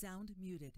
Sound muted.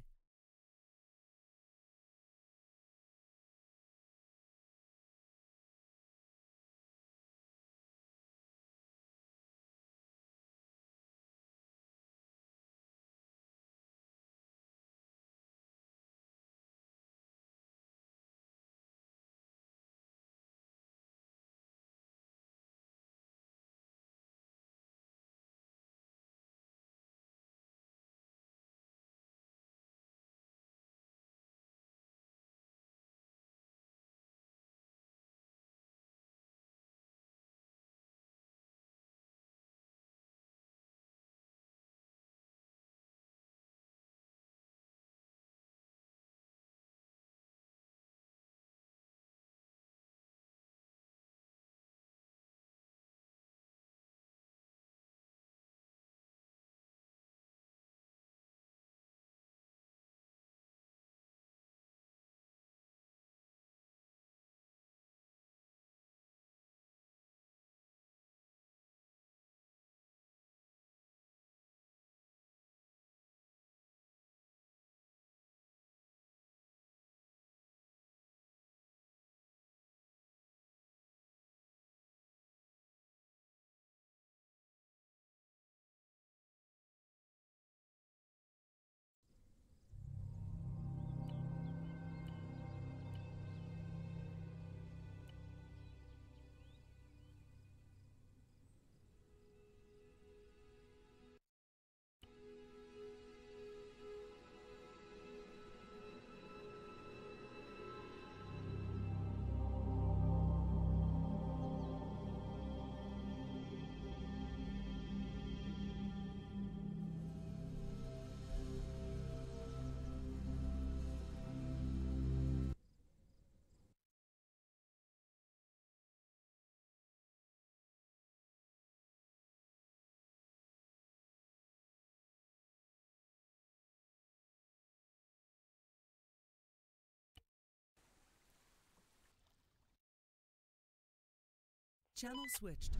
Channel switched.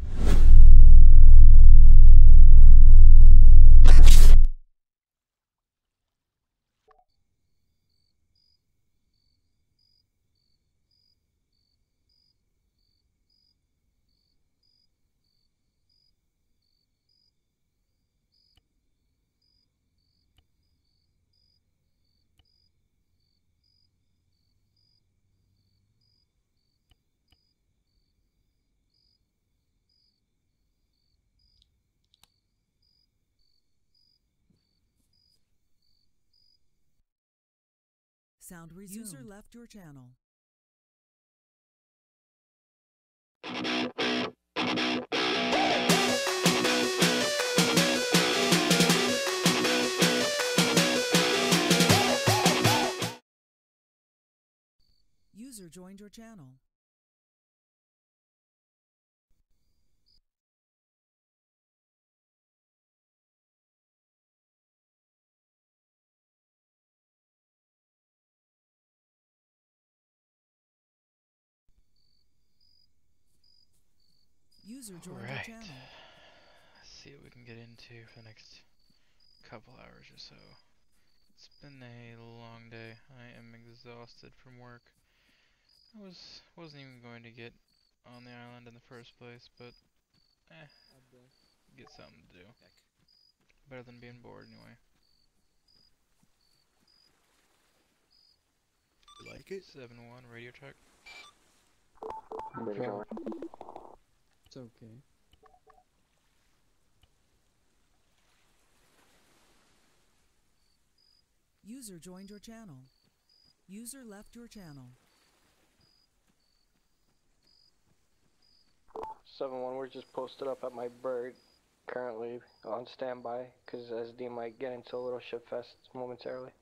Sound resumed. User left your channel. User joined your channel. User joined your channel. Let's see what we can get into for the next couple hours or so. It's been a long day. I am exhausted from work. I wasn't even going to get on the island in the first place, but get something to do. Better than being bored anyway. You like it? 7-1 radio check. Okay. It's okay. User joined your channel. User left your channel. 7-1, we're just posted up at my bird, currently on standby, because SD might get into a little ship fest momentarily.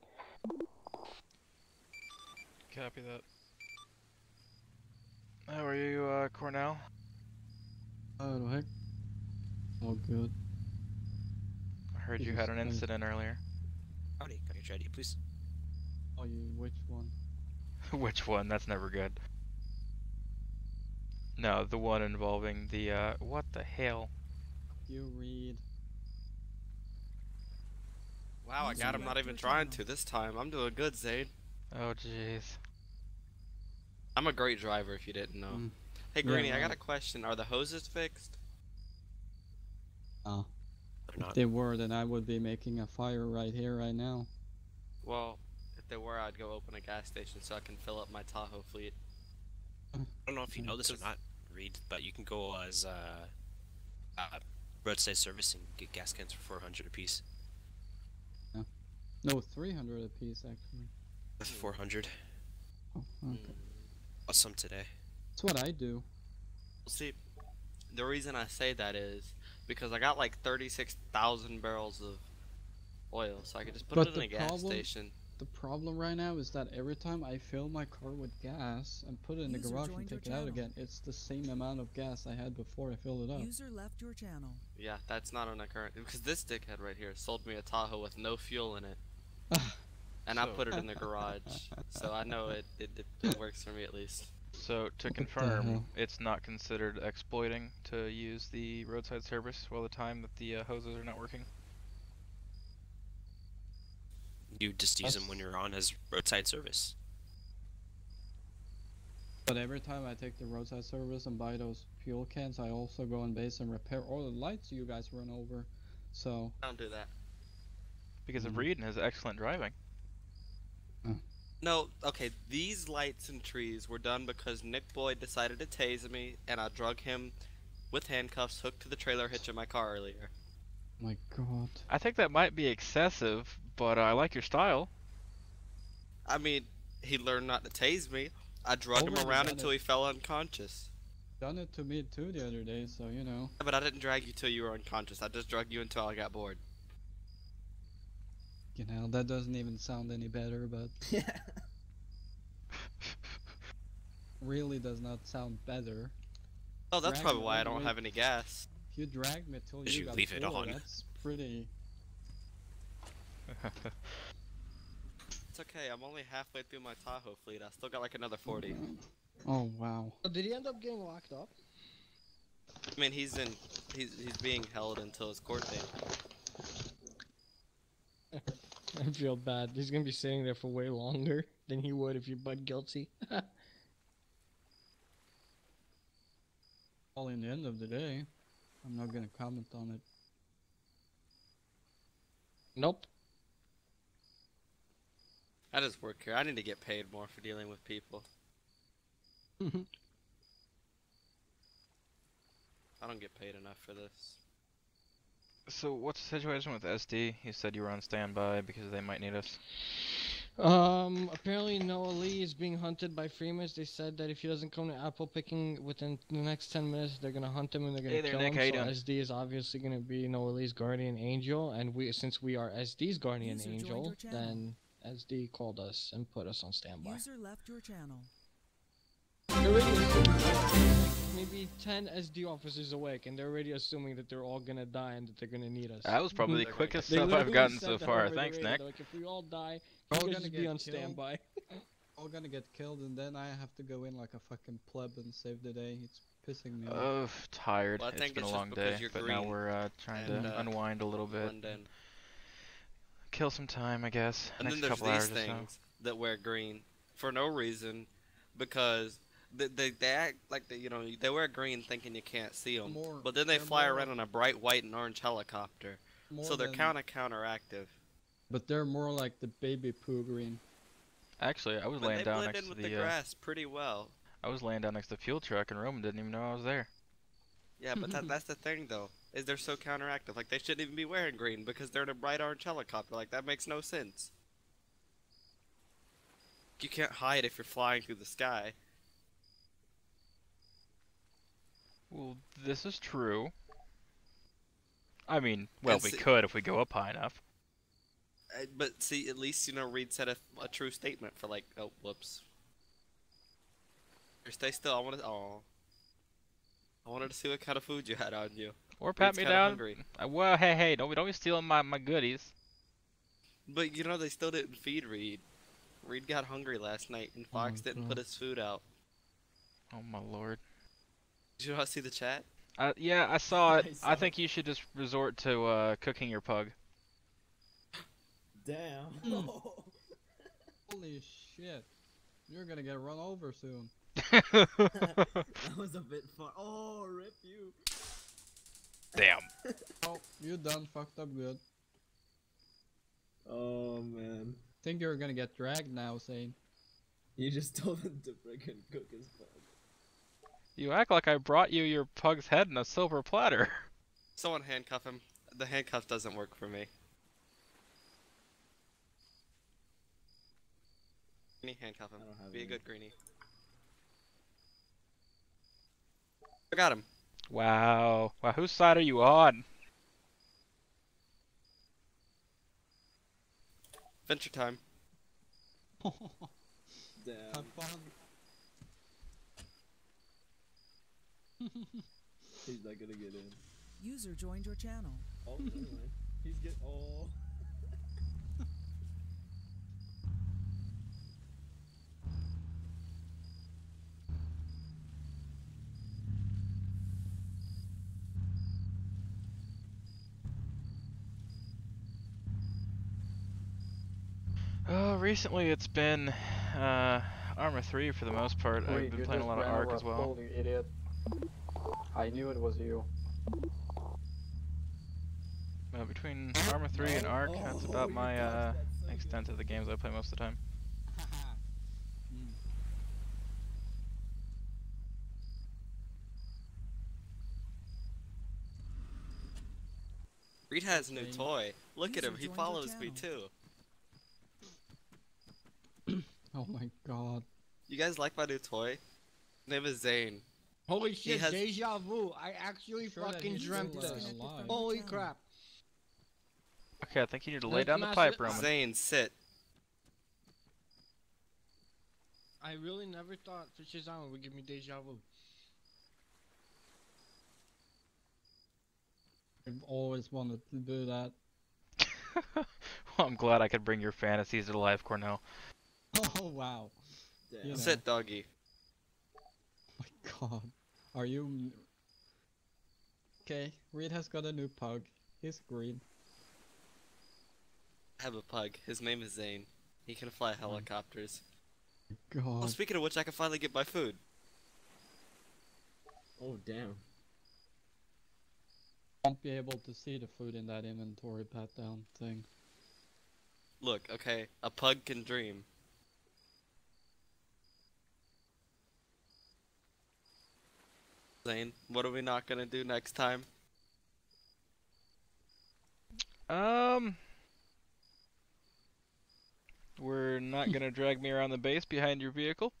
Copy that. How are you, Cornell? Oh, heck. All good. I heard you had an incident earlier. Howdy, can you try to please? Oh, you, which one? Which one? That's never good. No, the one involving the, what the hell? You read. Wow, I User got him not left even your trying channel. to this time. I'm doing good, Zayd. Oh jeez. I'm a great driver if you didn't know. Mm. Hey, Yeah, Greenie, I got a right. question. Are the hoses fixed? Oh. They're If not. they were, then I would be making a fire right here, right now. Well, if they were, I'd go open a gas station so I can fill up my Tahoe fleet. I don't know if you know this or not, Reed, but you can go as roadside service and get gas cans for 400 apiece. No, 300 apiece, actually. That's 400. Oh, okay. Bought some today. That's what I do. See, the reason I say that is because I got like 36,000 barrels of oil, so I could just put But it in the a gas problem- station. The problem right now is that every time I fill my car with gas and put it in the User garage and joined your take it out channel. again, it's the same amount of gas I had before I filled it up. User left your channel. Yeah, that's not on a current. Because this dickhead right here sold me a Tahoe with no fuel in it. And I So- put it in the garage. So I know it works for me at least. So to the confirm, hell? it's not considered exploiting to use the roadside service while the time that the hoses are not working. You just use them when you're on as roadside service. But every time I take the roadside service and buy those fuel cans, I also go on base and repair all the lights you guys run over. So, I don't do that. Because of Mhm. Reed and his excellent driving. No, okay, these lights and trees were done because Nick Boyd decided to tase me, and I drug him with handcuffs hooked to the trailer hitch in my car earlier. my god. I think that might be excessive, but I like your style. I mean, he learned not to tase me. I drugged him Already around done until it. he fell unconscious. Done it to me too the other day, so you know. But I didn't drag you till you were unconscious. I just drugged you until I got bored. You know, that doesn't even sound any better, but really does not sound better. Oh, that's Drag probably me why I all the don't way- have any gas. If you drag me till Did you you got leave it full, on? that's pretty. It's okay, I'm only halfway through my Tahoe fleet. I still got like another 40. Oh wow. Oh, did he end up getting locked up? I mean, he's being held until his court date. I feel bad. He's gonna be sitting there for way longer than he would if you pled guilty. Well, in the end of the day, I'm not gonna comment on it. Nope. I just work here. I need to get paid more for dealing with people. I don't get paid enough for this. So what's the situation with SD? You said you were on standby because they might need us. Apparently Noah Lee is being hunted by Freemas. They said that if he doesn't come to apple picking within the next 10 minutes, they're gonna hunt him and they're gonna Hey there, kill Nick, him. how you So doing? SD is obviously gonna be Noah Lee's guardian angel, and since we are SD's guardian User joined angel, your channel. then SD called us and put us on standby. User left your channel. They're already assuming, like, maybe 10 SD officers awake, and they're already assuming that they're all gonna die and that they're gonna need us. That was probably the They're gonna quickest They stuff I've literally gotten said so that far. over the Thanks, radio. Nick. They're like, if we all die, We're you all guys gonna just be get on killed. standby. All gonna get killed, and then I have to go in like a fucking pleb and save the day. It's pissing me off. Oh, tired. Well, I It's think been a it's just long because day, you're but now green we're trying and, to unwind a little bit, Blend in. kill some time, I guess. And Next then there's couple these hours or so. things that wear green for no reason, because they act like they wear green thinking you can't see them, More- but then they they're fly more- around on a bright white and orange helicopter, More so they're than- counteractive. But they're more like the baby poo green. Actually, I was But laying they down blend next in to with the the. grass pretty well. I was laying down next to the fuel truck, and Roman didn't even know I was there. Yeah, but that's the thing though, is they're so counteractive. Like they shouldn't even be wearing green because they're in a bright orange helicopter. Like that makes no sense. You can't hide if you're flying through the sky. Well, this is true. I mean, well, And we see- could if we go up high enough. But see, at least Reed said a true statement for like, oh, whoops. Here, stay still. I wanted to see what kind of food you had on you. Or pat Reed's me kinda down. hungry. Well, hey, don't be stealing my goodies. But they still didn't feed Reed. Reed got hungry last night, and Oh my Fox didn't God. put his food out. Oh my lord. Did you not see the chat? Yeah, I saw it. I saw I it. think you should just resort to cooking your pug. Damn. Holy shit. You're gonna get run over soon. That was a bit far. Oh, rip you. Damn. Oh, you done fucked up good. Oh man. Think you're gonna get dragged now, Zane. You just told him to freaking cook his pug. You act like I brought you your pug's head in a silver platter. Someone handcuff him. The handcuff doesn't work for me. Greenie, handcuff him. I don't have Be a any. good greenie. I got him. Wow. Wow, whose side are you on? Venture time. Damn. Have fun. He's not gonna get in. User joined your channel. Oh, never mind. He's get. Oh. Recently it's been Arma 3 for the most part. I've Wait, been you playing a just lot of ran Ark over as a well. pole, you idiot. I knew it was you. Between Arma 3 and Ark, that's about you my dodged that so extent of the games I play most of the time. Reed has a new Okay. toy. Look at User him. He joined your follows me channel. too. Oh my god. You guys like my new toy? His name is Zane. Holy shit, has- deja vu. I actually Sure that fucking he's dreamt still, this. Disconnected alive. from your Holy channel. crap. Okay, I think you need to lay Let's down the mash pipe, it. Roman. Zane, sit. I really never thought Fishes Island would give me deja vu. I've always wanted to do that. Well, I'm glad I could bring your fantasies to life, Cornell. Oh wow. Damn. You know. Sit, doggy. Oh my god. Are you... Okay, Reed has got a new pug. He's green. I have a pug. His name is Zane. He can fly helicopters. Oh, God. speaking of which, I can finally get my food. Oh, damn. Won't be able to see the food in that inventory pat down thing. Look, okay, a pug can dream. Zane, what are we not gonna do next time? We're not gonna drag me around the base behind your vehicle.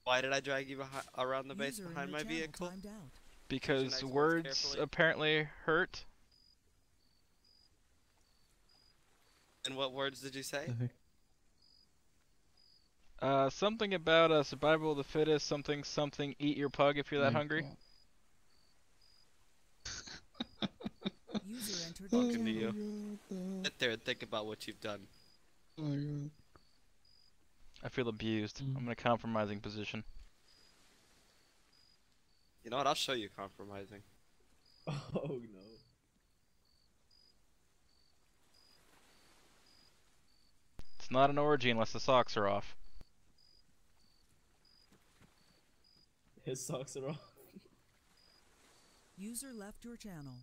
Why did I drag you around the base User in behind your my channel vehicle? timed out. Because Choose your next words words carefully. apparently hurt. And what words did you say? Something about survival of the fittest, something, eat your pug if you're that My hungry. God. User entered your Talking to channel. you. Sit there and think about what you've done. Oh my god. I feel abused. I'm in a compromising position. You know what? I'll show you compromising. Oh, no. It's not an orgy unless the socks are off. His socks are off. User left your channel.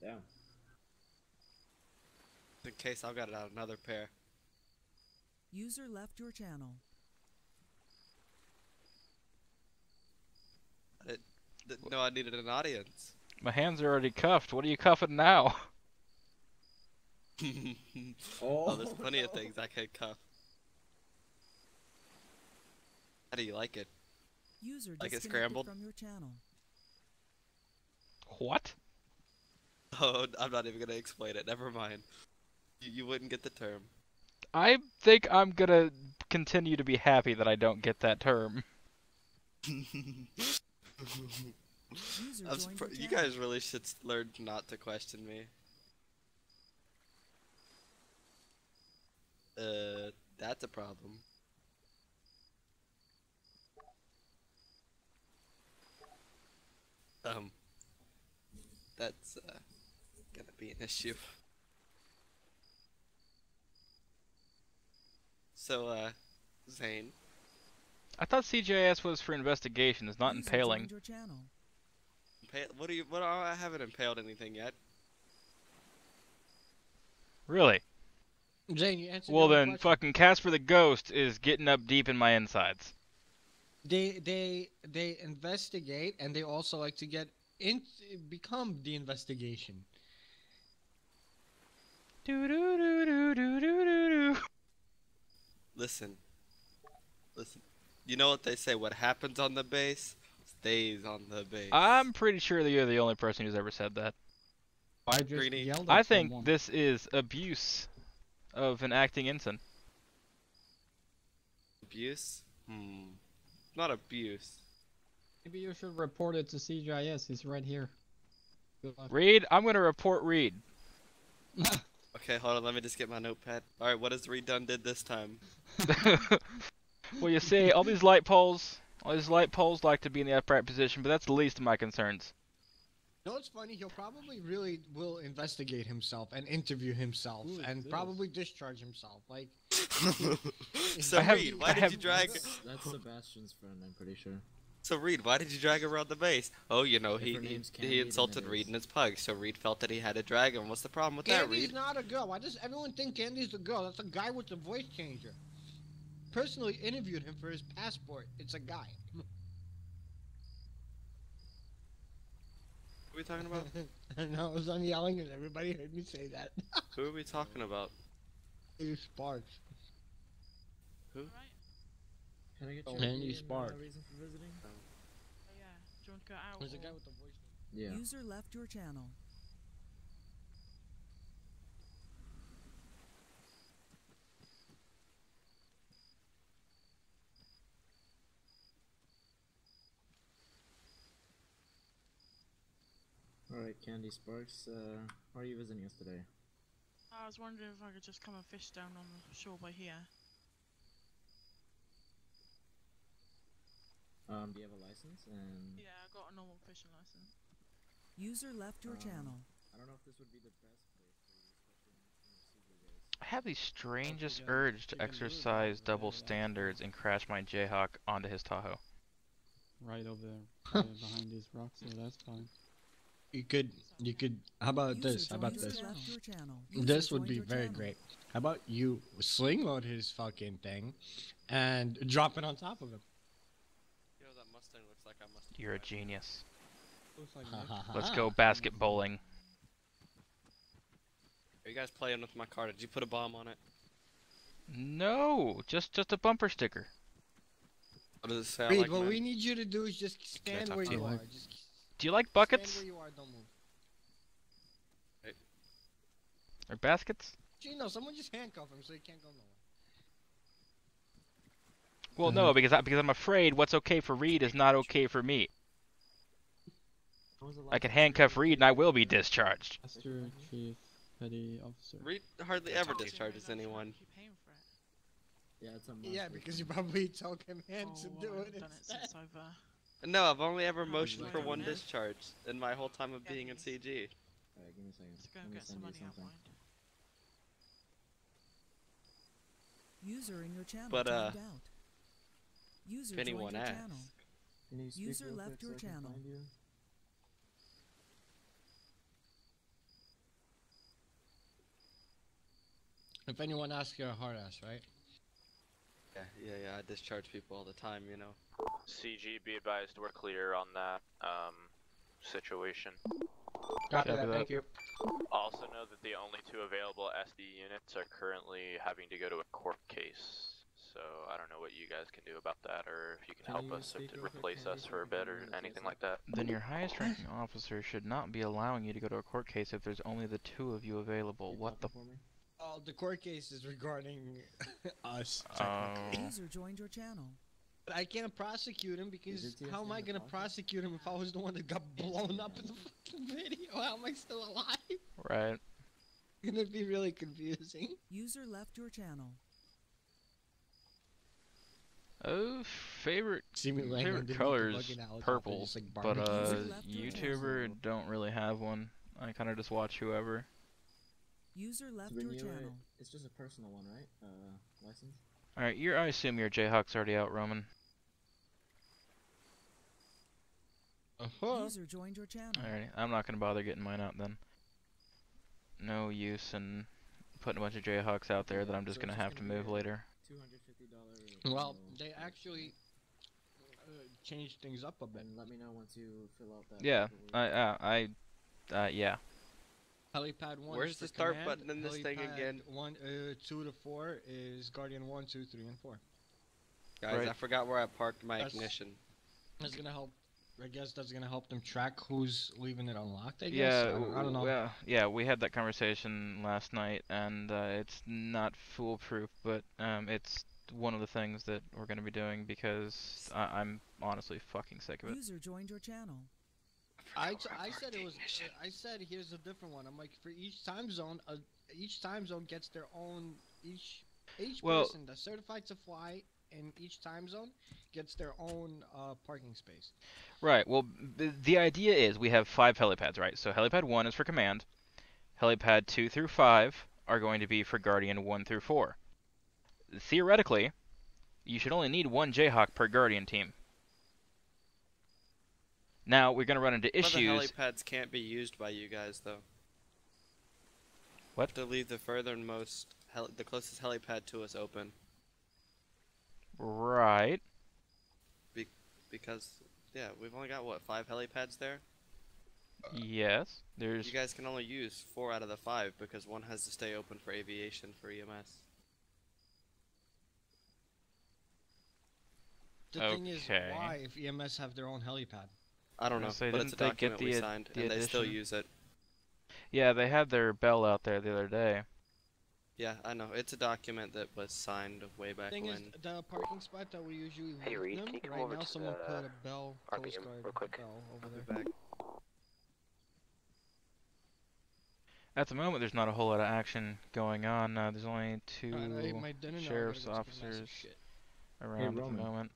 Damn. In case I've got another pair. User left your channel. No, I needed an audience. My hands are already cuffed. What are you cuffing now? Oh, there's plenty of no. things I could cuff. How do you like it? User Like it disconnected scrambled? from your channel. What? Oh, I'm not even gonna explain it. Never mind. You wouldn't get the term. I think I'm gonna continue to be happy that I don't get that term. User I'm joined your you channel. guys really should learn not to question me. That's a problem. that's gonna be an issue. So, Zane. I thought CGIS was for investigations, not User impaling. joined your channel. What I haven't impaled anything yet. Really? Jane, you answered Well your own then, question. fucking Casper the Ghost is getting up deep in my insides. They investigate, and they also like to become the investigation. Do do do do do do do. Listen. You know what they say? What happens on the base stays on the base. I'm pretty sure that you're the only person who's ever said that. I just Greeny. yelled at I think someone. this is abuse of an acting ensign. Abuse? Not abuse. Maybe you should report it to CGIS. He's right here. Good luck. Reed, I'm gonna report Reed. Okay, hold on. Let me just get my notepad. All right, what has Reed done did this time? Well, you see, all these light poles like to be in the upright position, but that's the least of my concerns. You know what's funny? He'll probably really will investigate himself and interview himself Who is and this? probably discharge himself. Like, So I have- Reed, I why did have- you drag? That's Sebastian's friend, I'm pretty sure. So Reed, why did you drag him around the base? Oh, you know, If he her name's he Candy, then insulted it Reed is. and his pug, so Reed felt that he had to drag him. What's the problem with that, Candy's Reed? not a girl. Why does everyone think Candy's a girl? That's a guy with the voice changer. Personally interviewed him for his passport. It's a guy. Who are we talking about? I know, I was on yelling and everybody heard me say that. Who are we talking about? You Sparks. Who? Can I get Oh, your Candy ID and, Spark. reason for visiting? Oh, yeah. Do you want to go out? There's a or- guy with the voice Yeah. User left your channel. Alright, Candy Sparks, how are you visiting us today? I was wondering if I could just come and fish down on the shore by here. Do you have a license? And Yeah, I got a normal fishing license. User left your channel. I don't know if this would be the best place for you, especially in your days. I have the strangest you can- urge to you can do it exercise by double the- standards and crash my Jayhawk onto his Tahoe. Right over there, behind these rocks. Yeah, that's fine. You could, how about User this? How about joined your this? left your channel. User This would joined be your very channel. great. How about you sling load his fucking thing and drop it on top of him? You know that Mustang looks like I must. You're a genius. Looks like Ha, Nick. ha, ha. Let's go basket bowling. Are you guys playing with my car? Did you put a bomb on it? No, just a bumper sticker. What does it say? I Reed, like what mine? we need you to do is just stand talk where to you you? are. Just Do you like stand buckets where you are, don't move. or baskets? Gino, someone just handcuff him so he can't go nowhere. Well, no, because I'm afraid what's okay for Reed is not okay for me. When was the I last can time you handcuff visited Reed and I will be discharged. Master Chief Petty Officer. Reed hardly It's ever up to you, discharges I'm anyone. keep paying for it. Yeah, it's a Yeah, monster because you thing. probably told him and to Oh, do I it haven't done it instead. since I've No, I've only ever Oh, motioned you for like one it? discharge in my whole time of being in CG. Alright, give me a second. to go Let and me get some send you money out something. mine. User in your channel But, timed out. User If anyone joined your asks. channel. Can you speak User real left quick your so I can channel. find you? If anyone asks, you're a hard ass, right? Yeah, I discharge people all the time, you know. CG, be advised, we're clear on that situation. Copy Copy that, that. thank you. Also know that the only two available SD units are currently having to go to a court case. So I don't know what you guys can do about that, or if you can Can help you us or speak to real quick, replace Candy, us so for we a can bit or run the anything case like that. Then your highest ranking officer should not be allowing you to go to a court case if there's only the two of you available. Can you What the? copy for me? Oh, the court case is regarding us. Oh. technically. User joined your channel. But I can't prosecute him because Is it how am I TSA gonna process? prosecute him if I was the one that got blown up in the fucking video? How am I still alive? Right. It's gonna be really confusing. User left your channel. Oh, favorite See me laying favorite underneath color the is fucking helicopter, purple, just, like, but barbecuing. YouTuber don't really have one. I kind of just watch whoever. User left So your when you channel. it's just a personal one, right? License. All right, I assume your Jayhawk's already out, Roman. User joined your channel. Alrighty, I'm not gonna bother getting mine out then. No use in putting a bunch of Jayhawks out there that I'm just So gonna it's have to move be a later. $250. Well, they actually changed things up a bit. And let me know once you fill out that. Yeah, paperwork. yeah. Helipad 1 Where's is the for start command. button in this thing Helipad again? 1, 2 to 4 is Guardian 1, 2, 3, and 4. Guys, Right. I forgot where I parked my That's- ignition. That's gonna help. I guess that's gonna help them track who's leaving it unlocked. I guess. Yeah, I don't know. well, yeah, we had that conversation last night, and it's not foolproof, but it's one of the things that we're gonna be doing because I'm honestly fucking sick of it. User joined your channel. I said it was. I said here's a different one. I'm like, for each time zone gets their own. Each Well- person that's certified to fly in each time zone gets their own parking space. Right. Well, the idea is we have 5 helipads, right? So helipad 1 is for command. Helipad 2 through 5 are going to be for Guardian 1 through 4. Theoretically, you should only need 1 Jayhawk per Guardian team. Now, we're going to run into Some of the issues. helipads can't be used by you guys, though. What? To leave the furthermost, the closest helipad to us open. Right. Because, yeah, we've only got, what, 5 helipads there? Yes. There's. You guys can only use 4 out of the 5 because one has to stay open for aviation for EMS. The thing is, Okay. why if EMS have their own helipad? I don't know, So but it's a didn't they get document we the signed, the and they still addition? use it. Yeah, they had their bell out there the other day. Yeah, I know. It's a document that was signed way back Thing is, when. the parking spot that we usually Hey, leave Reed, them, can you come right over now to someone the put a bell, Coast RPM Guard real quick? bell over I'll be there. back. At the moment, there's not a whole lot of action going on. There's only 2 Alright, I ate my dinner now, I gotta sheriff's go take a massive officers shit. around at the Roman. moment.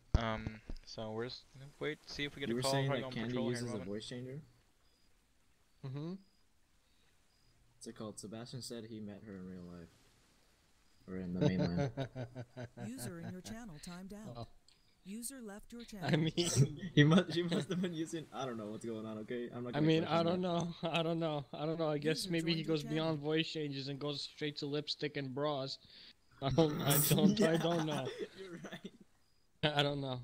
So we're just gonna wait, see if we get You a were call. saying Probably that on Candy patrol here in uses a a moment. voice changer? Mm-hmm. What's it called? Sebastian said he met her in real life. Or in the mainland. User in your channel timed out. Oh. User left your channel. I mean, She must have been using. I don't know what's going on. Okay, I'm not. I Gonna mean, question I that. don't know. I don't know. I guess User maybe he joined your goes channel. beyond voice changes and goes straight to lipstick and bras. I don't know. You're right. I don't know.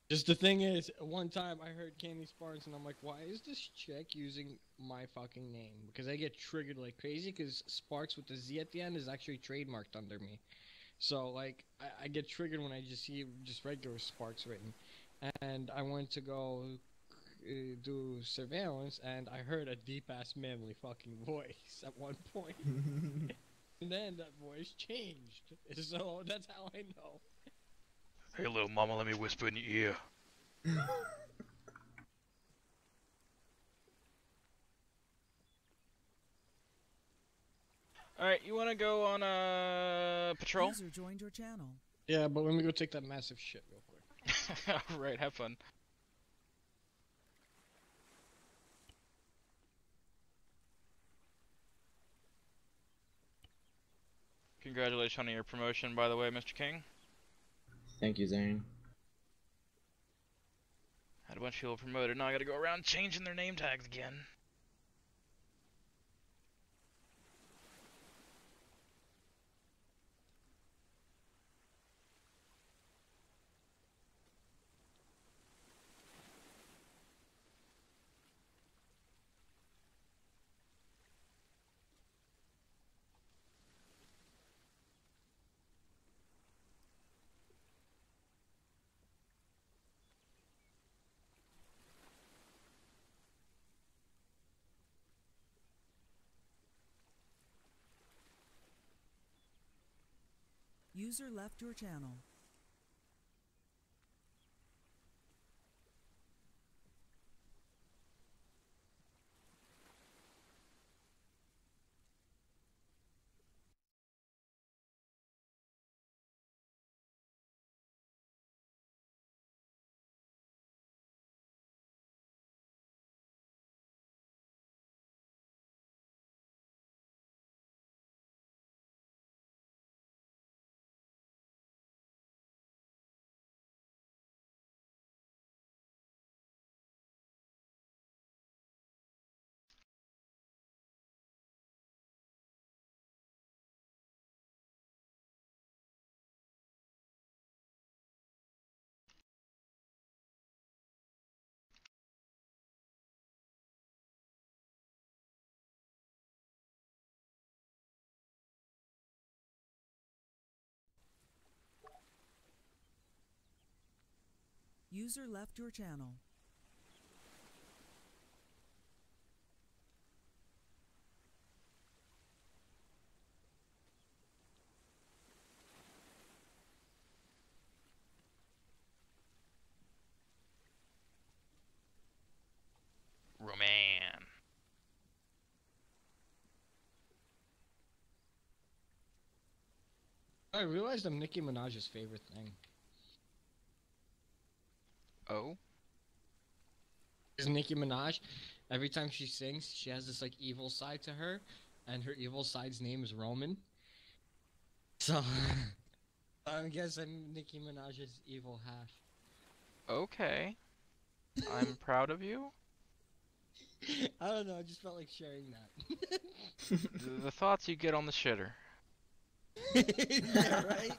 Just the thing is, one time I heard Candy Sparks and I'm like, why is this chick using my fucking name? Because I get triggered like crazy because Sparks with the Z at the end is actually trademarked under me. So like, I get triggered when I just see just regular Sparks written. And I went to go do surveillance and I heard a deep ass manly fucking voice at one point. And then that voice changed. So that's how I know. Hey, little mama, let me whisper in your ear. Alright, you wanna go on patrol? User joined your channel. Yeah, but let me go take that massive shit real quick. Alright, have fun. Congratulations on your promotion, by the way, Mr. King. Thank you, Zane. Had a bunch of people promoted, now I gotta go around changing their name tags again. User left your channel. User left your channel. Roman. I realized I'm Nicki Minaj's favorite thing. Oh? Is Nicki Minaj, every time she sings, she has this like evil side to her, and her evil side's name is Roman. So, I guess I'm Nicki Minaj's evil half. Okay. I'm proud of you. I don't know, I just felt like sharing that. The thoughts you get on the shitter. Yeah, right?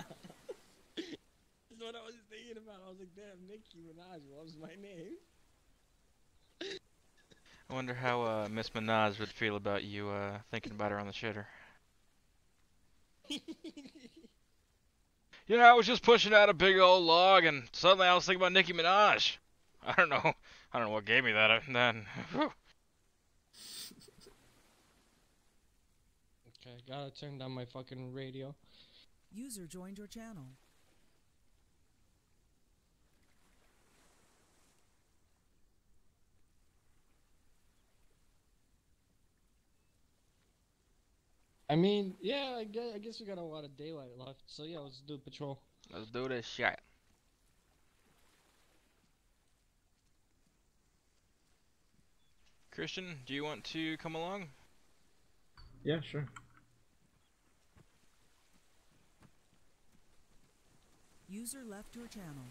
That's what I was thinking about. I was like, damn, Nicki Minaj loves my name. I wonder how Miss Minaj would feel about you thinking about her on the shitter. Yeah, I was just pushing out a big old log, and suddenly I was thinking about Nicki Minaj. I don't know what gave me that then. Okay, gotta turn down my fucking radio. User joined your channel. I mean, yeah, I guess we got a lot of daylight left, so yeah, let's do patrol. Let's do this shit. Christian, do you want to come along? Yeah, sure. User left your channel.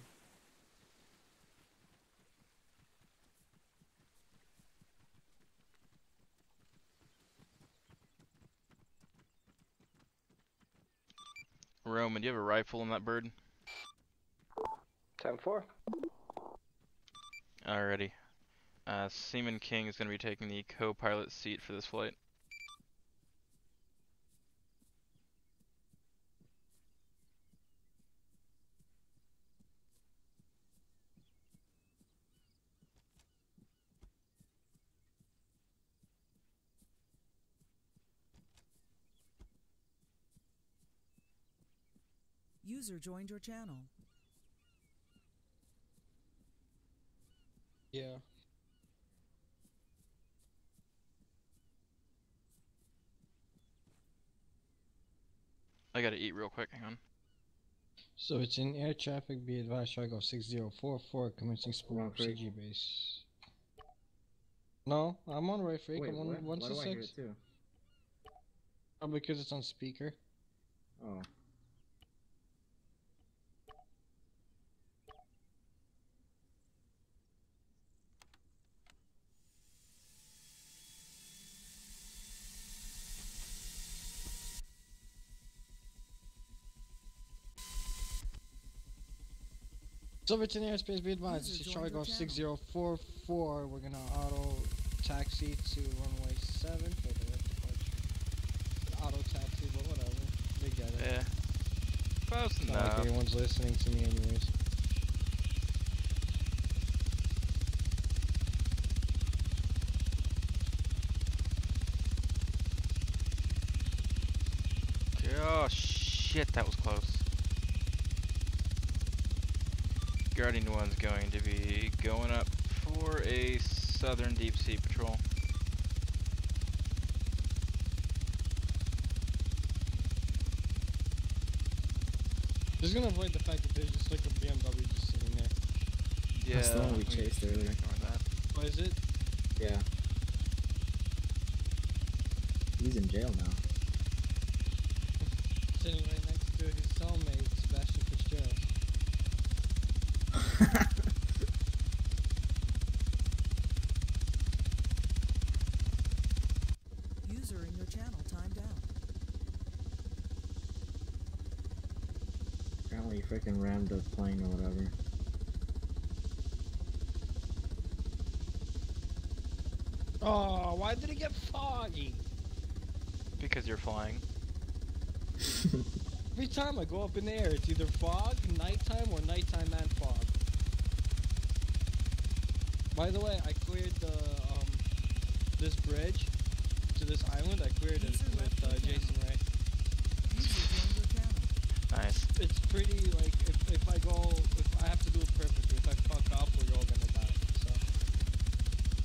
Roman, do you have a rifle in that bird? 10-4. Alrighty. Seaman King is going to be taking the co-pilot seat for this flight. User joined your channel. Yeah. I gotta eat real quick, hang on. So it's in air traffic, be advised, Chicago 6044, commencing spool CG base. No, I'm on right freak, Wait, I'm on what? 1 Why to do I hear 6. it too? Oh, because it's on speaker. Oh. Silverton Airspace, be advised, this is Charlie Golf 6044. We're gonna auto taxi to runway 7 for the departure. Auto taxi, but whatever. They get it. Yeah. Close Not enough. like anyone's listening to me anyways. Oh shit, that was close. Guardian 1's going to be going up for a southern deep sea patrol. Just gonna avoid the fact that there's just like a BMW just sitting there. Yeah, That's the one we chased earlier. Ignore that. Oh, is it? Yeah. He's in jail now. Sitting right next to his cellmate, Sebastian Fitzgerald. User in your channel timed out. Apparently he freaking rammed a plane or whatever. Oh, why did it get foggy? Because you're flying. Every time I go up in the air, it's either fog, nighttime, or nighttime and fog. By the way, I cleared the this bridge to this island. I cleared it with Jason Ray. Nice. It's pretty like if I have to do it perfectly. If I fuck up, we're all gonna die. So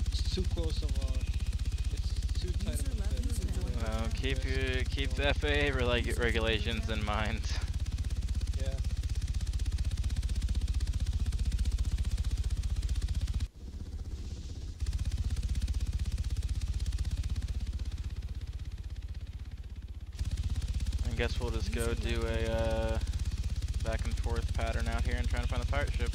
it's too close of a. It's too tight of a fit. Well, keep the FAA regulations in mind. Yeah. I guess we'll just go do a back and forth pattern out here and try to find a pirate ship.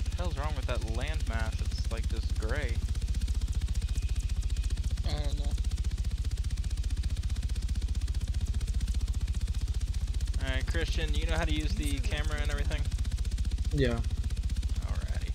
What the hell's wrong with that landmass? It's like just gray. I don't know. Alright, Christian, you know how to use the camera and everything? Yeah. Alrighty.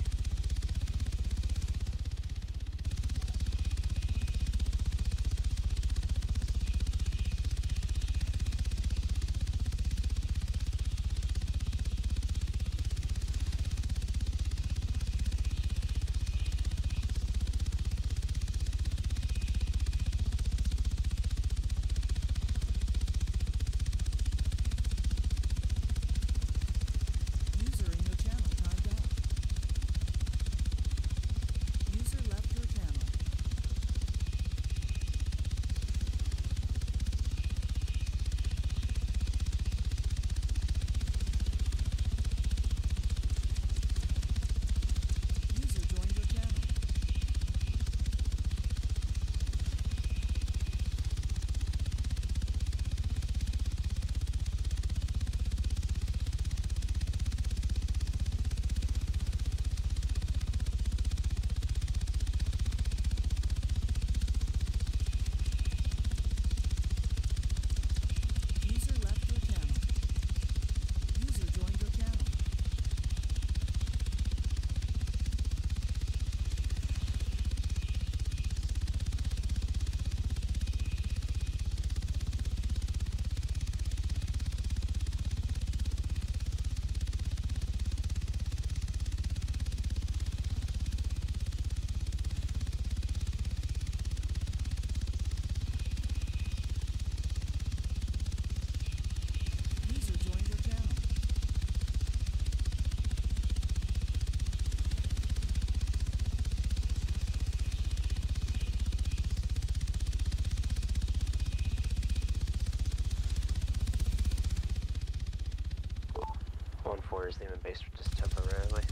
Is the base just temporarily.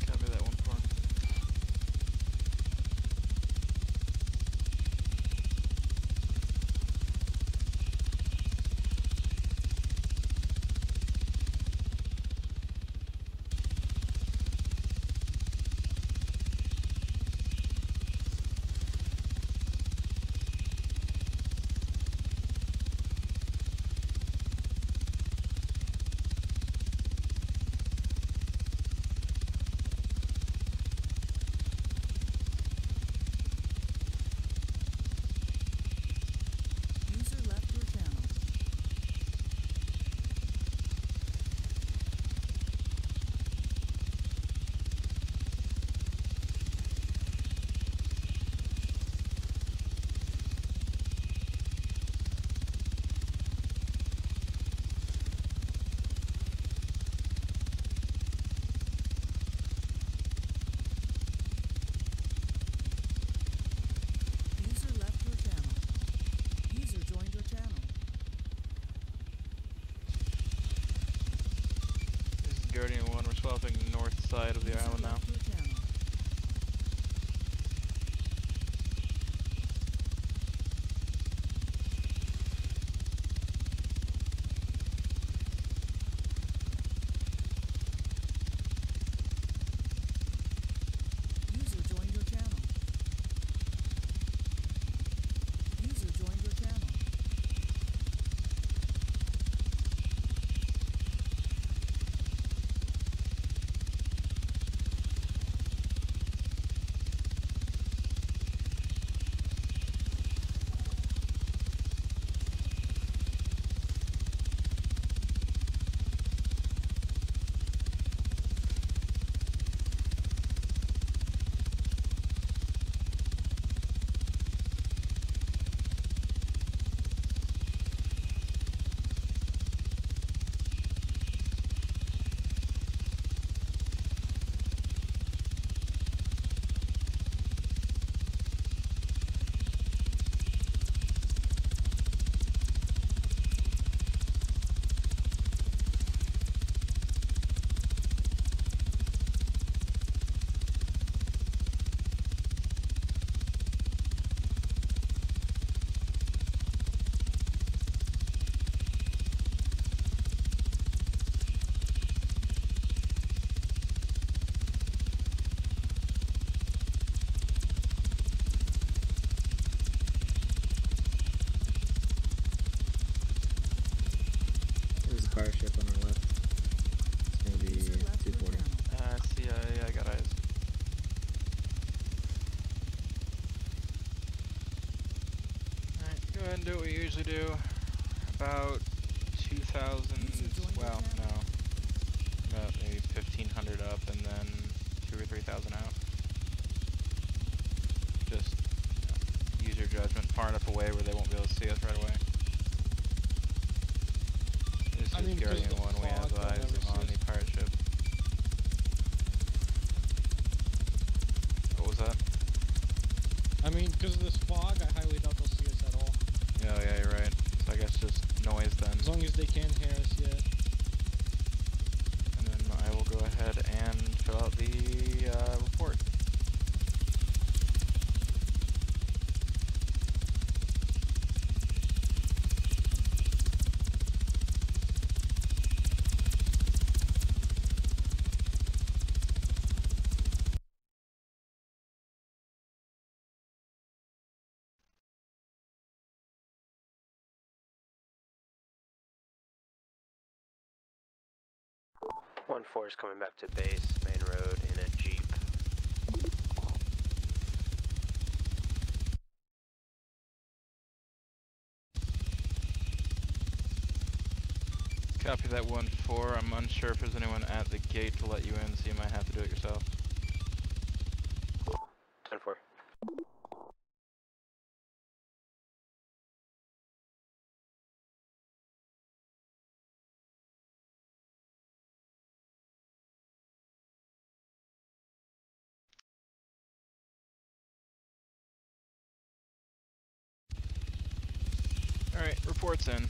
Copy that 1-4. Guardian 1, we're swapping north side of the island now. pirate ship on our left. It's gonna be 240. See, I got eyes. Alright, go ahead and do what we usually do. About 2,000, well, no. About maybe 1,500 up and then 2,000 or 3,000 out. Just use your judgment far enough away where they won't be able to see us right away. This is Guardian 1, we have eyes on the pirate ship. What was that? I mean, because of this fog, I highly doubt they'll see us at all. Oh yeah, you're right. So I guess just noise then. As long as they can't hear us, yeah. And then I will go ahead and fill out the report. One 4 is coming back to base, main road, in a Jeep. Copy that 1-4. I'm unsure if there's anyone at the gate to let you in, so you might have to do it yourself. 10-4. Alright, reports in.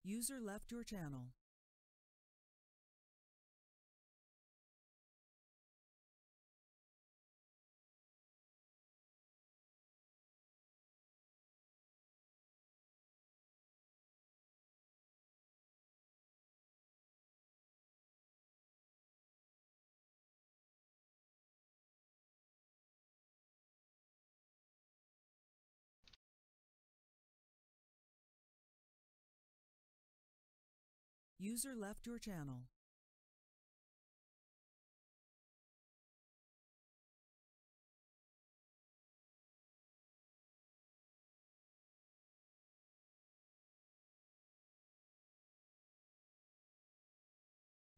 User left your channel. User left your channel.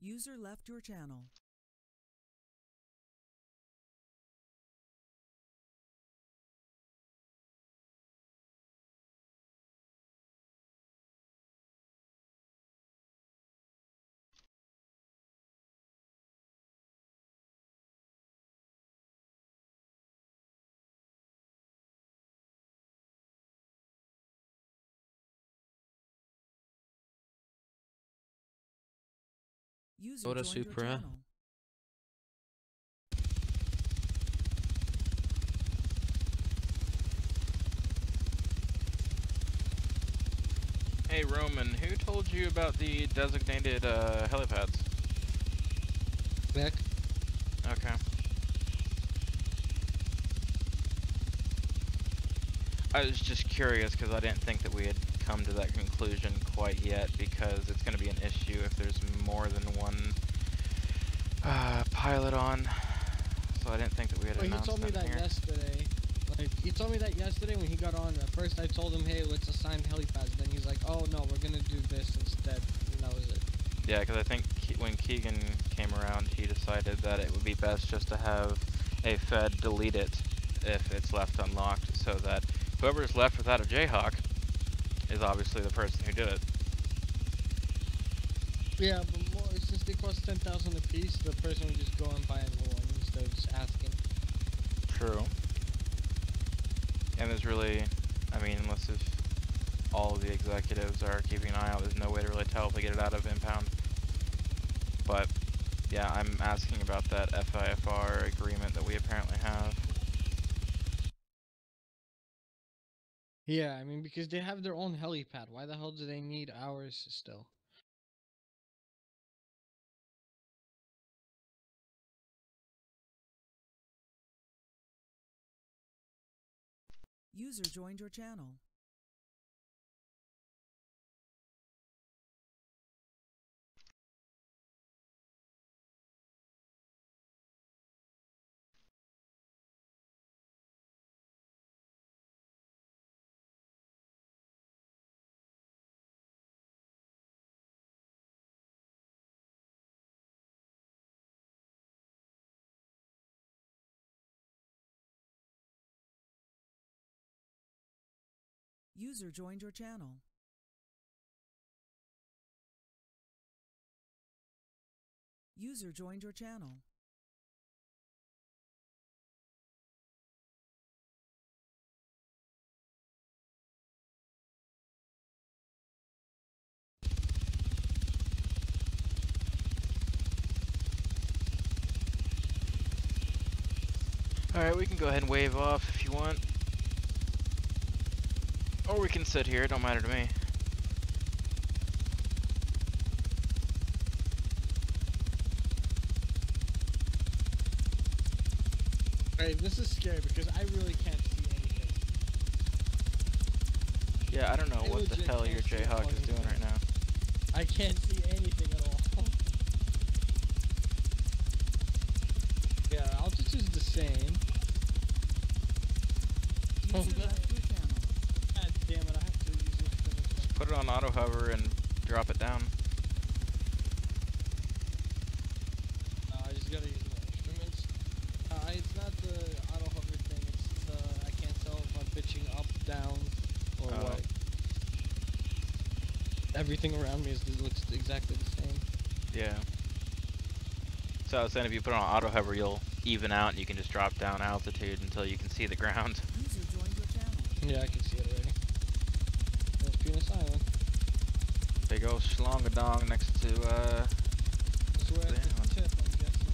User left your channel. User What a joined your super. channel. Hey Roman, who told you about the designated helipads? Nick? Okay. I was just curious because I didn't think that we had come to that conclusion quite yet, because it's going to be an issue if there's more than one pilot on. So I didn't think that we had announced He told me that here. yesterday. Like, he told me that yesterday when he got on. At first I told him, hey, let's assign helipads. Then he's like, oh no, we're gonna do this instead. And that was it. Yeah, because I think when Keegan came around, he decided that it would be best just to have a Fed delete it if it's left unlocked, so that whoever's left without a Jayhawk is obviously the person who did it. Yeah, but more, since they cost 10,000 apiece, the person would just go and buy a new one instead of just asking. True. And there's really, I mean, unless if all of the executives are keeping an eye out, there's no way to really tell if they get it out of impound. But yeah, I'm asking about that FIFR agreement that we apparently have. Yeah, I mean, because they have their own helipad. Why the hell do they need ours still? User joined your channel. User joined your channel. User joined your channel. Alright, we can go ahead and wave off if you want. Or we can sit here, it don't matter to me. Alright, this is scary because I really can't see anything. Yeah, I don't know what the hell your Jayhawk is doing right now. I can't see anything at all. Yeah, altitude's the same. Oh, User no. left your channel. God damn it, I have to use it. Just put it on auto hover and drop it down. I just gotta use my instruments. It's not the auto hover thing, it's the, I can't tell if I'm pitching up, down, or what. Everything around me looks exactly the same. Yeah. So I was saying if you put it on auto hover, you'll even out and you can just drop down altitude until you can see the ground. User joined your channel. Yeah, I can see it already. There's Penis Island. Big ol' schlongadong next to, This way at the tip, I'm guessing.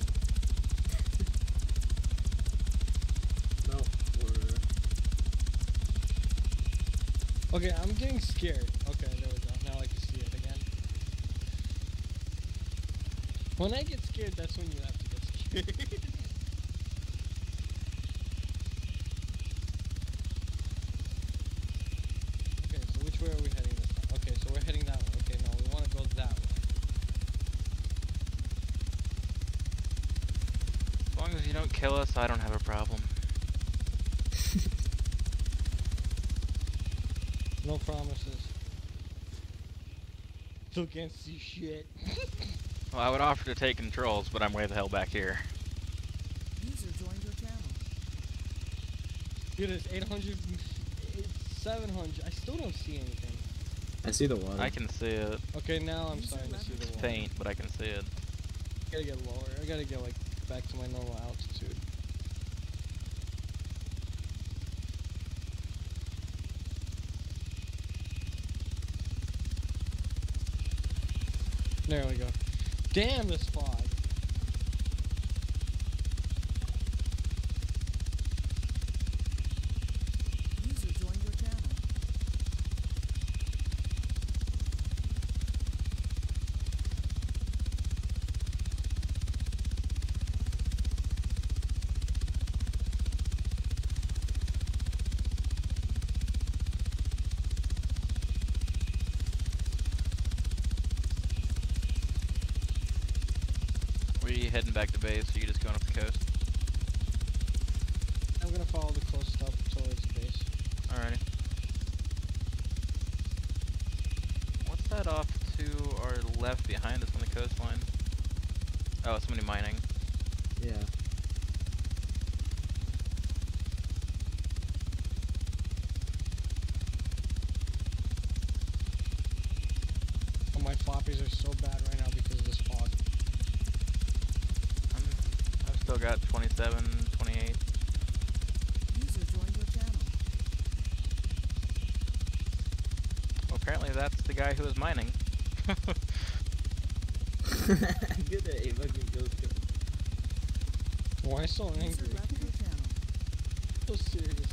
No, we're... Okay, I'm getting scared. Okay, there we go. Now I can see it again. When I get scared, that's when you have to get scared. Okay, so which way are we heading this time? Okay, so we're heading that way. Okay, no, we want to go that way. as long as you don't kill us, I don't have a problem. No promises. Still can't see shit. Well, I would offer to take controls, but I'm way the hell back here. User joined your channel. Dude, it's 800, it's 700. I still don't see anything. I see the water. I can see it. Okay, now I'm starting to see the It's water. faint, but I can see it. I gotta get lower. I gotta get like back to my normal altitude. There we go. Damn this fog. User joined your channel. Where are you heading back to base? Or are you just going up the coast? I'm gonna follow the coast up towards the base. Alrighty. What's that off to our left behind us on the coastline? Oh, somebody mining. Yeah. Oh, my floppies are so bad right now because of this fog. I've still got 27, 28. User joined your channel. apparently that's the guy who was mining. Good day, fucking ghost gun. Why so angry? User left your channel. So serious.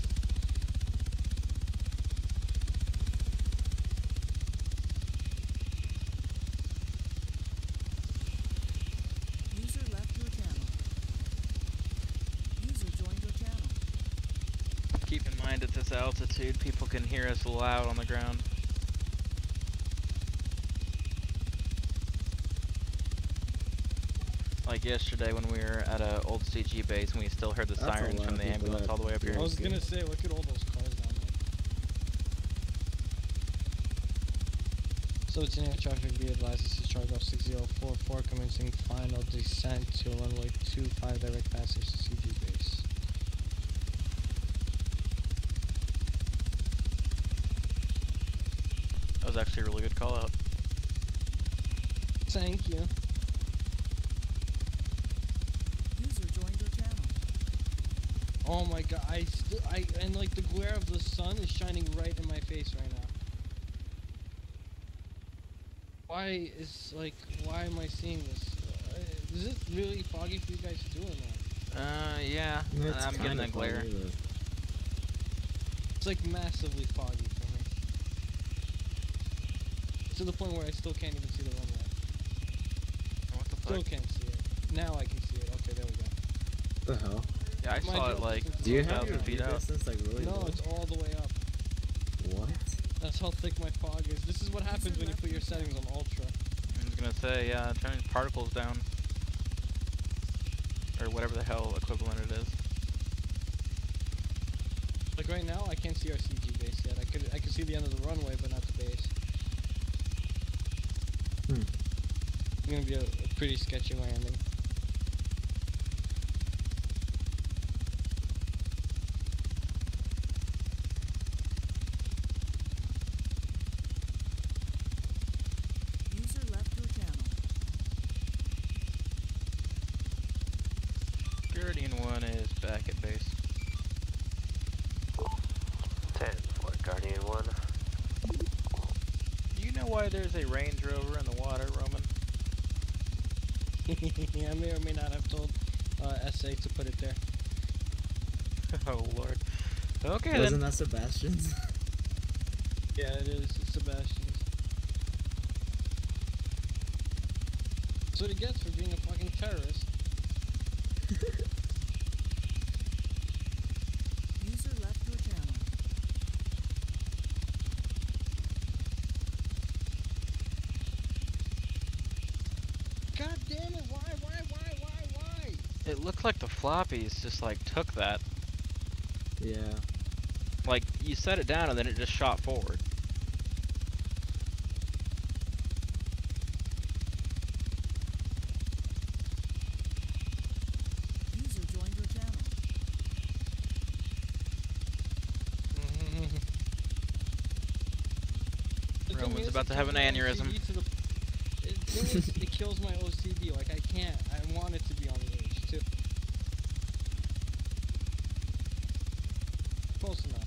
User left your channel. User joined your channel. Keep in mind at this altitude, people can hear us loud on the ground. Like yesterday when we were at a old CG base and we still heard the That's a sirens lot from of the people ambulance that all the way up here. I was gonna say, look at all those cars down there. So it's in air traffic, be advised, this is Charlie Golf 6044 commencing final descent to runway 25 direct passage to CG base. That was actually a really good call out. Thank you. User joined your channel. Oh my god, and like the glare of the sun is shining right in my face right now. Why am I seeing this? Is it really foggy for you guys too or not? Yeah, It's I'm getting a glare. funny, though. It's like massively foggy for me. To the point where I still can't even see the runway. What the Still fuck? can't see it. Now I can see it. Okay, there we go. The hell? Yeah, I My saw it job like distance is Do you all have the your way feet view out. distance like really No, low? it's all the way up. What? That's how thick my fog is. This is what happens when you put your settings on ultra. I was gonna say, yeah, turn particles down. Or whatever the hell equivalent it is. Like right now, I can't see our CG base yet. I could see the end of the runway, but not the base. It's gonna be a pretty sketchy landing. User left your channel. Guardian 1 is back at base. 10 for Guardian 1. Do you know why there's a Range Rover in the water, Roman? I may or may not have told SA to put it there. Oh lord. Okay Wasn't then. that Sebastian's? Yeah, it is. It's Sebastian's. That's what he gets for being a fucking terrorist. User left your channel. God damn it! Why? It looked like the floppies just like took that. Yeah. Like you set it down and then it just shot forward. User joined your channel. The thing Roman's is, about it to have an kills my aneurysm. OCD to the- thing is, it kills my OCD. Like I can't. I want it to be on the edge too. Close enough.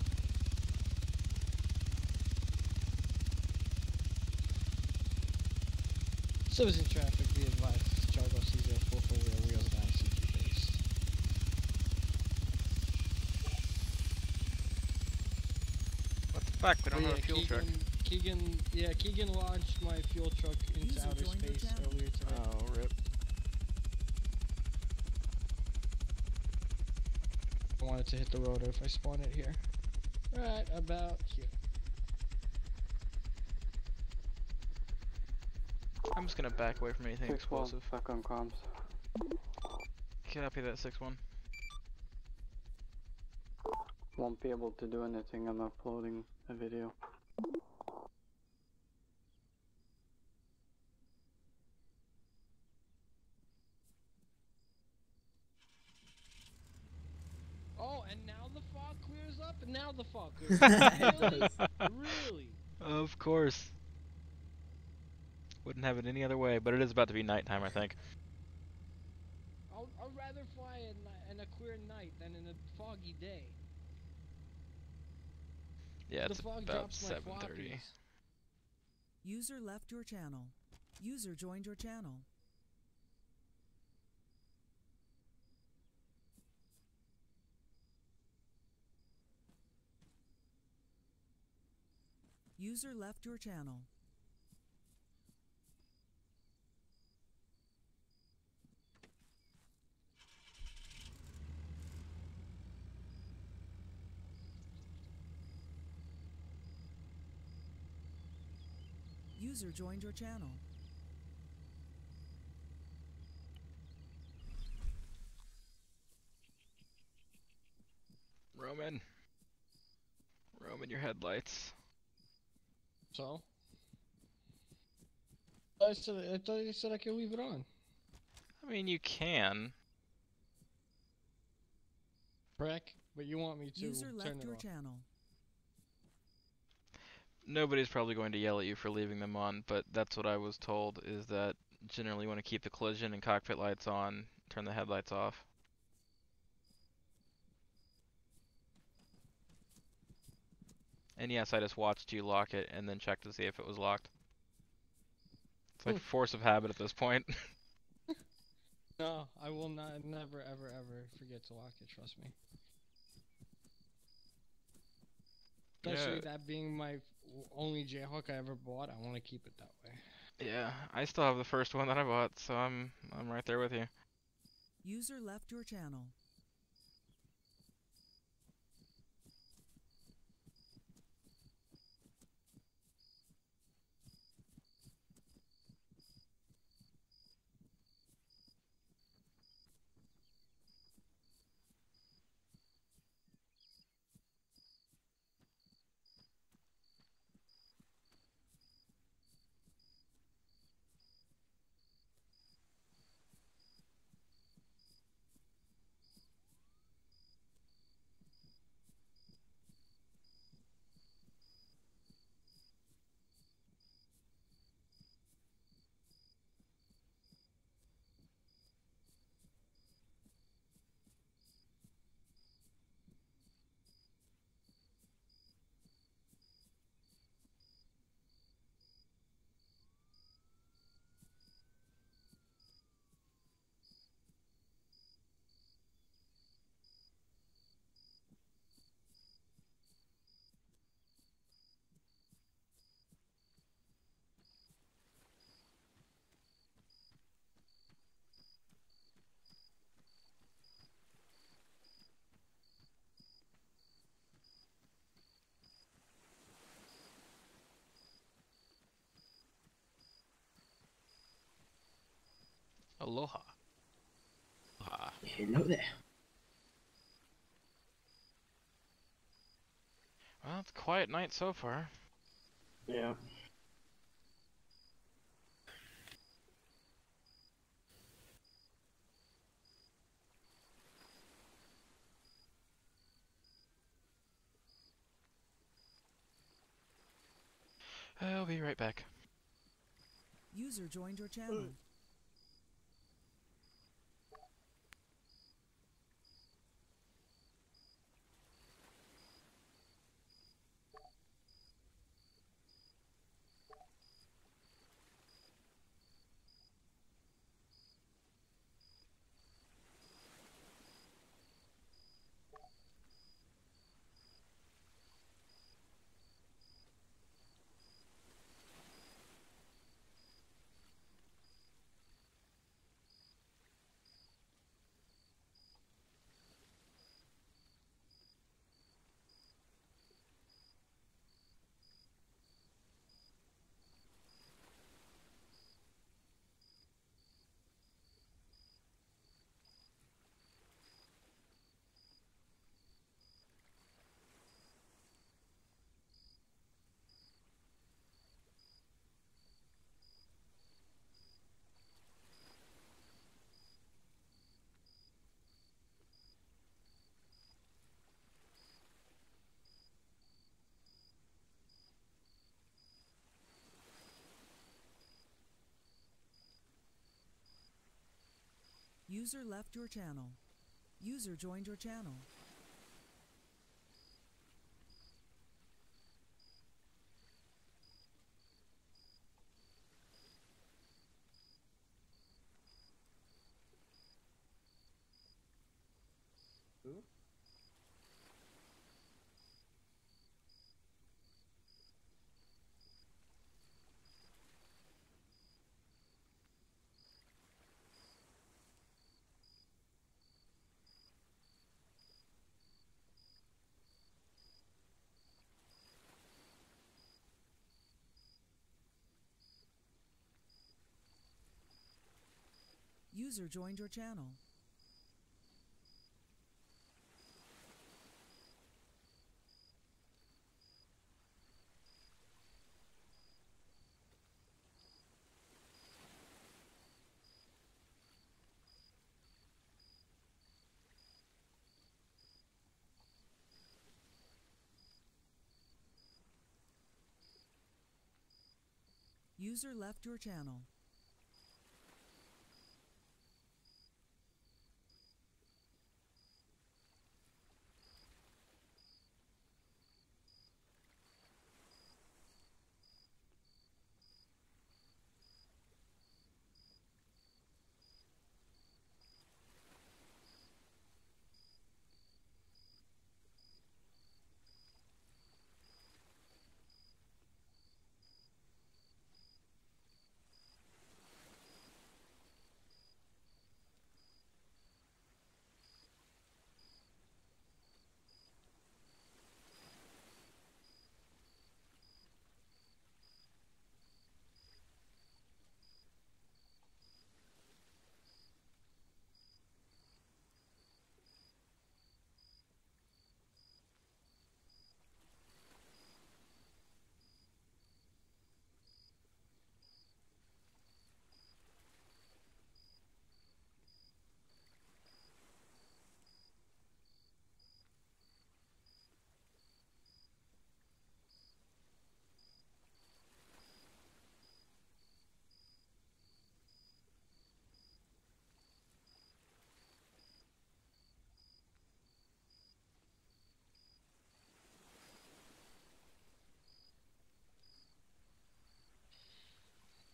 Citizen traffic, be advised. Chargo C044 wheels down CG base. What the fuck? We don't Oh, have a fuel truck. Keegan launched my fuel truck into User outer joined your space channel. earlier today. Oh, rip. I wanted to hit the rotor if I spawn it here. Right about here. I'm just gonna back away from anything explosive. Back on comms. Copy that 6-1. Won't be able to do anything. I'm uploading a video. Oh, and now the fog clears up, and now the fog clears up. Really? Really? Of course. Wouldn't have it any other way, but it is about to be nighttime, I think. I'd rather fly in a clear night than in a foggy day. Yeah, The it's fog about drops my 7:30. floppies. User left your channel. User joined your channel. User left your channel. User joined your channel. Roman, your headlights. So? I thought you said I could leave it on. I mean, you can. Prick, but you want me to User turn left it your off. channel. Nobody's probably going to yell at you for leaving them on, but that's what I was told, is that generally you want to keep the collision and cockpit lights on, turn the headlights off. And yes, I just watched you lock it and then checked to see if it was locked. It's like force of habit at this point. No, I will not, never, ever, ever forget to lock it, trust me. Especially that being my only Jayhawk I ever bought, I want to keep it that way. Yeah, I still have the first one that I bought, so I'm right there with you. User left your channel. Aloha. Hello there. Well, it's a quiet night so far. Yeah. I'll be right back. User joined your channel. User left your channel. User joined your channel. User joined your channel. User left your channel.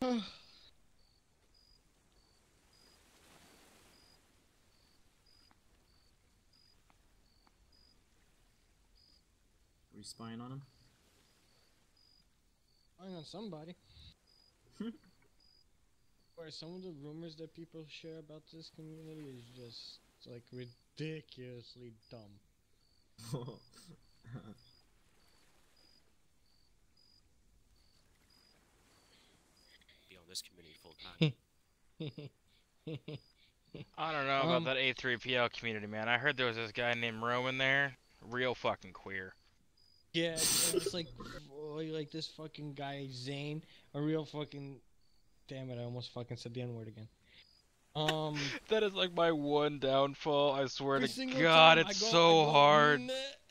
Were you spying on him? Spying on somebody. Where some of the rumors that people share about this community is just like ridiculously dumb. Be on this community full time. I don't know about that A3PL community, man. I heard there was this guy named Roman there. Real fucking queer. Yeah, it's like this fucking guy Zane, a real fucking. Damn it! I almost fucking said the N-word again. That is like my one downfall. I swear every to single God, time it's I so go, hard.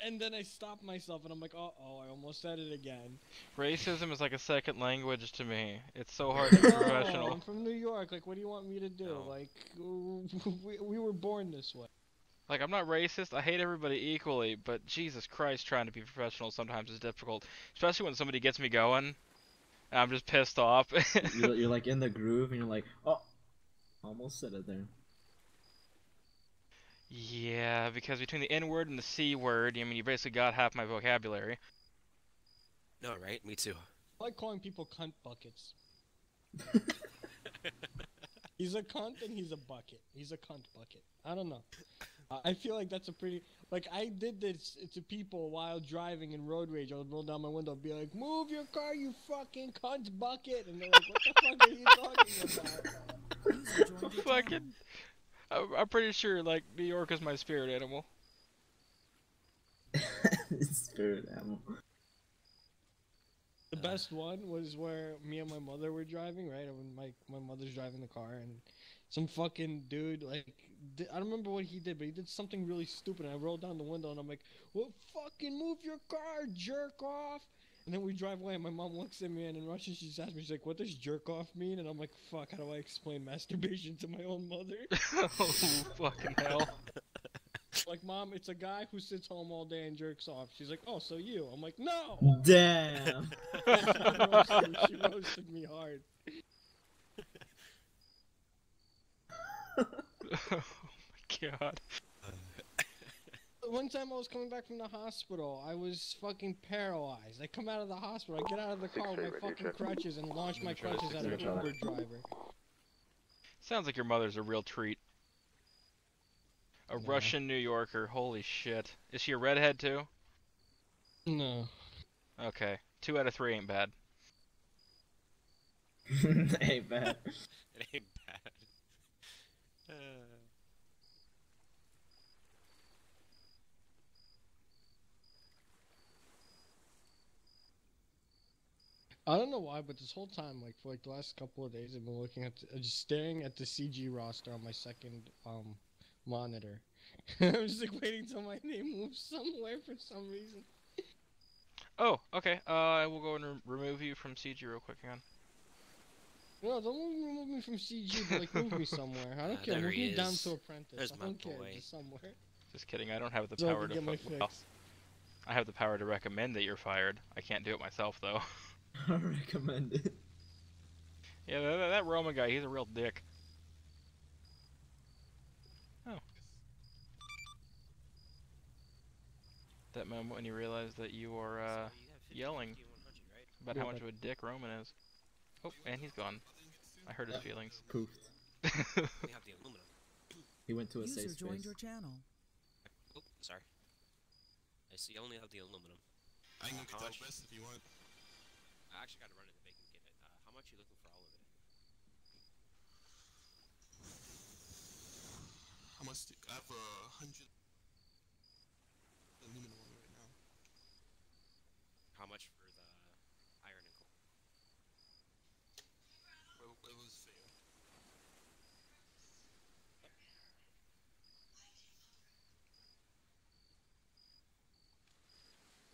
And then I stop myself, and I'm like, oh, I almost said it again. Racism is like a second language to me. It's so hard to be professional. I'm from New York. Like, what do you want me to do? No. Like, we were born this way. Like, I'm not racist. I hate everybody equally, but Jesus Christ, trying to be professional sometimes is difficult. Especially when somebody gets me going, and I'm just pissed off. you're like in the groove, and you're like, oh, almost said it there. Yeah, because between the N-word and the C-word, I mean, you basically got half my vocabulary. No, right? Me too. I like calling people cunt buckets. He's a cunt and he's a bucket. He's a cunt bucket. I don't know. I feel like that's a pretty... Like, I did this to people while driving in road rage. I would roll down my window and be like, move your car, you fucking cunt bucket! And they're like, what the fuck are you talking about? Fucking... I'm pretty sure, like, New York is my spirit animal. Spirit animal. The best one was where me and my mother were driving, right? And my mother's driving the car, and some fucking dude, like, I don't remember what he did, but he did something really stupid, and I rolled down the window, and I'm like, well, fucking move your car, jerk off! And then we drive away, and my mom looks at me, and in Russian she just asked me, she's like, what does jerk off mean? And I'm like, fuck, how do I explain masturbation to my own mother? Oh, fucking hell. Like, Mom, it's a guy who sits home all day and jerks off. She's like, oh, so you. I'm like, no! Damn! She roasted me hard. Oh my God. One time I was coming back from the hospital, I was fucking paralyzed. I come out of the hospital, I get out of the car with my fucking crutches and launch my crutches at an Uber driver. Sounds like your mother's a real treat. A Russian New Yorker, holy shit. Is she a redhead too? No. Okay, 2 out of 3 ain't bad. Ain't bad. It ain't bad. I don't know why, but this whole time, like for like the last couple of days, I've been looking at, just staring at the CG roster on my second monitor. I'm just like waiting till my name moves somewhere for some reason. Oh, okay. I will go and remove you from CG real quick. Hang on. No, don't remove me from CG, but like move me somewhere. I don't care. Move me down to apprentice. There's I don't my care. boy. Just somewhere. Just kidding. I don't have the So I power can to. get my Well, fix. I have the power to recommend that you're fired. I can't do it myself though. I recommend it. Yeah, that Roman guy, he's a real dick. Oh. That moment when you realize that you are yelling about how much of a dick Roman is. Oh, and he's gone. I hurt his feelings. Poofed. We have the aluminum. He went to a User safe joined space. your channel. Oh, sorry. I see. Only have the aluminum. I can get that best if you want. I actually got to run in the bank and get it. How much are you looking for all of it? How much? I have 100 aluminum on me right now. How much for the iron and coal? It was fair.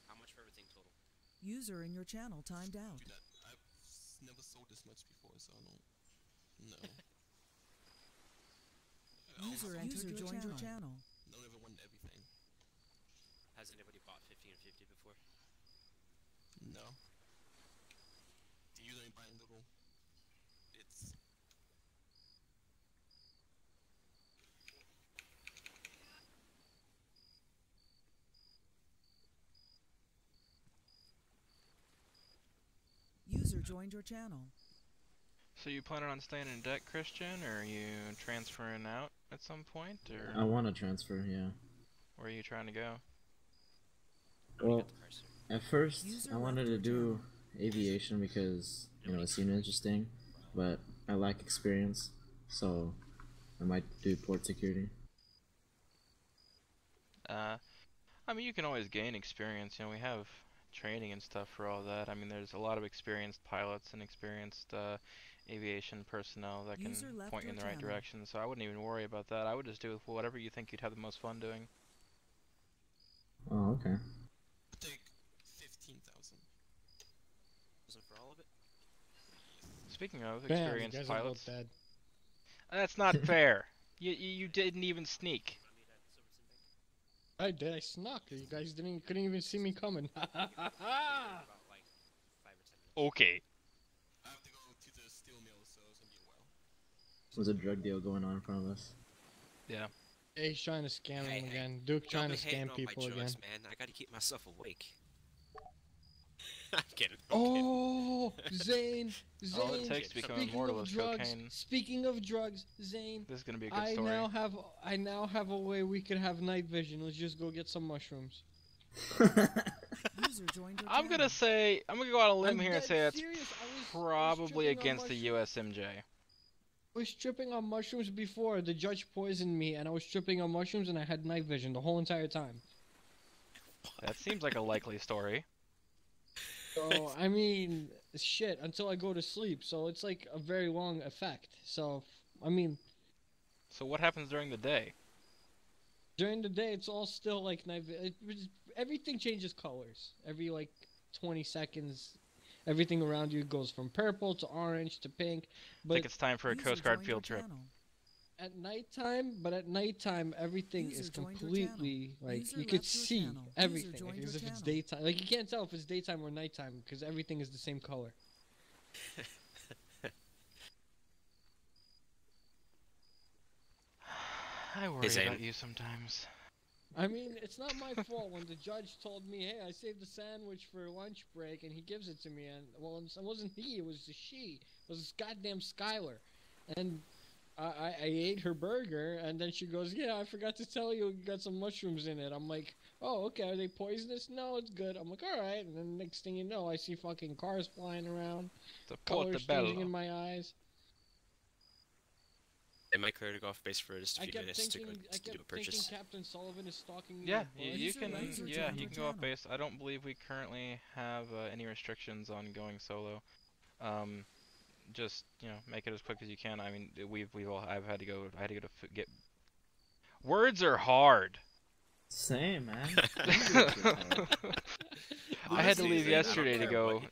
How much for everything total? User in your channel timed out. Dude, I've never sold this much before, so I don't know. User joined your channel. I don't ever want everything. Has anybody bought 50 and 50 before? No. Do you only buying little bits? User joined your channel. So you planning on staying in debt, Christian, or are you transferring out at some point, or? I want to transfer, yeah. Where are you trying to go? Well, at first I wanted to do aviation because, you know, it seemed interesting, but I lack experience, so I might do port security. I mean, you can always gain experience. You know, we have training and stuff for all that. I mean, there's a lot of experienced pilots and experienced aviation personnel that can point you in the right direction. So I wouldn't even worry about that. I would just do whatever you think you'd have the most fun doing. Oh, okay. Take 15,000. Wasn't for all of it? Speaking of Bam, experienced you guys are both pilots, dead. that's not fair. You didn't even sneak. I did. I snuck. You guys couldn't even see me coming. Okay. I have to go to the steel mill, so it's gonna be a while. There's a drug deal going on in front of us. Yeah. He's trying to scam him again. Duke trying to scam people again. Man, I gotta keep myself awake. I'm kidding. Oh, Zane, All it takes to become immortal is cocaine. Speaking of drugs, Zane. This is gonna be a good story. I now have a way we could have night vision. Let's just go get some mushrooms. I'm gonna go out on a limb here and say that's probably against the USMJ. I was tripping on mushrooms before. The judge poisoned me, and I was tripping on mushrooms, and I had night vision the whole entire time. That seems like a likely story. So, I mean, shit, until I go to sleep. So it's like a very long effect. So, I mean... So what happens during the day? During the day, it's all still like night everything changes colors. Every, like, 20 seconds, everything around you goes from purple to orange to pink. But I think it's time for a Coast Guard field trip. At nighttime, everything is completely, like, you could see everything, like, as if it's daytime. Like, you can't tell if it's daytime or nighttime, because everything is the same color. I worry about you sometimes. I mean, it's not my fault when the judge told me, hey, I saved a sandwich for lunch break, and he gives it to me, and, well, it wasn't he, it was the she. It was this goddamn Skylar. And... I ate her burger, and then she goes, yeah, I forgot to tell you, you got some mushrooms in it. I'm like, oh, okay, are they poisonous? No, it's good. I'm like, alright, and then next thing you know, I see fucking cars flying around, colors changing in my eyes. It might clear to go off base for just a I few kept minutes thinking, to do a purchase. Captain Sullivan is stalking me. Yeah, like, you User can. laser Yeah, joined you your can go off channel. base. I don't believe we currently have any restrictions on going solo. Just make it as quick as you can. I mean, we've all. I had to go to get. Words are hard. Same, man. I had to leave Honestly, yesterday I to don't care go. what you-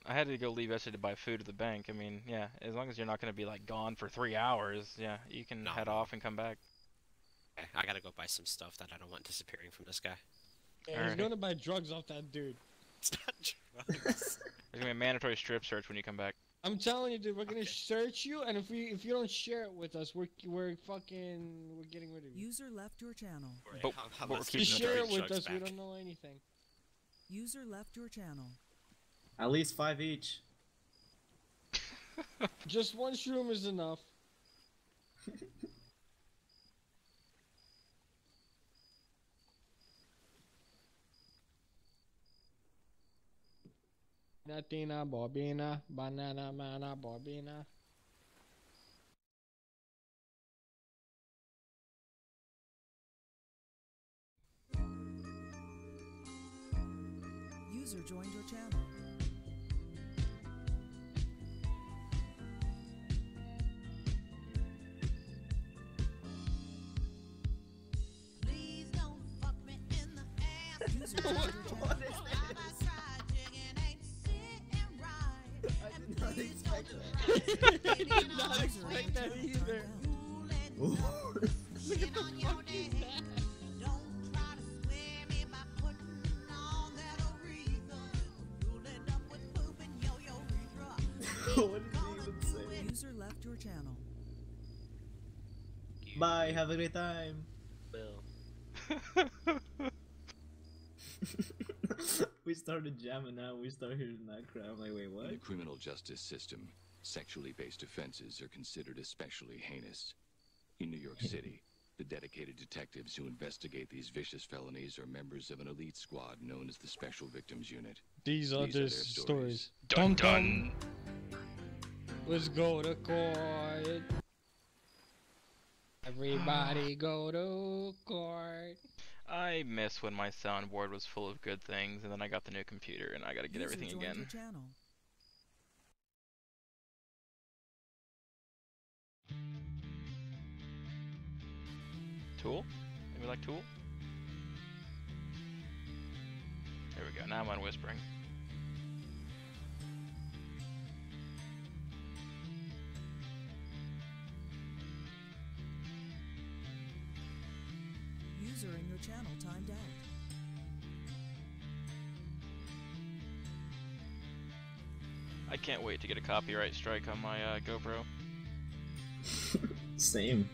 I had to go leave yesterday to buy food at the bank. I mean, yeah, as long as you're not gonna be like gone for 3 hours, yeah, you can No, head no. off and come back. Okay, I gotta go buy some stuff that I don't want disappearing from this guy. Yeah, he's Alright. going to buy drugs off that dude. It's not drugs. There's gonna be a mandatory strip search when you come back. I'm telling you, dude, we're gonna search you, and if you don't share it with us, we're getting rid of you. User left your channel. But we're Just keeping share the it with drugs us. We back. don't know anything. User left your channel. At least 5 each. Just one shroom is enough. Natina, bobina, banana, mana, bobina. User joined your channel. User joined your channel. I did not expect that. I did not expect that either. Look at the fucking that. What did he even say? User left your channel. Bye, have a great time. Bill. We started jamming now, we started hearing that crap. I'm like, wait, In the what? criminal justice system, sexually based offenses are considered especially heinous. In New York City, the dedicated detectives who investigate these vicious felonies are members of an elite squad known as the Special Victims Unit. These are their the stories. Dun dun. Let's go to court. Everybody go to court. I miss when my soundboard was full of good things, and then I got the new computer, and I gotta get User everything joined again. your channel. Tool? Maybe like Tool? There we go, now I'm on whispering. User in your channel timed out. I can't wait to get a copyright strike on my GoPro. Same.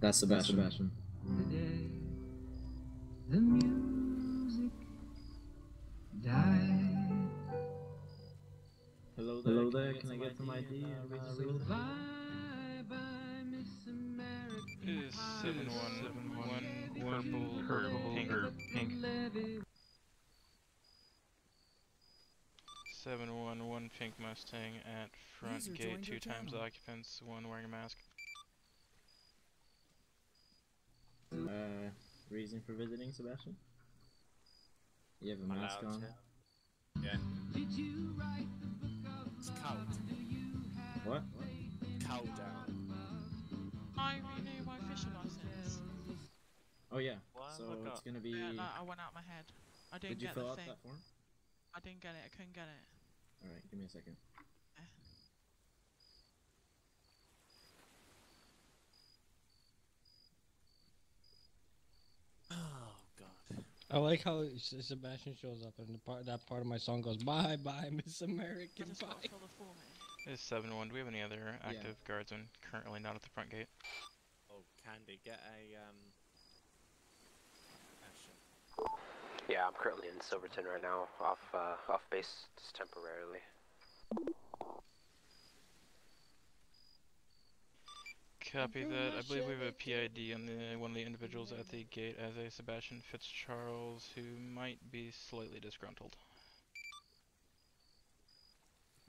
That's Sebastian. Today, the music died. Hello there, can I get some ID? Bye bye, Miss American Is Pie. 7171 purple, pink. 711 pink Mustang at front User gate, joined 2 your times channel. occupants, 1 wearing a mask. Reason for visiting, Sebastian? You have a I'm mask allowed on? to. Yeah. It's cold. What? Cold down. I renewed my fishing license. Oh yeah, Why so have I it's got- gonna be... Yeah, no, I went out my head. I didn't Did you get fill the out thing. that form? I didn't get it. I couldn't get it. Alright, give me a second. Oh god. I like how Sebastian shows up and that part of my song goes bye bye Miss American I just Pie. got to fill the form in. Is 71. Do we have any other active guardsmen currently not at the front gate? Oh, Candy, get a action. Yeah, I'm currently in Silverton right now, off base just temporarily. Copy that. I believe we have a PID on one of the individuals at the gate as a Sebastian Fitzcharles who might be slightly disgruntled.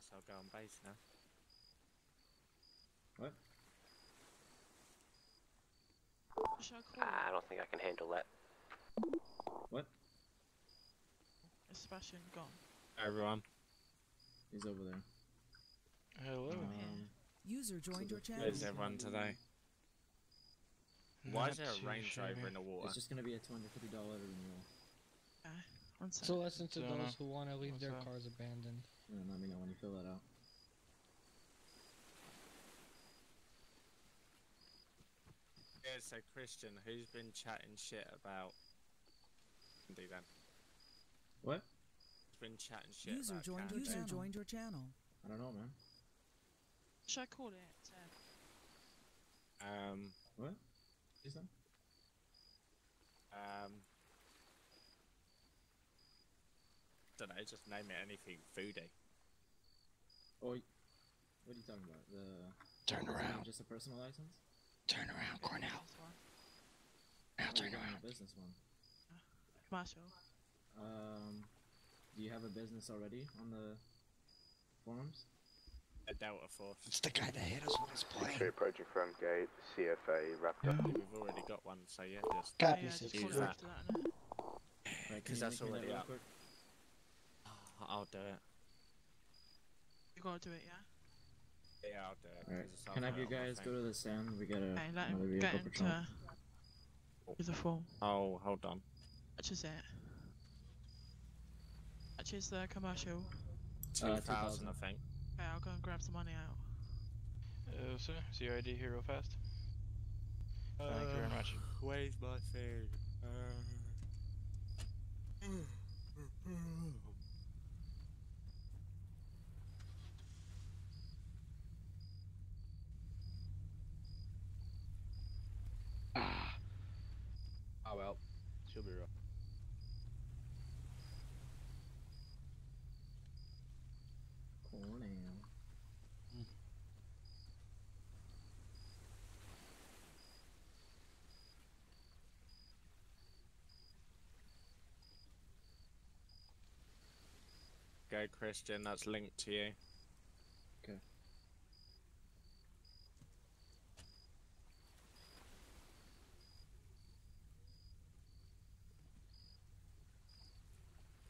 So I'll go on base now. What? I don't think I can handle that. What? Is Sebastian gone? Everyone. He's over there. Hello. User joined your channel. Where's everyone today? Why is there a Range Rover in the water? It's just gonna be a $250 renewal. One second. So lesson to Jonah, those who want to leave what's their up? cars abandoned. Yeah, let me know when you fill that out. Yeah, so Christian, who's been chatting shit about... Do then. What? Who's been chatting shit User about joined your channel. I don't know, man. Should I call it? What? Is that? Don't know, just name it anything foodie. Oh, what are you talking about? The... Turn around. Just a personal license? Turn around, Cornell. Now Oh, turn you got around. a business one. Commercial. Do you have a business already on the forums? A Delta Force. It's the guy that hit us with his plane. Approaching front gate, CFA wrapped up. We've already got one, so yeah, just Just use call it that. after that, innit? Right, Because that's already up. I'll do it. You gotta do it, yeah? Yeah, I'll do it. Alright, 'cause it's can I have halfway you on my guys thing. go to the stand? We got Okay, let another him get vehicle patrol. into the form. Oh, hold on. Which is it? Which is the commercial. 2,000, I think. Okay, I'll go and grab some money out. Sir, is your ID here real fast? Thank you very much. Where's my food? Oh well, she'll be rough. Cornell. Go, Christian, that's linked to you. Okay.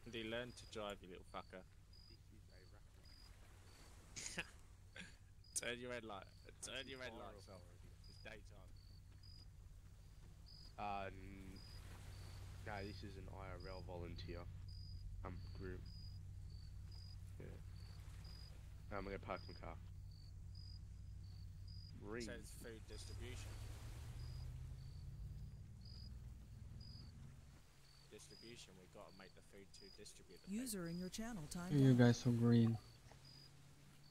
Andy, learn to drive, you little fucker. Turn your red light. Turn your red lights off. It's daytime. No, this is an IRL volunteer. Group. Yeah. I'm gonna park my car. It says food distribution. Distribution, we gotta make the food to distribute the User in your channel Why timed are you out. guys so green?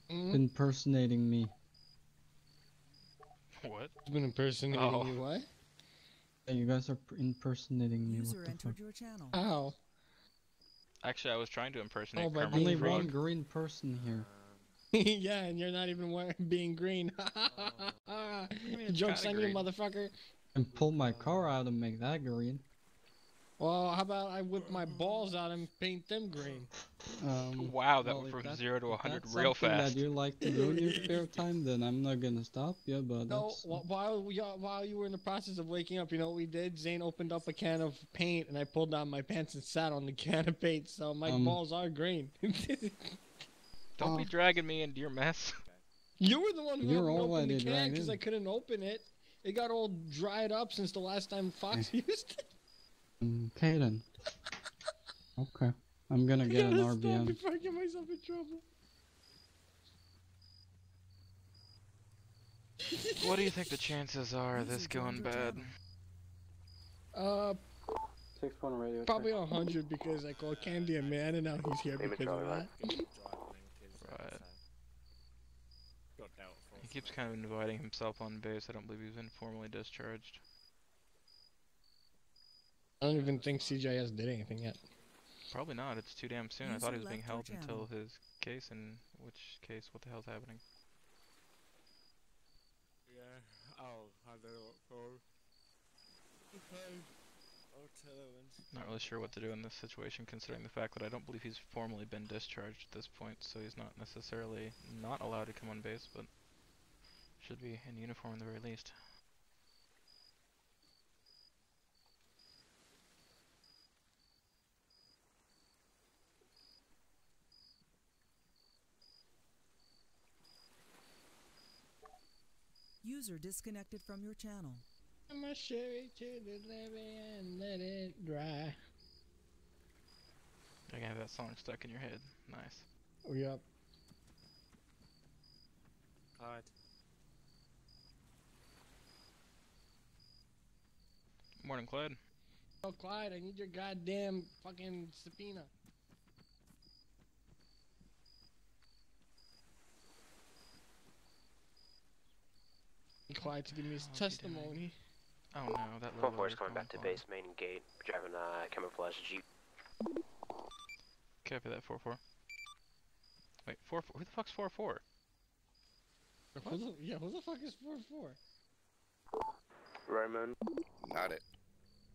Impersonating me. What? He's been impersonating you, what? Yeah, you guys are impersonating me. User What the entered fuck? your channel. How? Actually, I was trying to impersonate Oh, by Kermit Only the Frog. one green person here. Yeah, and you're not even being green. Joke's on you, motherfucker. And pull my car out and make that green. Well, how about I whip my balls out and paint them green? Wow, that well, went if from that- 0 to if 100 that's real something fast. that you like to do in your spare time, then I'm not gonna stop you. But No, that's while you were in the process of waking up, you know what we did? Zane opened up a can of paint, and I pulled down my pants and sat on the can of paint, so my balls are green. Don't be dragging me into your mess. You were the one who You're helped me open already the can dragged because in. I couldn't open it. It got all dried up since the last time Fox used it. okay then. Okay, I'm gonna get an Stop RBM. before I get myself in trouble. What do you think the chances are of this going bad? 6-1 radio. Probably 100 because I called Candy a man and now he's here because of that. Right. He keeps kind of inviting himself on base. I don't believe he was informally discharged. I don't even think CJS did anything yet. Probably not. It's too damn soon. I User thought he was being left your held until channel. his case. And which case? What the hell's happening? Yeah, Oh, I don't know what for. Okay. I'll tell him. Not really sure what to do in this situation, considering the fact that I don't believe he's formally been discharged at this point, so he's not necessarily not allowed to come on base, but should be in uniform at the very least. User disconnected from your channel. I'm a sherry to the levee and let it dry. I can have that song stuck in your head. Nice. Oh, yep. Clyde. Morning, Clyde. Oh, Clyde, I need your goddamn fucking subpoena. Clyde to give me his testimony. Oh no, that Full little force coming back to base, main gate, driving camouflage jeep. Copy that 4-4. Wait, 4-4. Who the fuck's 4-4? Yeah, who the fuck is 4-4? Roman. Not it.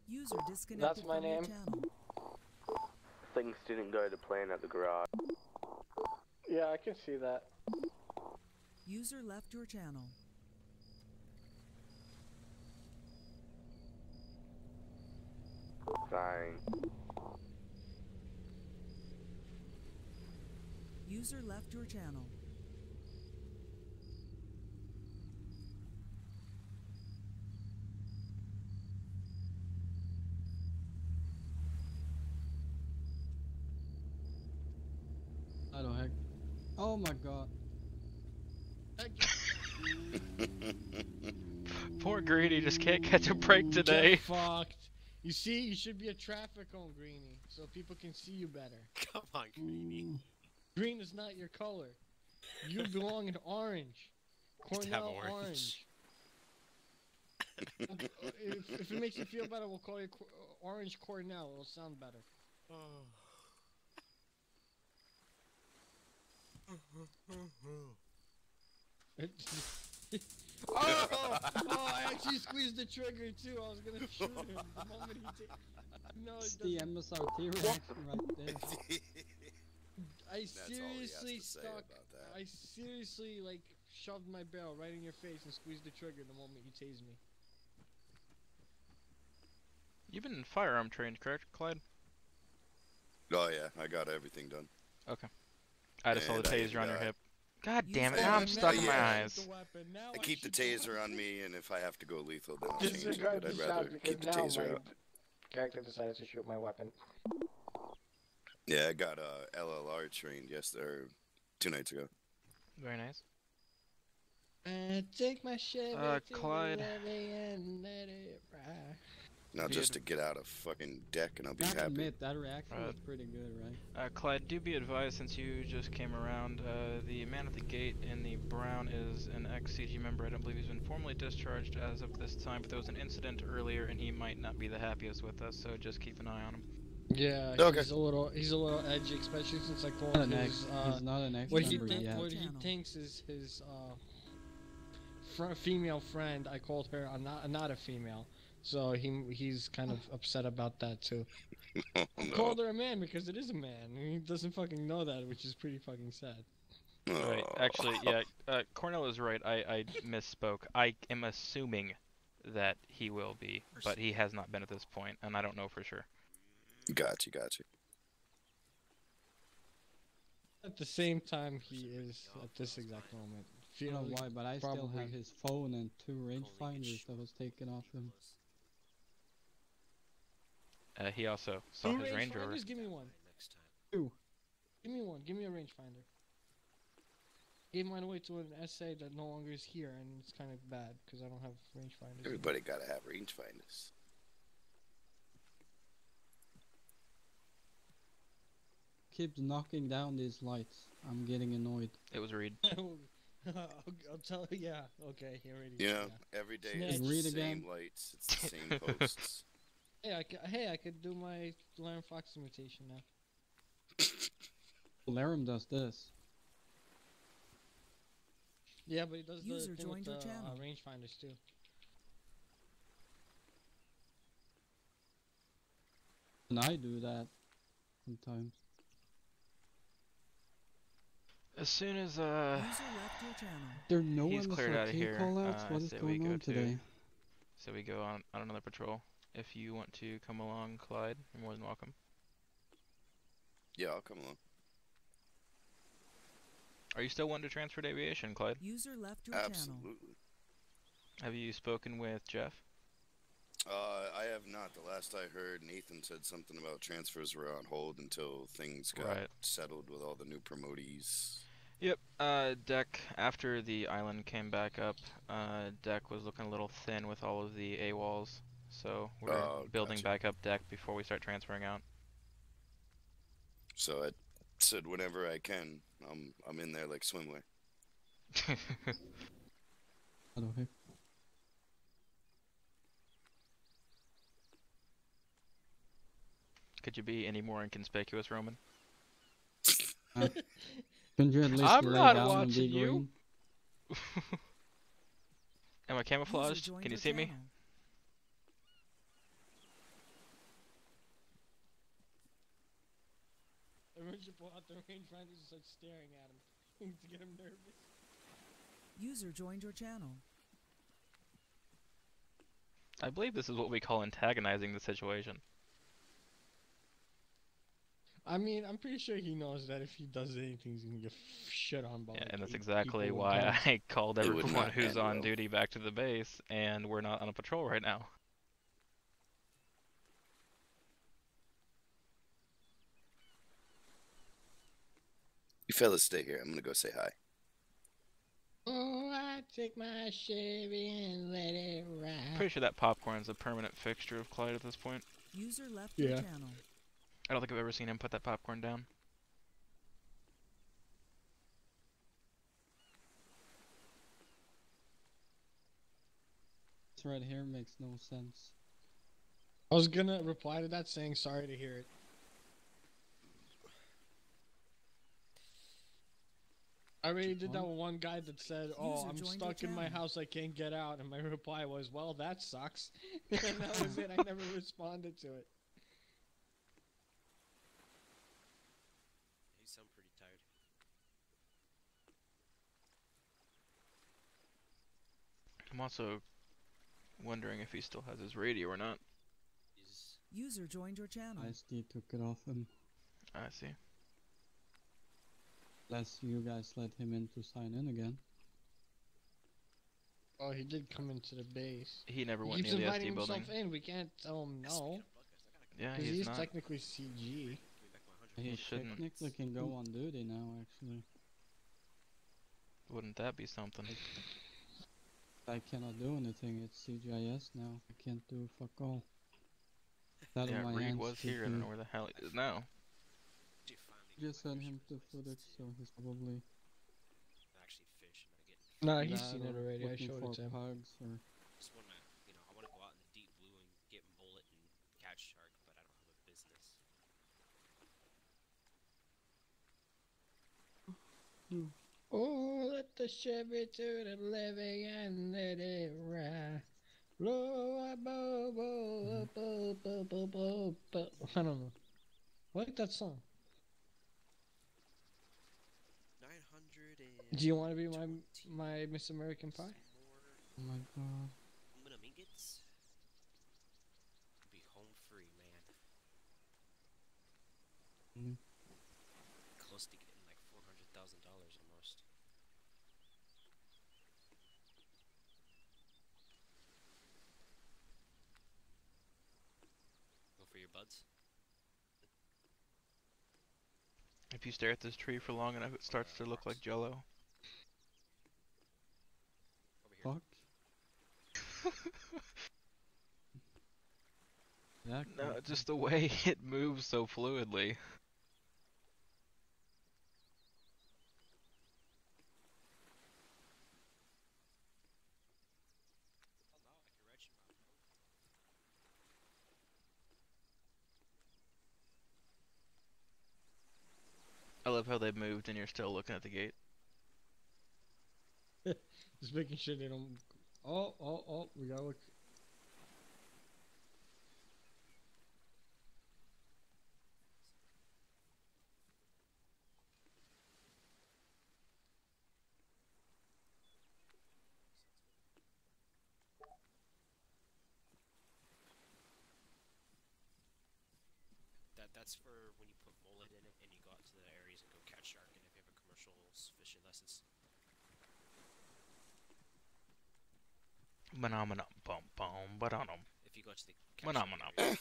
User disconnected That's my from your name. channel. Things didn't go to plan at the garage. Yeah, I can see that. User left your channel. Fine. User left your channel. I don't heck. Oh my god. Poor Greedy just can't catch a break today. Get fucked. You see, you should be a traffic cone, Greenie, so people can see you better. Come on, Greenie. Green is not your color. You belong in orange. Cornell orange. if it makes you feel better, we'll call you Orange Cornell. It'll sound better. Oh, I actually squeezed the trigger too. I was gonna shoot him the moment he did. No, It's the MSRT reaction right there. I seriously stuck. I seriously like shoved my barrel right in your face and squeezed the trigger the moment you tased me. You've been firearm trained, correct, Clyde? Oh yeah, I got everything done. Okay. I just saw the And taser on your hip. God damn it, Yeah, now I'm stuck in my eyes. I keep the taser on me, and if I have to go lethal, then I'll change it. Disregard But I'd the rather shot keep the because now taser my out. character decides to shoot my weapon. Yeah, I got LLR trained yesterday, or 2 nights ago. Very nice. Take my Chevy Clyde. to the levee and let it ride. Now just to get out a fucking deck, and I'll be Gotta happy. admit, that reaction was pretty good, right? Clyde, do be advised, since you just came around, the man at the gate in the brown is an ex-CG member. I don't believe he's been formally discharged as of this time, but there was an incident earlier, and he might not be the happiest with us, so just keep an eye on him. Yeah, Okay. he's a little edgy, especially since I called Not an his, he's not an ex what he member yet. what he thinks is his female friend. I called her not a female, so he's kind of upset about that too. Oh, I no. called her a man because it is a man. He doesn't fucking know that, which is pretty fucking sad. Right, actually, yeah, Cornell is right. I misspoke. I am assuming that he will be, but he has not been at this point, and I don't know for sure. Gotcha. At the same time, he is at this exact moment. I don't know why, but I still Probably. have his phone and 2 rangefinders that was taken off him. He also saw Two his Range Rover. rangefinders? Give me one. Two. Give me one. Give me a rangefinder. Gave mine away to an SA that no longer is here, and it's kind of bad because I don't have rangefinders. Everybody gotta have rangefinders. Keeps knocking down these lights. I'm getting annoyed. It was Reed. I'll tell you. Yeah. Okay. He already. You know, every day it's Read the again. same lights, it's the same posts. Hey, I could do my Laram Fox imitation now. Laram does this. Yeah, but he does User the thing with joined your the channel. rangefinders too. Even I do that sometimes. As soon as User left your channel. There are no he's cleared out of MSRP here, callouts. What is so we going go on to today? so we go on another patrol. If you want to come along, Clyde, you're more than welcome. Yeah, I'll come along. Are you still wanting to transfer to aviation, Clyde? User left your channel. Absolutely. Have you spoken with Jeff? I have not. The last I heard, Nathan said something about transfers were on hold until things got settled with all the new promotees. Yep. Deck, after the island came back up, Deck was looking a little thin with all of the AWOLs. So we're building back up Deck before we start transferring out. So I said whenever I can, I'm in there like swimwear. Hello, hey. Could you be any more inconspicuous, Roman? Couldn't you at least I'm lay not down and watching be you. green? Am I camouflaged? Can you see me? Everyone should pull out their rangefinders and start staring at him to get him nervous. User joined your channel. I believe this is what we call antagonizing the situation. I mean, I'm pretty sure he knows that if he does anything, he's gonna get shit on by. Yeah, like and that's 8 exactly people why at once. I called It would everyone not who's end on well. duty back to the base, and we're not on a patrol right now. You fellas stay here. I'm gonna go say hi. Oh, I take my Chevy and let it ride. Pretty sure that popcorn's a permanent fixture of Clyde at this point. User left your channel. I don't think I've ever seen him put that popcorn down. This right here makes no sense. I was gonna reply to that saying sorry to hear it. I already did that with one guy that said, "Oh, User I'm joined stuck your in my channel. house, I can't get out," and my reply was, "Well, that sucks." And that was it. I never responded to it. You sound pretty tired. I'm also wondering if he still has his radio or not. User joined your channel. ISD took it off him. I see. Unless you guys let him in to sign in again. Oh, he did come into the base. He never He went keeps near the inviting SD building. himself in. We can't tell him no. Yeah, Because he's he's not. technically CG. He shouldn't. technically can go on duty now, actually. Wouldn't that be something? I cannot do anything. It's CGIS now. I can't do fuck all. That Yeah, on my Reed hands was to here. I don't do. know where the hell he is now. Just sent him to footage, so he's probably. Actually, fish and I get. No, he's that seen it or already. I looking showed for it to him. pugs or. Just wanna, I wanna go out in the deep blue and get bullet and catch shark, but I don't have a business. Oh, let the Chevy to the living and let it ride. Blow, bo, bo, bo, bo, bo, bo, bo. I don't know. I like that song. 900 and. Do you want to be my Miss American Pie? Oh my god. Aluminum ingots? Be home free, man. Close to getting like $400,000 almost. Go for your buds. If you stare at this tree for long enough, it starts to look like Jello. Fuck. Yeah, No, just the way it moves so fluidly. I love how they moved and you're still looking at the gate. Just making sure they don't. Oh, we gotta look. that's for when you put mullet in it and you go out to the areas and go catch shark, and if you have a commercial fishing license. Phenomenon, bum bum, bananum. If you go to the Phenomenon. It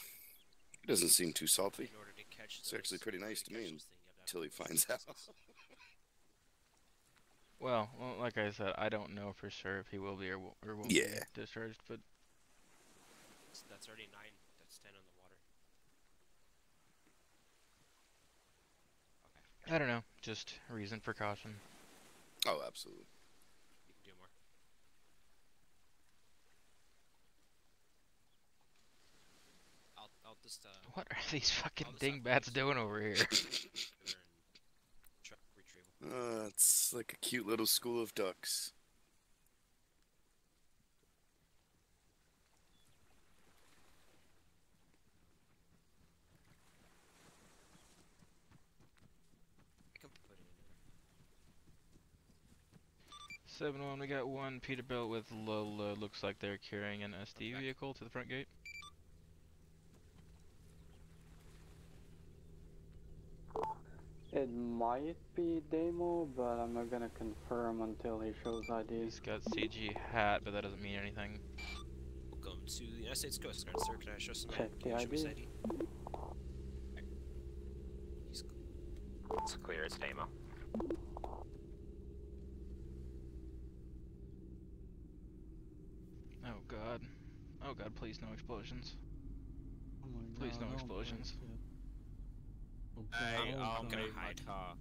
doesn't seem too salty. in order to catch It's actually pretty nice to me until he finds out. Well, like I said, I don't know for sure if he will be or won't Yeah. be discharged, but That's already 9. That's 10 on the water. I don't know. Just reason for caution. Oh, absolutely. You can do more. I'll just What are these fucking dingbats doing over here? It's like a cute little school of ducks. I can put it in there. 7-1, we got one Peterbilt with Lola. Looks like they're carrying an SD vehicle to the front gate. It might be Demo, but I'm not gonna confirm until he shows ID. He's got CG hat, but that doesn't mean anything. Welcome to the United States Coast Guard, sir. Can I show some Check the ID. It's clear, it's Demo. Oh god. Oh god, please no explosions. Oh my Please God, no no explosions. Hey, I'm gonna move my hide. car.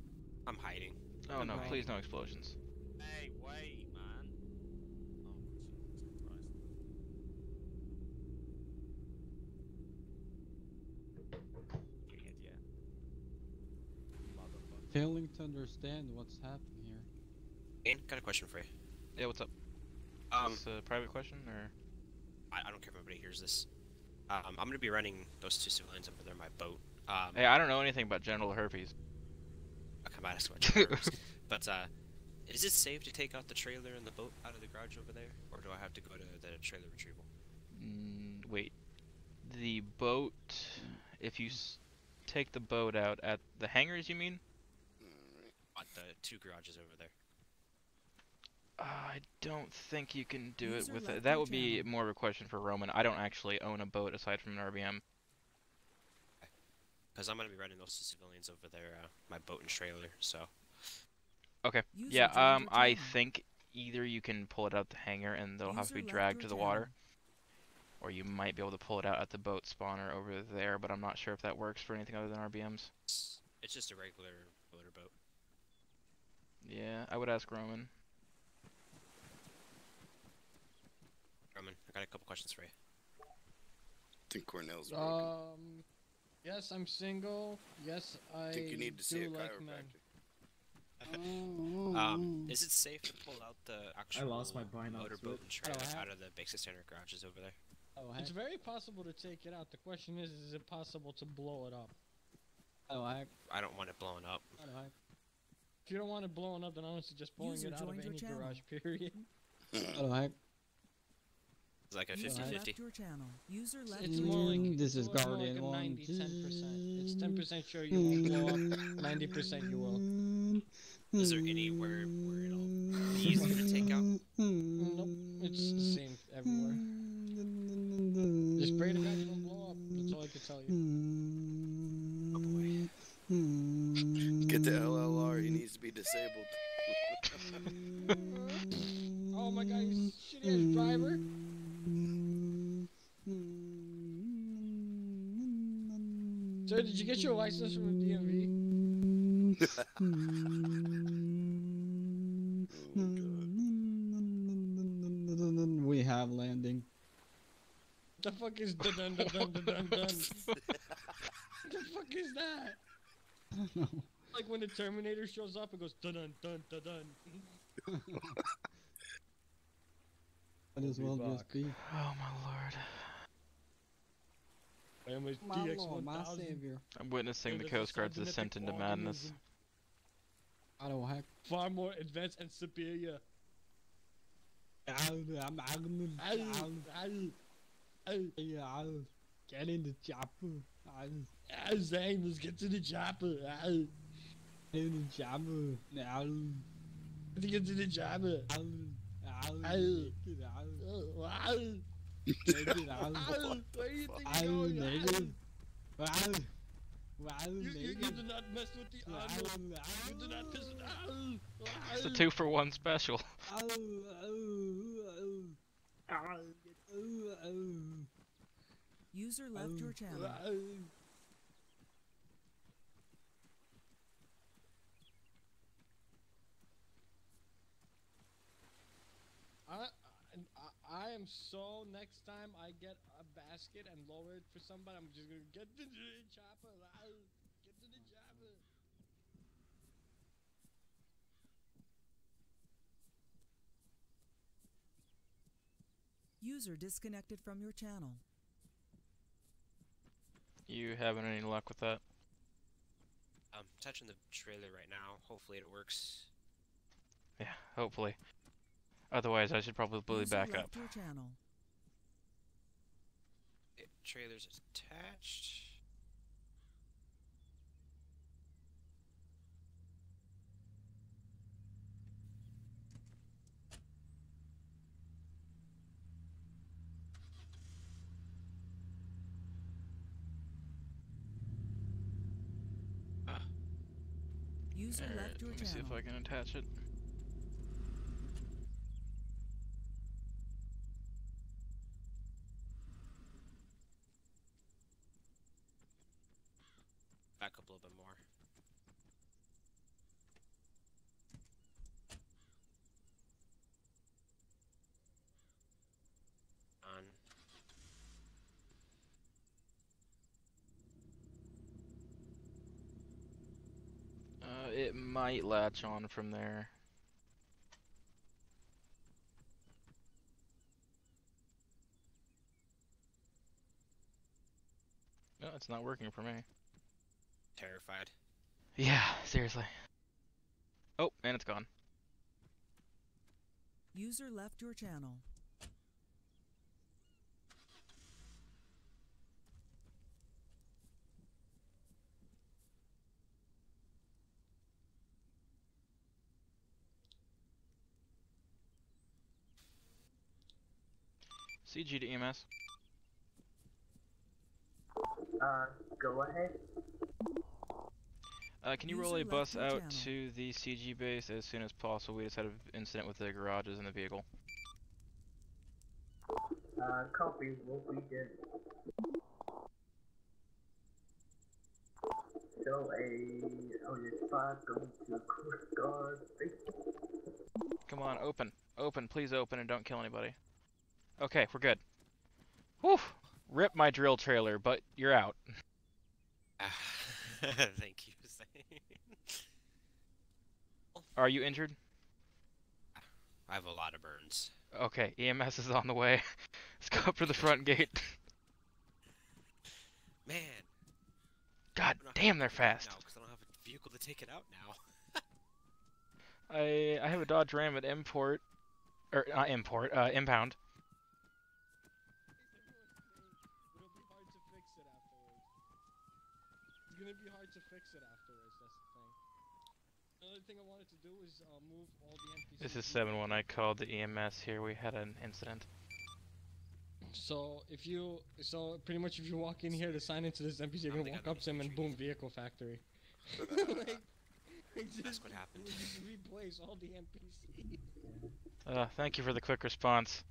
I'm hiding. Oh no, please no explosions. Hey, wait, man. You idiot. Motherfucker. Failing to understand what's happening here. Ian, got a question for you. Yeah, what's up? Is this a private question, or? I don't care if everybody hears this. I'm gonna be running those 2 civilians over there in my boat. Hey, I don't know anything about genital herpes. I might ask about genital herpes. But, is it safe to take out the trailer and the boat out of the garage over there? Or do I have to go to the trailer retrieval? Wait. The boat, if you take the boat out at the hangars, you mean? At the 2 garages over there. I don't think you can do it User with left it. That your would be more of a question for Roman. I don't actually own a boat aside from an RBM. Because I'm going to be running those 2 civilians over there, my boat and trailer, so... Okay. User Yeah, joined your I channel. think either you can pull it out the hangar and they'll have to be User left dragged your to the water, or you might be able to pull it out at the boat spawner over there, but I'm not sure if that works for anything other than RBMs. It's just a regular motorboat. Yeah, I would ask Roman. Roman, I got a couple questions for you. I think Cornell's broken. Yes, I'm single. Yes, I think you need to see a do like chiropractor. Is it safe to pull out the actual lost my binocs, motorboat and trailer I don't out of the basic standard garages over there? It's very possible to take it out. The question is it possible to blow it up? I don't want it blown up. If you don't want it blown up, then honestly just pulling User it out of joined your any channel. garage, period. It's like a User 50-50. left your channel. User left It's your more like channel. This is it's more Guardian like a 1. 90, 10%. It's 10% sure you won't blow up, 90% you will. Is there anywhere where it'll be easier to take out? Nope, it's the same everywhere. Just pray to God you don't blow up. That's all I can tell you. Oh boy. Get the LLR, he needs to be disabled. Oh my god, you shitty ass driver. Sir, did you get your license from the DMV? We have landing. What the fuck is dun dun dun dun dun dun dun? What the fuck is that? I don't know. Like when the Terminator shows up, it goes dun dun dun dun dun. Might as well just be. Oh my lord. My Lord, my savior. I'm witnessing the Coast Guard's descent into madness. I don't hack. Far more advanced and superior. Get in the chopper. Zane, let's get to the chopper. Get in the chopper. Let's get to the chopper. Where do you think you're going? You do not mess with the armor. You do not piss it. It's a 2-for-1 special. User left your channel. I am so next time I get a basket and lower it for somebody, I'm just gonna get to the chopper. Get to the chopper. User disconnected from your channel. You having any luck with that? I'm touching the trailer right now. Hopefully it works. Yeah, hopefully. Otherwise, I should probably back up. Your channel. Trailer's attached. User left your let me see if I can attach it. Back up a little bit more. On. It might latch on from there. No, it's not working for me. Terrified. Yeah, seriously. Oh, and it's gone. User left your channel. CG to EMS. Go ahead. Can you roll a bus out to the CG base as soon as possible? We just had an incident with the garages and the vehicle. Copy, we'll be there. So your spot going to the Coast Guard base. Come on, open. Open, please open and don't kill anybody. Okay, we're good. Whew! Rip my drill trailer, but you're out. Thank you, Zane. Are you injured? I have a lot of burns. Okay, EMS is on the way. Let's go up for the front gate. Man. God damn, they're fast. Now, 'cause I don't have a vehicle to take it out now. I have a Dodge Ram at import, or not import, impound. It'll be hard to fix it afterwards. It's gonna be hard to fix it afterwards. That's the thing. Another thing I wanted to do is move all the NPCs. This is 7-1. I called the EMS here. We had an incident. So pretty much if you walk in here to sign into this NPC, you're gonna walk up to him and boom, vehicle factory. That's what happened. Replace all the NPCs. Thank you for the quick response.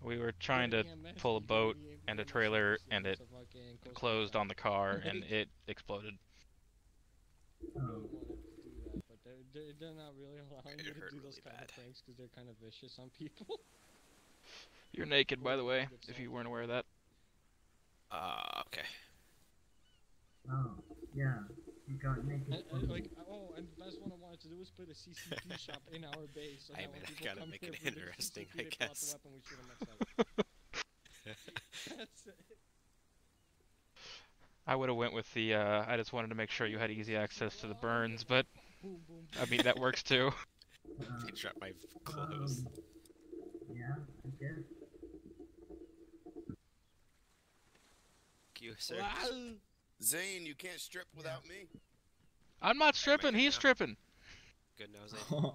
We were trying to pull a boat and a trailer, and it closed on the car, and it exploded. But they're not really allowing you to do those kind of pranks because they're kind of vicious on people. You're naked, by the way, if you weren't aware of that. Okay. Oh, yeah. You got naked. And the best one I wanted to do was put a CCP shop in our base. So I gotta make it interesting, I guess. That's it. I would have went with the, I just wanted to make sure you had easy access to the burns, but, I mean, that works too. I dropped my clothes. Yeah, I guess. you, sir. Zane, you can't strip without me. I'm not stripping, he's stripping. Good now, Zane.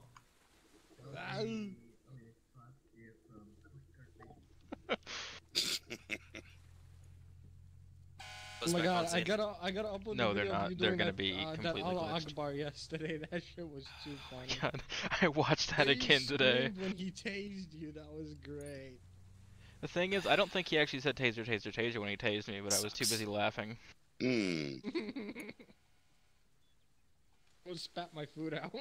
Oh my god, I gotta upload No, the they're video of not. you They're doing gonna that, be that completely Allah glitched. Akbar yesterday. That shit was too funny. God, I watched that You again today. screamed when he tased you, that was great. The thing is, I don't think he actually said taser, taser, taser when he tased me, but I was too busy laughing. I spat my food out.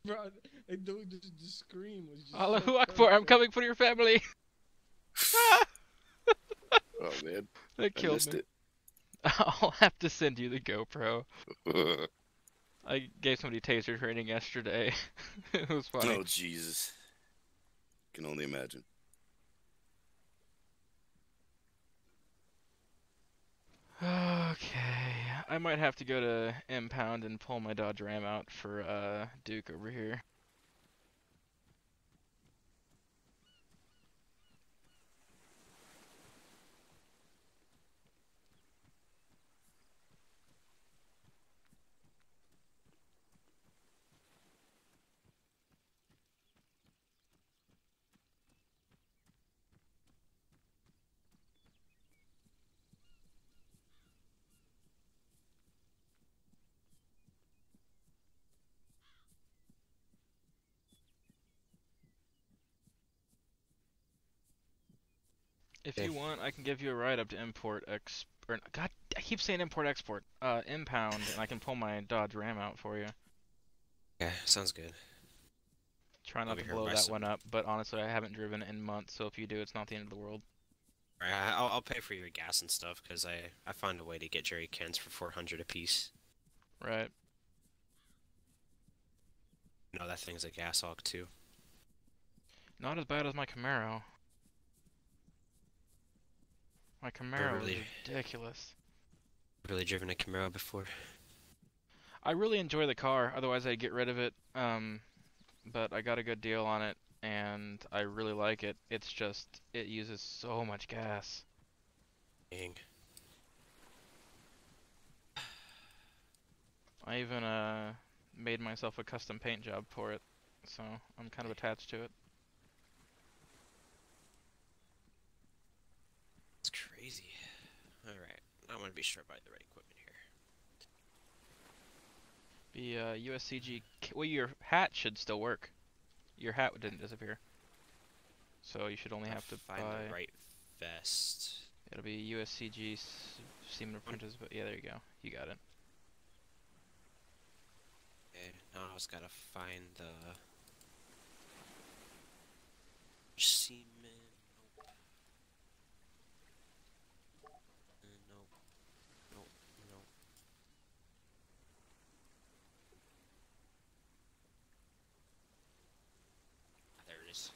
Bro, the scream was just Allahu so Akbar, I'm perfect. coming for your family! Oh man, That I killed missed me. it. I'll have to send you the GoPro. I gave somebody taser training yesterday. It was funny. Oh Jesus, can only imagine. Okay, I might have to go to Impound and pull my Dodge Ram out for Duke over here. If you want, I can give you a ride up to God, I keep saying import-export. Impound, and I can pull my Dodge Ram out for you. Yeah, sounds good. Try not Over to here blow by that some- one up, but honestly, I haven't driven it in months, so if you do, it's not the end of the world. Alright, I'll pay for your gas and stuff, because I found a way to get jerry cans for 400 apiece. Right. No, that thing's a gas hog too. Not as bad as my Camaro. My Camaro is ridiculous. Really driven a Camaro before. I really enjoy the car, otherwise I'd get rid of it. But I got a good deal on it, and I really like it. It's just, it uses so much gas. Dang. I even made myself a custom paint job for it, so I'm kind of attached to it. It's crazy. Alright, I'm gonna be sure to buy the right equipment here. The USCG, well, your hat should still work. Your hat didn't disappear. So you should only have to Find buy... the right vest. It'll be USCG Seaman Apprentice, but yeah, there you go. You got it. Okay, now I just gotta find the... Seaman... Nope. Nope. Nope. There it is.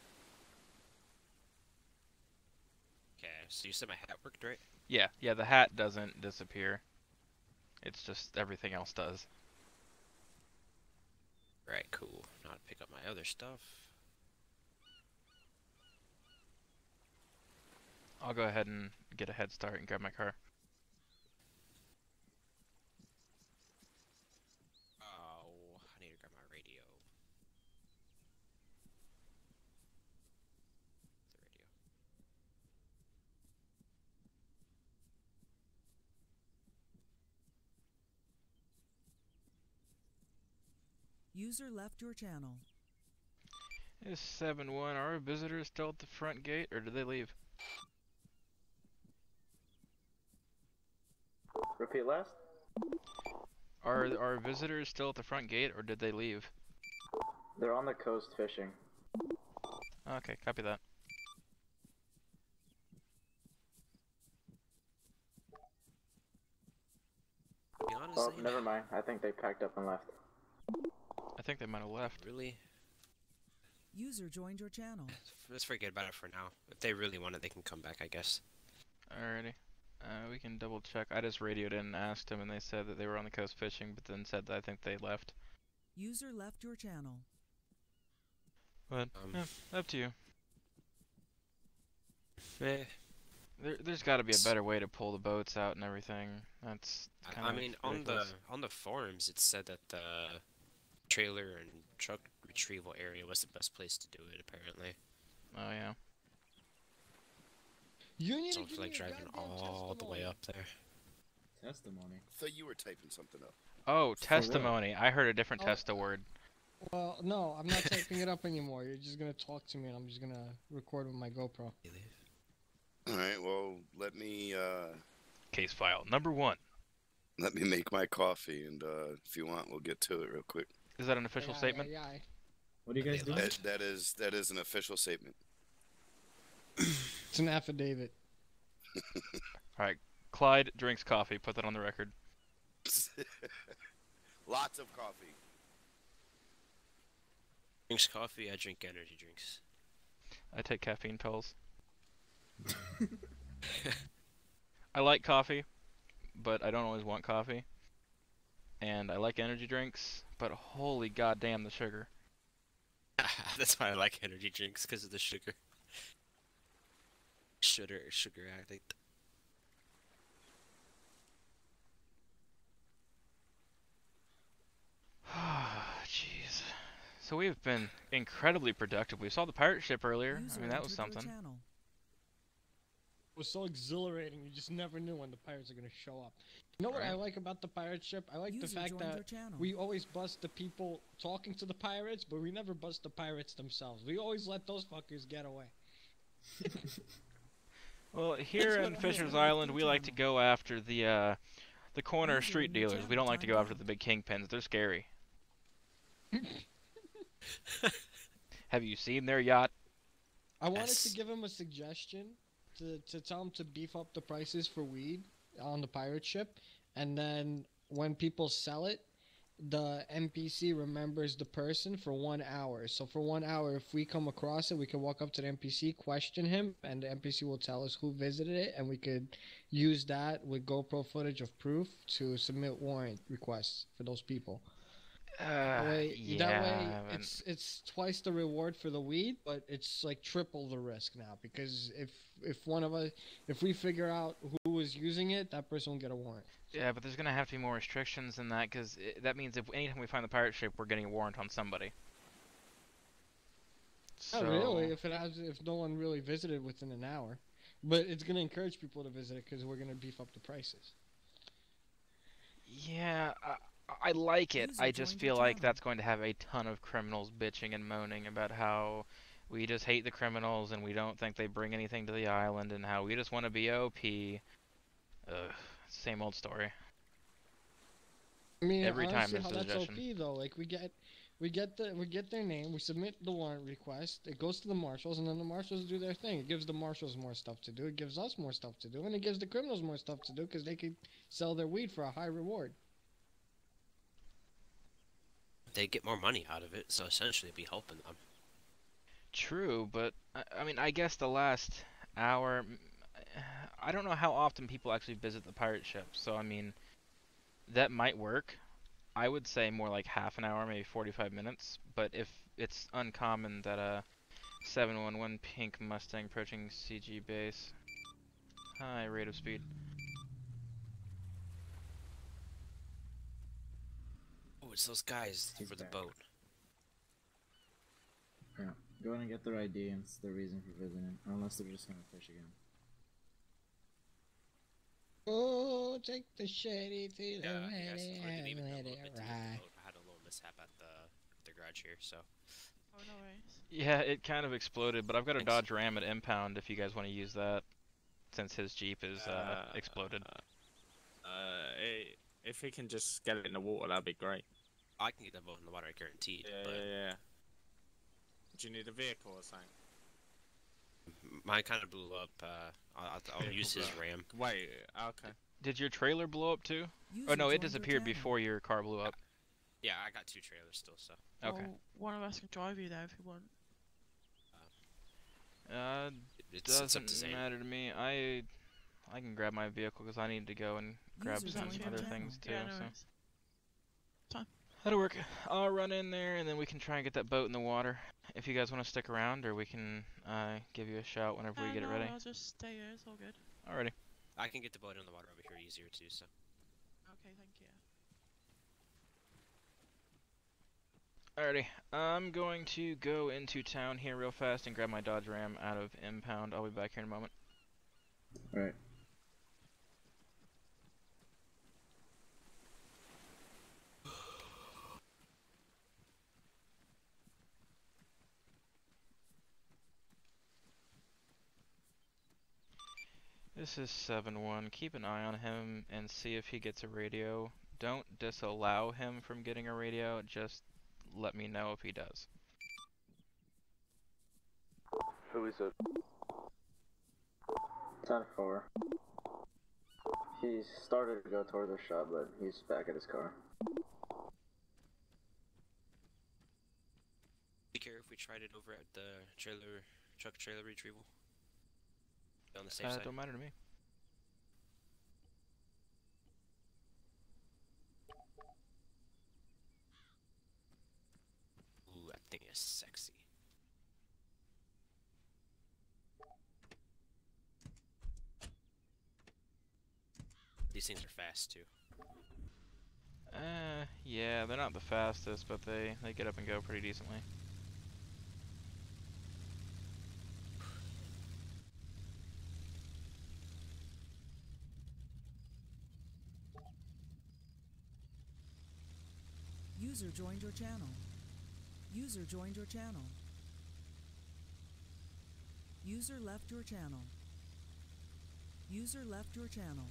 Okay, so you said my hat worked, right? Yeah, the hat doesn't disappear. It's just everything else does. Right, cool. Now to pick up my other stuff. I'll go ahead and get a head start and grab my car. Oh, I need to grab my radio. The radio. User left your channel. Is 7-1, are our visitors still at the front gate, or did they leave? Repeat last. Are our visitors still at the front gate, or did they leave? They're on the coast fishing. Okay, copy that. To be honest, Oh, Zane, never mind. I think they packed up and left. I think they might have left. Really? User joined your channel. Let's forget about it for now. If they really want it, they can come back, I guess. Alrighty. We can double check. I just radioed in and asked them, and they said that they were on the coast fishing, but then said that I think they left. User left your channel. But, yeah, up to you. Eh. There's got to be a better way to pull the boats out and everything. That's kind I of mean, ridiculous. on the forums, it said that the trailer and truck retrieval area was the best place to do it. Apparently. Oh yeah. You need So to give like me a driving goddamn all the way testimony. up there. Testimony. Thought you were typing something up. Oh, testimony. I heard a different Oh. testa word. Well, no, I'm not typing it up anymore. You're just gonna talk to me, and I'm just gonna record with my GoPro. All right. Well, let me Case file number 1. let me make my coffee, and if you want, we'll get to it real quick. Is that an official statement? What do you guys do? That is an official statement. It's an affidavit. All right. Clyde drinks coffee. Put that on the record. Lots of coffee. Drinks coffee. I drink energy drinks. I take caffeine pills. I like coffee, but I don't always want coffee. And I like energy drinks, but holy goddamn the sugar. That's why I like energy drinks, because of the sugar. Sugar addict. Jeez. So we've been incredibly productive. We saw the pirate ship earlier. I mean, that was something. It was so exhilarating. You just never knew when the pirates are gonna show up. You know what I like about the pirate ship? I like the fact that we always bust the people talking to the pirates, but we never bust the pirates themselves. We always let those fuckers get away. Well, here in Fisher's Island, we like to go after the corner street dealers. We don't like to go after the big kingpins. They're scary. Have you seen their yacht? I wanted to give him a suggestion to tell him to beef up the prices for weed on the pirate ship, and then when people sell it, the NPC remembers the person for 1 hour. So for 1 hour, if we come across it, we can walk up to the NPC, question him, and the NPC will tell us who visited it, and we could use that with GoPro footage of proof to submit warrant requests for those people. That way, it's twice the reward for the weed, but it's like triple the risk now, because if we figure out who was using it, that person will get a warrant. Yeah, but there's gonna have to be more restrictions than that, because that means if anytime we find the pirate ship, we're getting a warrant on somebody. Not really, if no one really visited within an hour, but it's gonna encourage people to visit it because we're gonna beef up the prices. Yeah, I like it. I just feel like that's going to have a ton of criminals bitching and moaning about how we just hate the criminals and we don't think they bring anything to the island and how we just want to be OP. Ugh, same old story. I mean, every time honestly, there's how a that's suggestion. OP though. Like we get their name, we submit the warrant request, it goes to the marshals, and then the marshals do their thing. It gives the marshals more stuff to do, it gives us more stuff to do, and it gives the criminals more stuff to do because they could sell their weed for a high reward. They get more money out of it, so essentially it'd be helping them. True, but I mean, I guess the last hour, I don't know how often people actually visit the pirate ship, so I mean, that might work. I would say more like half an hour, maybe 45 minutes, but if it's uncommon that a 711 pink Mustang approaching CG base. High rate of speed. Oh, it's those guys for the boat. Yeah, go ahead and get their ID, and it's their reason for visiting, unless they're just gonna fish again. Oh, take the shady to the Yeah, I guess I ready, didn't even know let a it bit to the ride. boat. I had a little mishap at the garage here, so. Oh, no worries. Yeah, it kind of exploded, but I've got a Dodge Ram at impound if you guys want to use that, since his Jeep is exploded. If we can just get it in the water, that'd be great. I can get that boat in the water, guaranteed. Yeah. Do you need a vehicle or something? Mine kind of blew up. I'll use his Ram. Wait, okay. Did your trailer blow up too? Oh no, it disappeared before your car blew up. Yeah, I got 2 trailers still, so. Okay. Well, one of us can drive you there if you want. It's up to Doesn't Zane. matter to me. I can grab my vehicle because I need to go and grab some other things too. Yeah, no So. worries. Time. That'll work. I'll run in there and then we can try and get that boat in the water. If you guys want to stick around, or we can give you a shout whenever we get it ready. I'll just stay here. It's all good. Alrighty. I can get the boat on the water over here easier too, so. Okay, thank you. Alrighty, I'm going to go into town here real fast and grab my Dodge Ram out of impound. I'll be back here in a moment. Alright. This is 7-1. Keep an eye on him and see if he gets a radio. Don't disallow him from getting a radio, just let me know if he does. Who is it? 10-4. He started to go toward the shop, but he's back at his car. Do you care if we tried it over at the truck trailer retrieval? On the safe side? Don't matter to me. Ooh, that thing is sexy. These things are fast too. Yeah, they're not the fastest, but they get up and go pretty decently. User joined your channel. User joined your channel. User left your channel. User left your channel.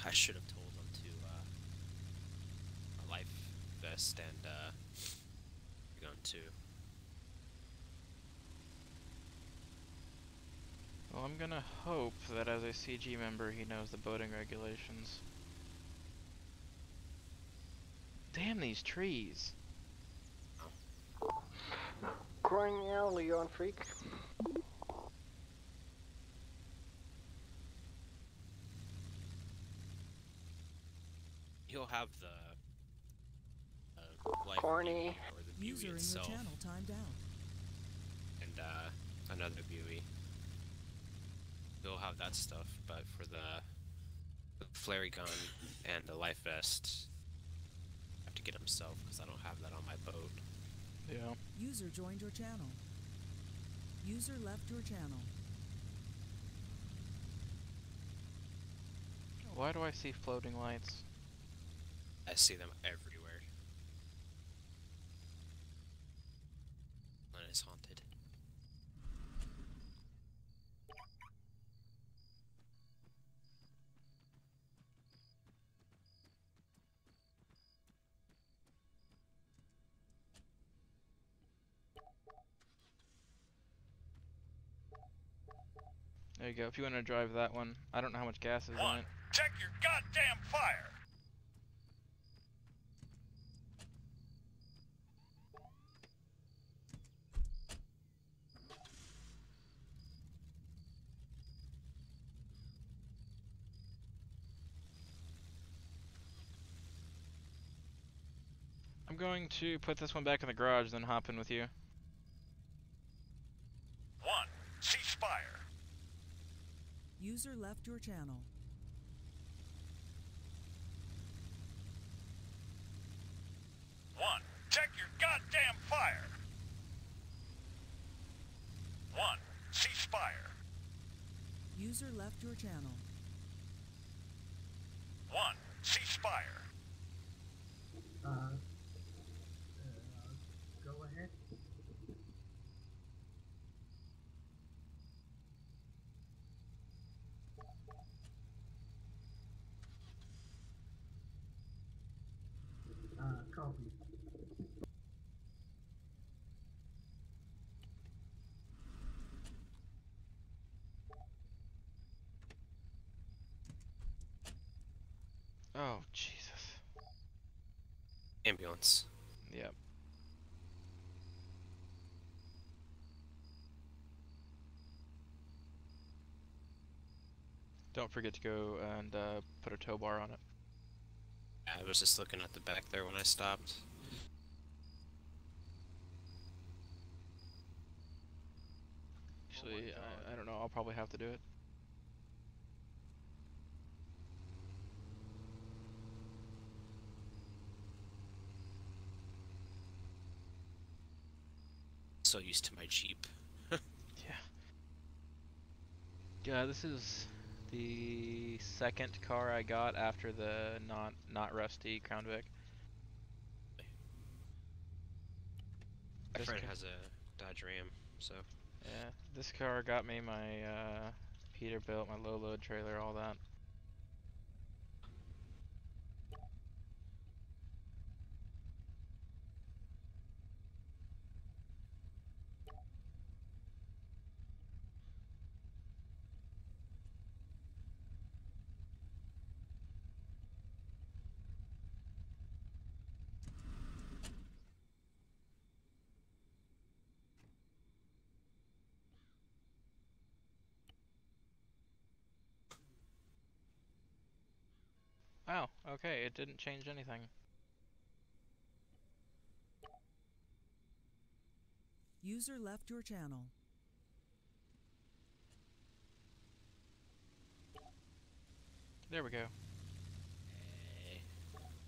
I should have told them to a life vest and gun too. Well, I'm gonna hope that as a CG member he knows the boating regulations. Damn these trees! Crying out, Leon freak. He'll have the life Corny. or the Buoy User in your itself, channel timed out. and another Buoy. He'll have that stuff, but for the flare gun and the life vest, I have to get himself because I don't have that on my boat. Yeah. User joined your channel. User left your channel. Why do I see floating lights? I see them everywhere. When it's haunted. There you go. If you want to drive that one, I don't know how much gas is in it. Check your goddamn fire! I'm going to put this one back in the garage, then hop in with you. 1. Ceasefire. User left your channel. Check your goddamn fire! 1. Ceasefire. User left your channel. 1. Ceasefire. Go ahead. Copy. Oh, Jesus. Ambulance. Yep. Don't forget to go and put a tow bar on it. I was just looking at the back there when I stopped. honestly, I don't know. I'll probably have to do it. So used to my Jeep. Yeah, this is the second car I got after the not rusty Crown Vic. My friend has a Dodge Ram, so. Yeah, this car got me my Peterbilt, my low load trailer, all that. Oh, okay, it didn't change anything. User left your channel. There we go.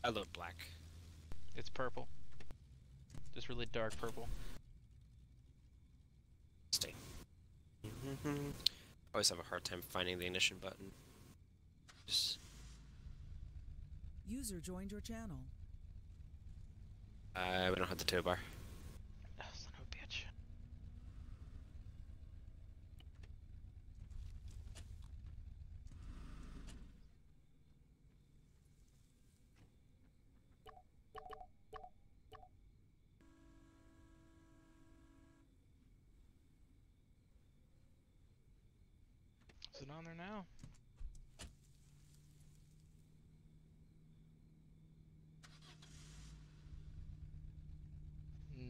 I love black. It's purple. Just really dark purple. Stay. Always have a hard time finding the ignition button. Just... User joined your channel. we don't have the tow bar. Oh, son of a bitch. Is it on there now?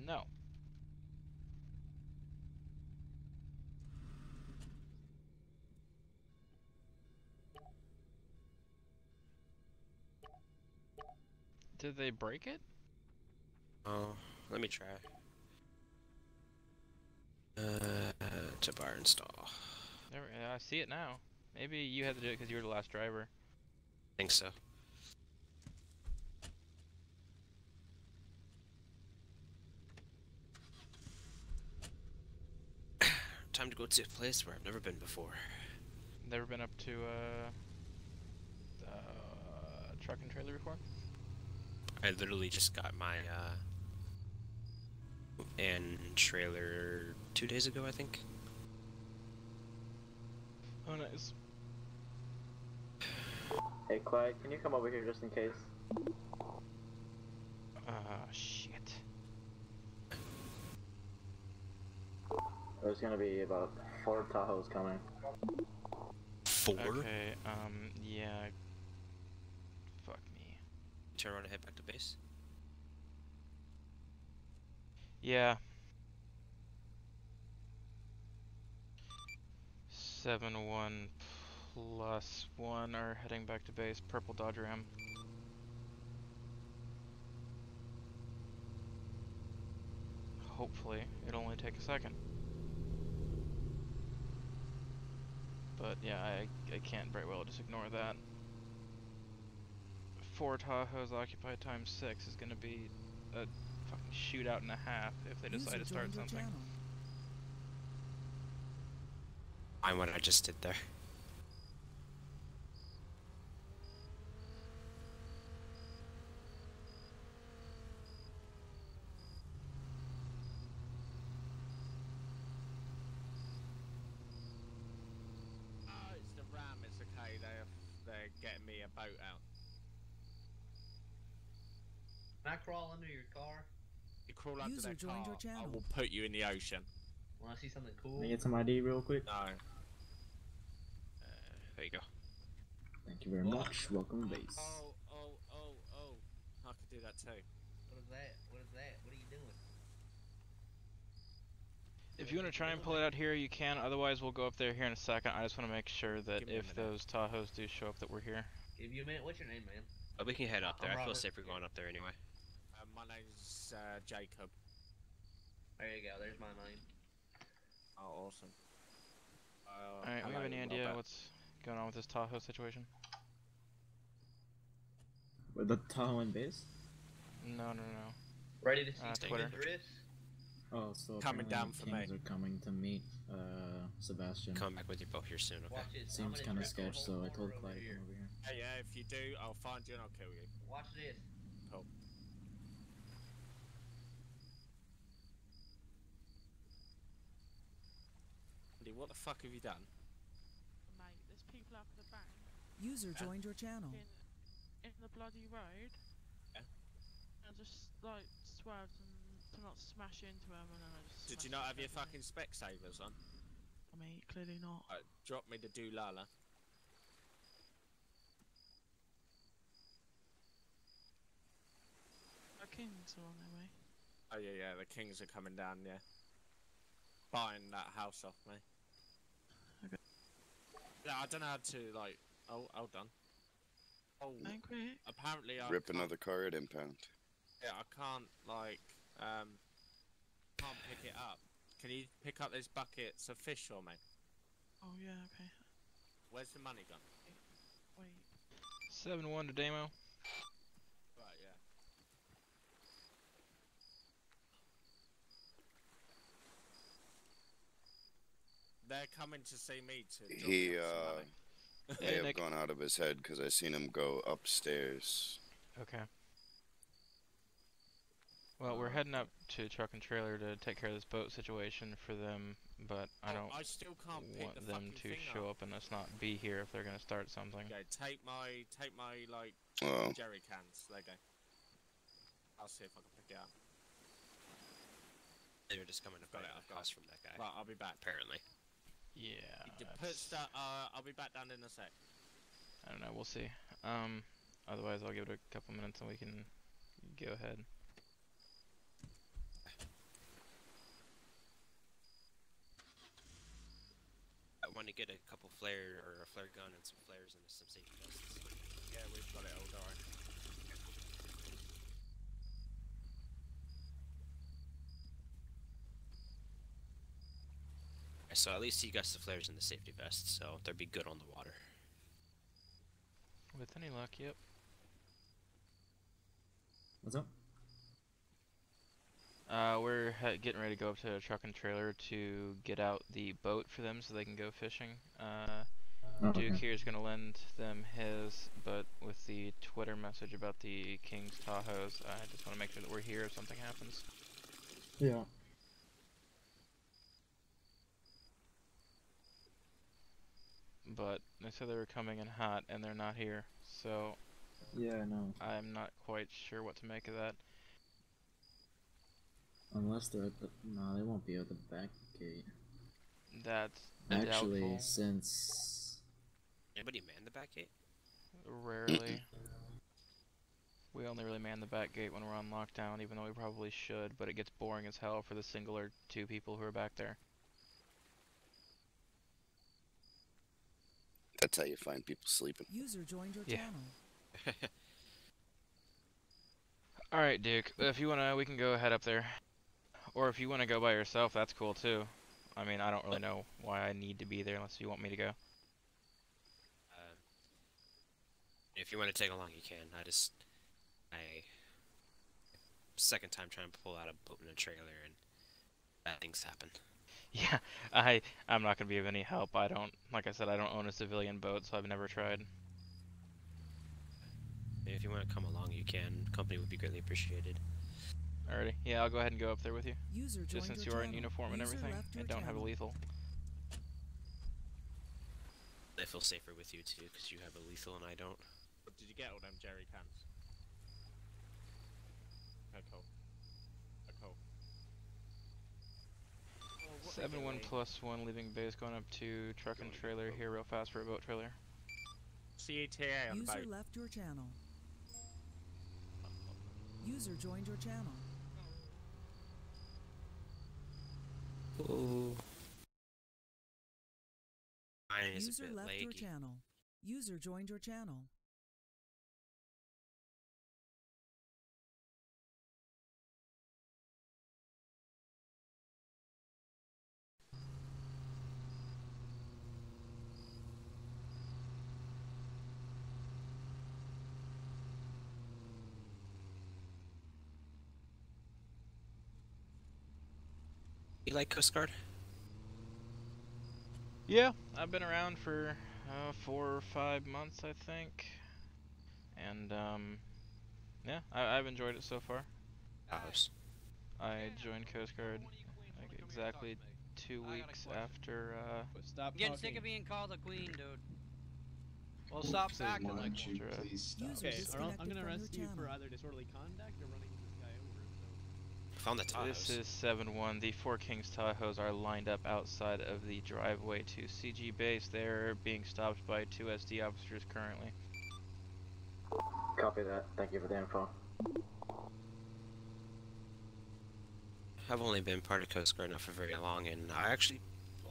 No. Did they break it? Oh, let me try. To bar install. There, I see it now. Maybe you had to do it because you were the last driver. I think so. Time to go to a place where I've never been before. Never been up to truck and trailer before? I literally just got my and trailer 2 days ago, I think. Oh, nice. Hey, Clyde, can you come over here just in case? Shit. There's gonna be about 4 Tahoes coming. 4? Okay, yeah. Fuck me. Turn around and head back to base? Yeah. 7-1 plus 1 are heading back to base. Purple Dodge Ram. Hopefully, it'll only take a second. But yeah, I can't very well just ignore that. 4 Tahoes occupied times 6 is gonna be a fucking shootout and a half if they decide to start something. I what I just did there. Oh, it's the Ram, it's okay, they're getting me a boat out. Can I crawl under your car? You crawl under User that car, joined your channel. I will put you in the ocean. Wanna see something cool? Can I get some ID real quick? No. There you go. Thank you very much. Welcome to base. Oh. I could do that too. What is that? What is that? What are you doing? If you want to try and pull it out here, you can. Otherwise, we'll go up there here in a second. I just want to make sure that if those Tahoes do show up, that we're here. Give you a minute. What's your name, man? Oh, we can head up there. I'm I feel Robert. safer going up there anyway. My name's Jacob. There you go. There's my name. Oh, awesome. idea what's going on with this Tahoe situation? With the Tahoe and base? No. Ready to see Twitter. Oh, so Coming apparently down for me. Kings are coming to meet Sebastian. Come back with your boat here soon, okay? Seems kind of sketch, so I told Clyde to come over here. Hey, yeah, if you do, I'll find you and I'll kill you. Watch this. Cool. Andy, what the fuck have you done? Mate, there's people up the bank. User joined your channel. In the bloody road. Yeah. I just like swerved to not smash into him, and then I just. Did you not have your fucking spec savers on? I mean, clearly not. Drop me the Doolala. The Kings are on their way. Oh yeah, the Kings are coming down, yeah. Buying that house off me. Okay. Yeah, I don't know how to, like... Oh, hold on. Oh, angry. Apparently I Rip can't... another car at impound. Yeah, I can't, like, can't pick it up. Can you pick up those buckets of fish for me? Oh yeah, okay. Where's the money gone? Wait. 7-1 to Damo. Right, yeah. They're coming to see me to. He Hey, may have Nick. gone out of his head because I seen him go upstairs. Okay. Well, we're heading up to truck and trailer to take care of this boat situation for them, but I don't I still can't pick want the them fucking to thing show up. up and us not be here if they're gonna start something. Okay, take my like Oh. jerry cans. There you go. I'll see if I can pick it up. They were just coming to Got find it, a I've got house it. from that guy. Right, I'll be back. Apparently. Yeah. I'll be back down in a sec. I don't know, we'll see. Otherwise I'll give it a couple minutes and we can go ahead. I want to get a couple flare or a flare gun and some flares and some safety vests. Yeah, we've got it all going. So at least you got the flares and the safety vests, so they'll be good on the water. With any luck, yep. What's up? We're getting ready to go up to a truck and trailer to get out the boat for them so they can go fishing. Duke here is going to lend them his, but with the Twitter message about the King's Tahoes, I just want to make sure that we're here if something happens. Yeah. But they said they were coming in hot and they're not here, so Yeah, I know. I'm not quite sure what to make of that. Unless they're at the... No, they won't be at the back gate. That's Actually, doubtful. since... Anybody man the back gate? Rarely. We only really man the back gate when we're on lockdown, even though we probably should, but it gets boring as hell for the single or two people who are back there. That's how you find people sleeping. User joined your Yeah. channel. Alright, Duke, if you wanna, we can go head up there. Or if you wanna go by yourself, that's cool too. I mean, I don't really know why I need to be there unless you want me to go. If you want to take along, you can. Second time trying to pull out a boat in a trailer and bad things happen. Yeah, I'm not gonna be of any help. I don't, like I said, I don't own a civilian boat, so I've never tried. If you want to come along, you can. Company would be greatly appreciated. Alrighty, yeah, I'll go ahead and go up there with you. User Just joined since your you are in channel. uniform and User everything, left your and don't have a channel. lethal. I feel safer with you too, because you have a lethal and I don't. Did you get all them jerry cans? Okay, cool. Okay, cool. 7-1+1 leaving base, going up to truck and trailer here real fast for a boat trailer. CETA on the User boat. left your channel. User joined your channel. Ooh. Mine is User a bit left your laggy. channel. User joined your channel. You like Coast Guard? Yeah, I've been around for 4 or 5 months, I think, and yeah, I've enjoyed it so far. I joined Coast Guard like exactly 2 weeks after. Stop I'm getting sick of being called a queen, dude. Well, stop Say acting one, like two, one. please stop. Okay, User I'm gonna arrest disconnected you from for your either disorderly conduct or running this guy over. So. Found the This Tahoes. is 7-1. The 4 Kings Tahoes are lined up outside of the driveway to CG base. They're being stopped by 2 SD officers currently. Copy that. Thank you for the info. I've only been part of Coast Guard not for very long, and I actually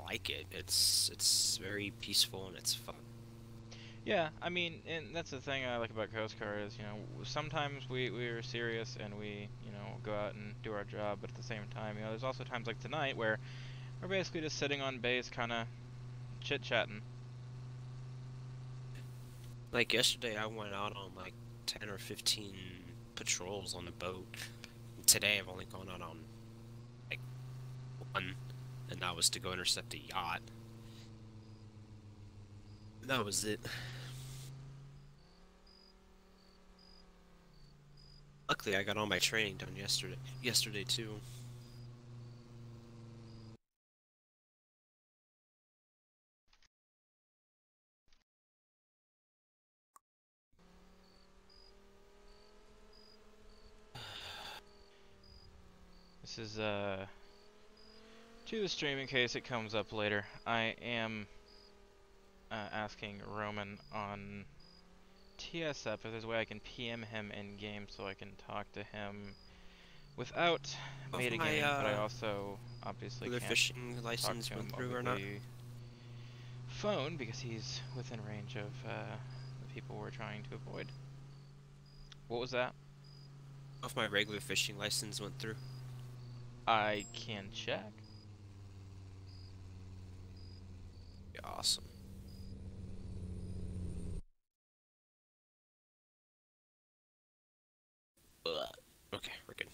like it. It's very peaceful and it's fun. Yeah, I mean, and that's the thing I like about Coast Guard is, you know, sometimes we're serious and we, you know, go out and do our job, but at the same time, you know, there's also times like tonight where we're basically just sitting on base, kind of chit-chatting. Like yesterday, I went out on like 10 or 15 patrols on the boat. Today, I've only gone out on like 1, and that was to go intercept a yacht. That was it. Luckily, I got all my training done yesterday too. This is, to the stream in case it comes up later. I am asking Roman on TSF if there's a way I can PM him in-game so I can talk to him without metagaming, but I also obviously Their can't fishing license talk to went him through over or not? the phone because he's within range of the people we're trying to avoid. What was that? If my regular fishing license went through. I can check. Yeah, awesome. Okay, we're good.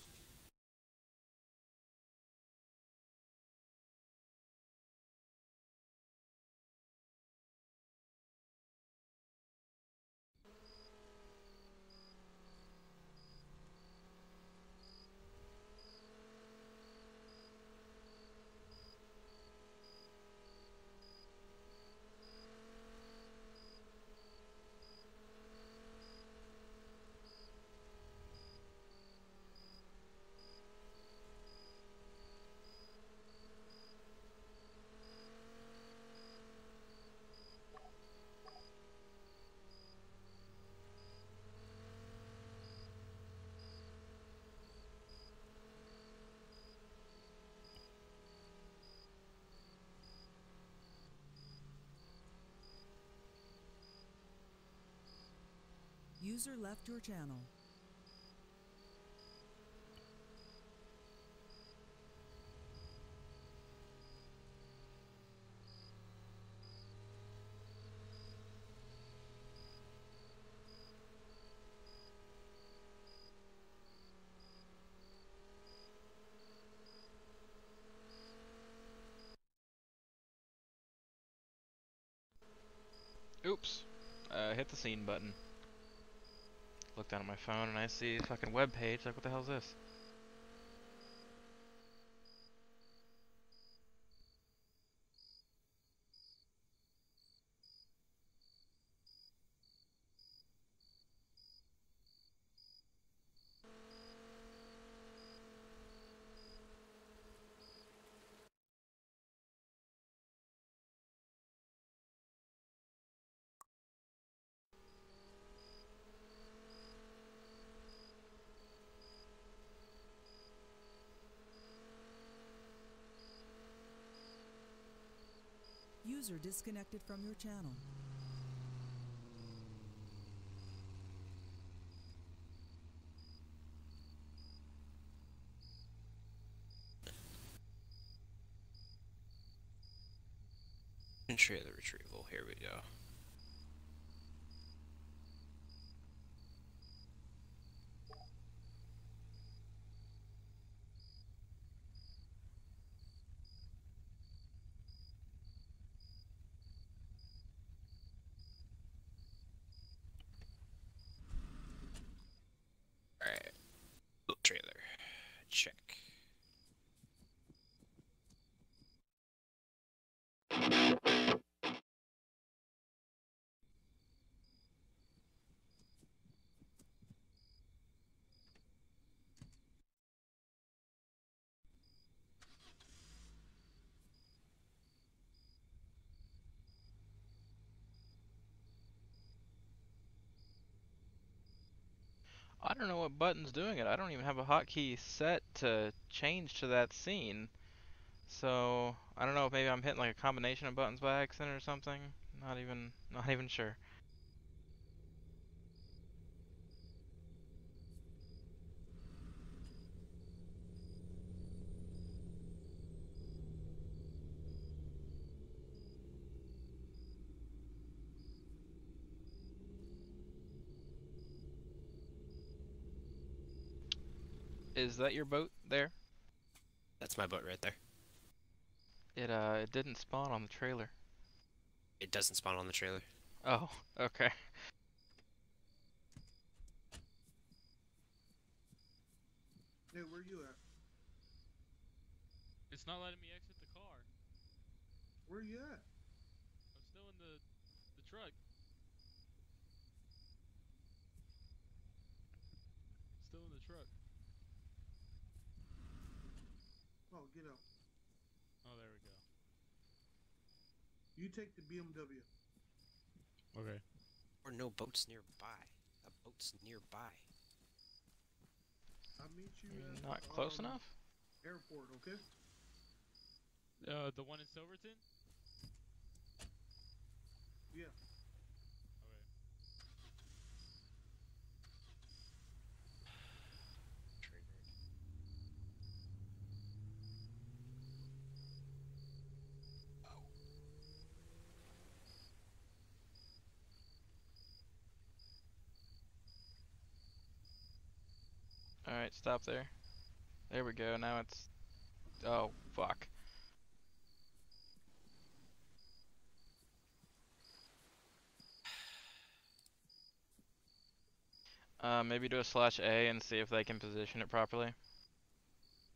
User left your channel. Oops. Hit the scene button. Look down at my phone and I see a fucking web page. Like, what the hell is this? User disconnected from your channel. Trailer retrieval, here we go. I don't know what button's doing it. I don't even have a hotkey set to change to that scene. So I don't know if maybe I'm hitting like a combination of buttons by accident or something. Not even sure. Is that your boat there? That's my boat right there. It didn't spawn on the trailer. It doesn't spawn on the trailer. Oh, okay. Hey, where you at? It's not letting me exit the car. Where you at? I'm still in the truck. Still in the truck. Oh, get out. Oh, there we go. You take the BMW. Okay. Or no boats nearby. A boat's nearby. I'll meet you at Not close enough? airport, okay? The one in Silverton? Yeah. Alright, stop there. There we go, now it's... Oh, fuck. Maybe do a /A and see if they can position it properly.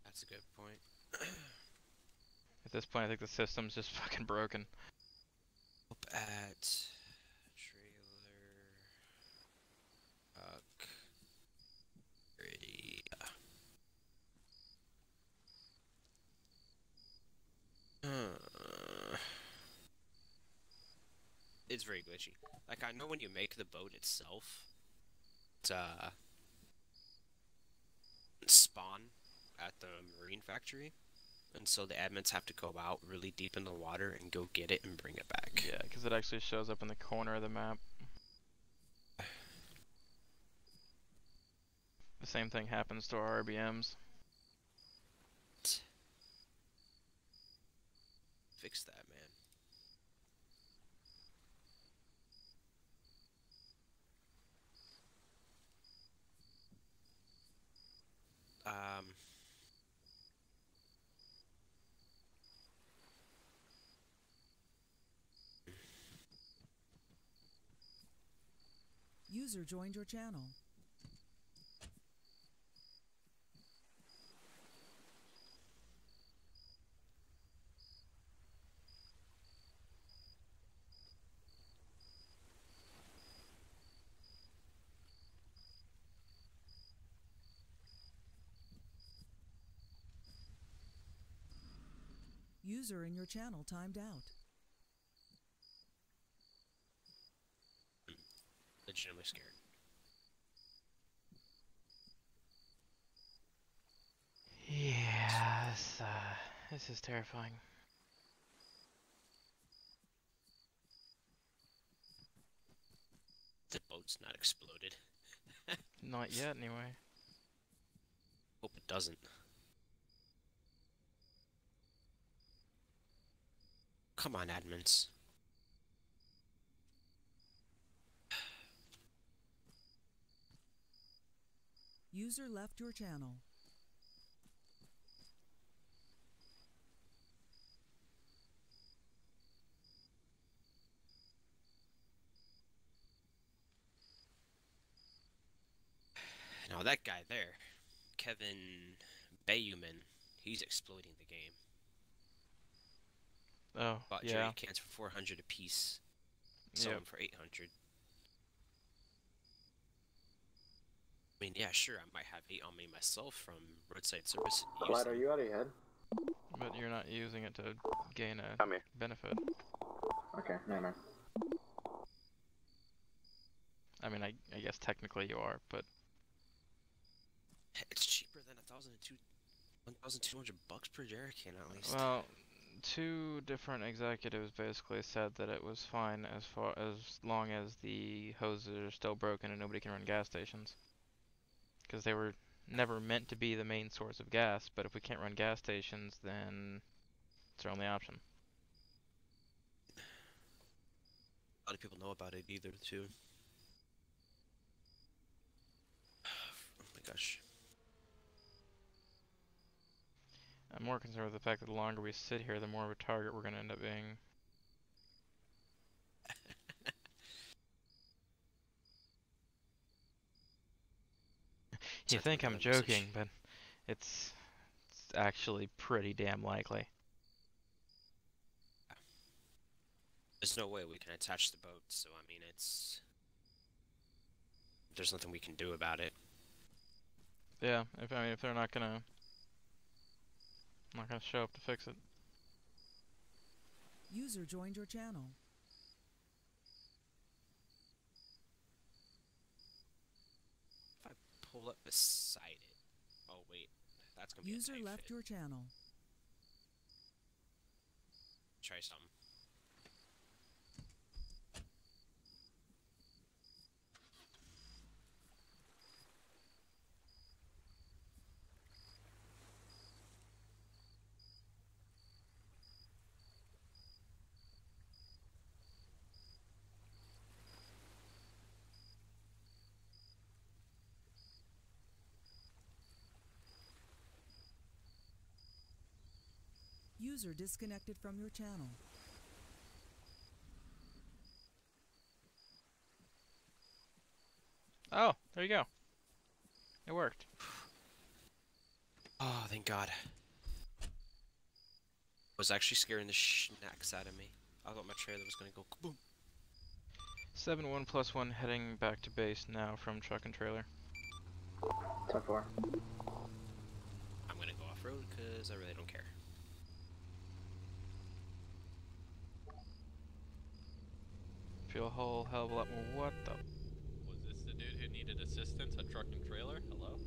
That's a good point. At this point, I think the system's just fucking broken. Up at... trailer... ready... It's very glitchy. Like, I know when you make the boat itself, it's, spawn at the marine factory, and so the admins have to go out really deep in the water and go get it and bring it back. Yeah, because it actually shows up in the corner of the map. The same thing happens to our RBMs. Fix that, man. User joined your channel. User in your channel timed out. Legitimately scared. Yeah, this is terrifying. The boat's not exploded. Not yet, anyway. Hope it doesn't. Come on, admins. User left your channel. Now that guy there, Kevin Bayuman, he's exploiting the game. Oh, Bought yeah. jerry cans for 400 a piece. Sold Yep. them for 800. I mean, yeah, sure, I might have 8 on me myself from roadside service. Clyde, are you out of your head? But you're not using it to gain a Come here. benefit. Okay, no, no. I mean, I guess technically you are, but 1,200 bucks per jerry can at least. Well, 2 different executives basically said that it was fine as long as the hoses are still broken and nobody can run gas stations. Because they were never meant to be the main source of gas, but if we can't run gas stations, then it's our only option. A lot of people know about it either, too. Oh my gosh. I'm more concerned with the fact that the longer we sit here, the more of a target we're going to end up being. You think I'm joking, but it's actually pretty damn likely. There's no way we can attach the boat, so I mean, there's nothing we can do about it. Yeah, if they're not gonna show up to fix it. User joined your channel. If I pull up beside it, oh wait, that's gonna be User left your channel. Try something. User disconnected from your channel. Oh, there you go. It worked. Oh, thank God. I was actually scaring the schnacks out of me. I thought my trailer was gonna go kaboom. 7-1+1 heading back to base now from truck and trailer. 10-4. I'm gonna go off-road because I really don't care. Feel a whole hell of a lot more. What the? Was this the dude who needed assistance at truck and trailer? Hello?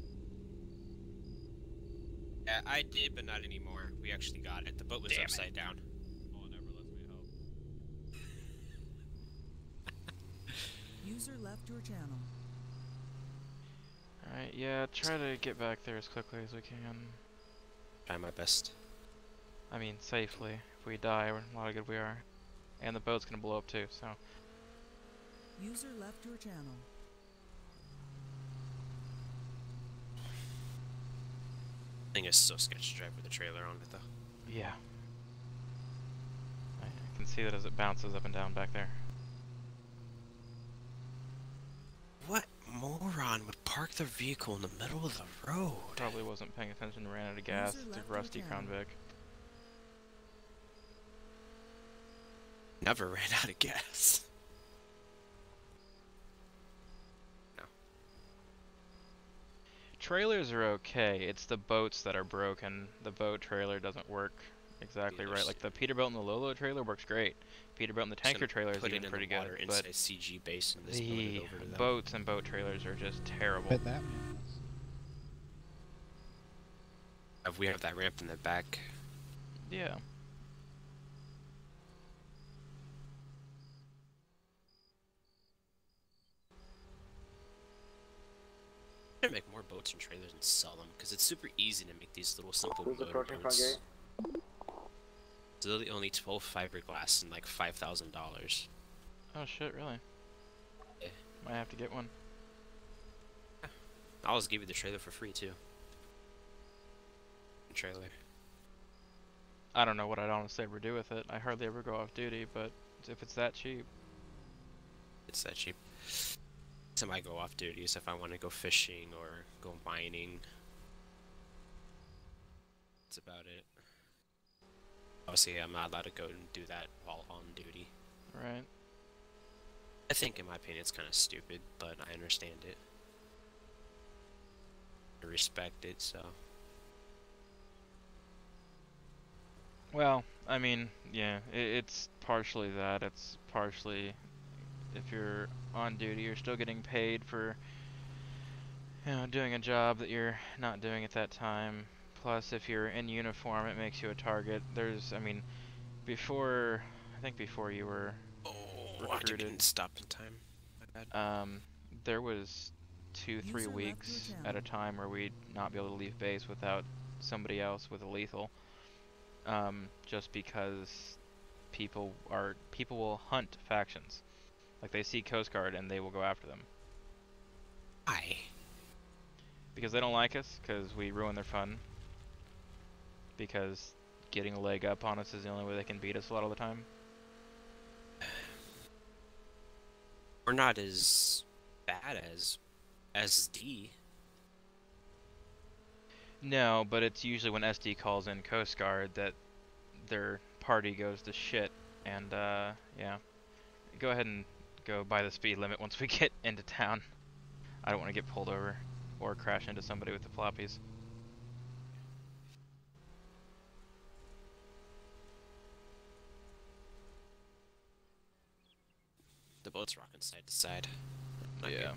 Yeah, I did, but not anymore. We actually got it. The boat was upside down. Oh, it never lets me help. User left your channel. Alright, yeah, try to get back there as quickly as we can. Try my best. I mean, safely. If we die, we're a lot of good we are. And the boat's gonna blow up too, so. User left your channel. I think it's so sketchy to drive with the trailer on it, though. Yeah. I can see that as it bounces up and down back there. What moron would park their vehicle in the middle of the road? Probably wasn't paying attention and ran out of gas. It's a rusty Crown Vic. Never ran out of gas. No. Trailers are okay. It's the boats that are broken. The boat trailer doesn't work exactly right. Like the Peterbilt and the Lolo trailer works great. Peterbilt and the tanker trailer is even pretty good. But CG base and just the over to them. boats and boat trailers are just terrible. We have that ramp in the back. Yeah. Should make more boats and trailers and sell them, because it's super easy to make these little simple Who's motor approaching front boats. gate? It's literally only 12 fiberglass and like $5,000. Oh shit, really? Yeah. Might have to get one. I'll just give you the trailer for free too. Trailer. I don't know what I'd honestly ever do with it. I hardly ever go off duty, but if it's that cheap. It's that cheap. Some I go off duties if I want to go fishing or go mining. That's about it. Obviously, I'm not allowed to go and do that while on duty. Right. I think, in my opinion, it's kind of stupid, but I understand it. I respect it, so. Well, I mean, yeah, it's partially that. It's partially if you're on duty, you're still getting paid for you know, doing a job that you're not doing at that time. Plus, if you're in uniform, it makes you a target. There's, I mean, before, I think before you were recruited, didn't stop in time. My bad. There was 2-3 weeks at a time where we'd not be able to leave base without somebody else with a lethal. Just because people will hunt factions. Like, they see Coast Guard and they will go after them. Why? Because they don't like us, because we ruin their fun. Because getting a leg up on us is the only way they can beat us a lot of the time. We're not as bad as SD. No, but it's usually when SD calls in Coast Guard that their party goes to shit. And, yeah. Go ahead and go by the speed limit once we get into town. I don't want to get pulled over or crash into somebody with the floppies. The boat's rocking side to side. Not yeah. Good.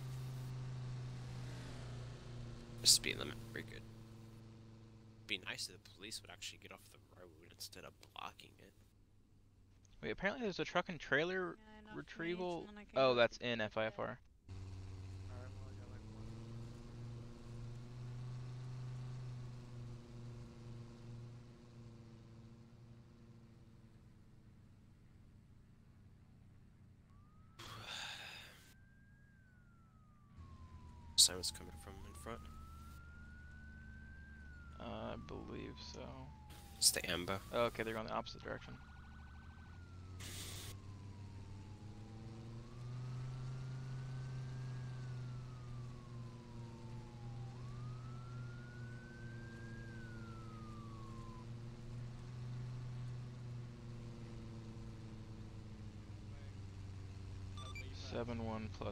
The speed limit, very good. Be nice if the police would actually get off the road instead of blocking it. Wait, apparently there's a truck and trailer retrieval. Oh, that's in FIFR. Someone's coming from in front. I believe so. It's the Amber. Oh, okay, they're going the opposite direction.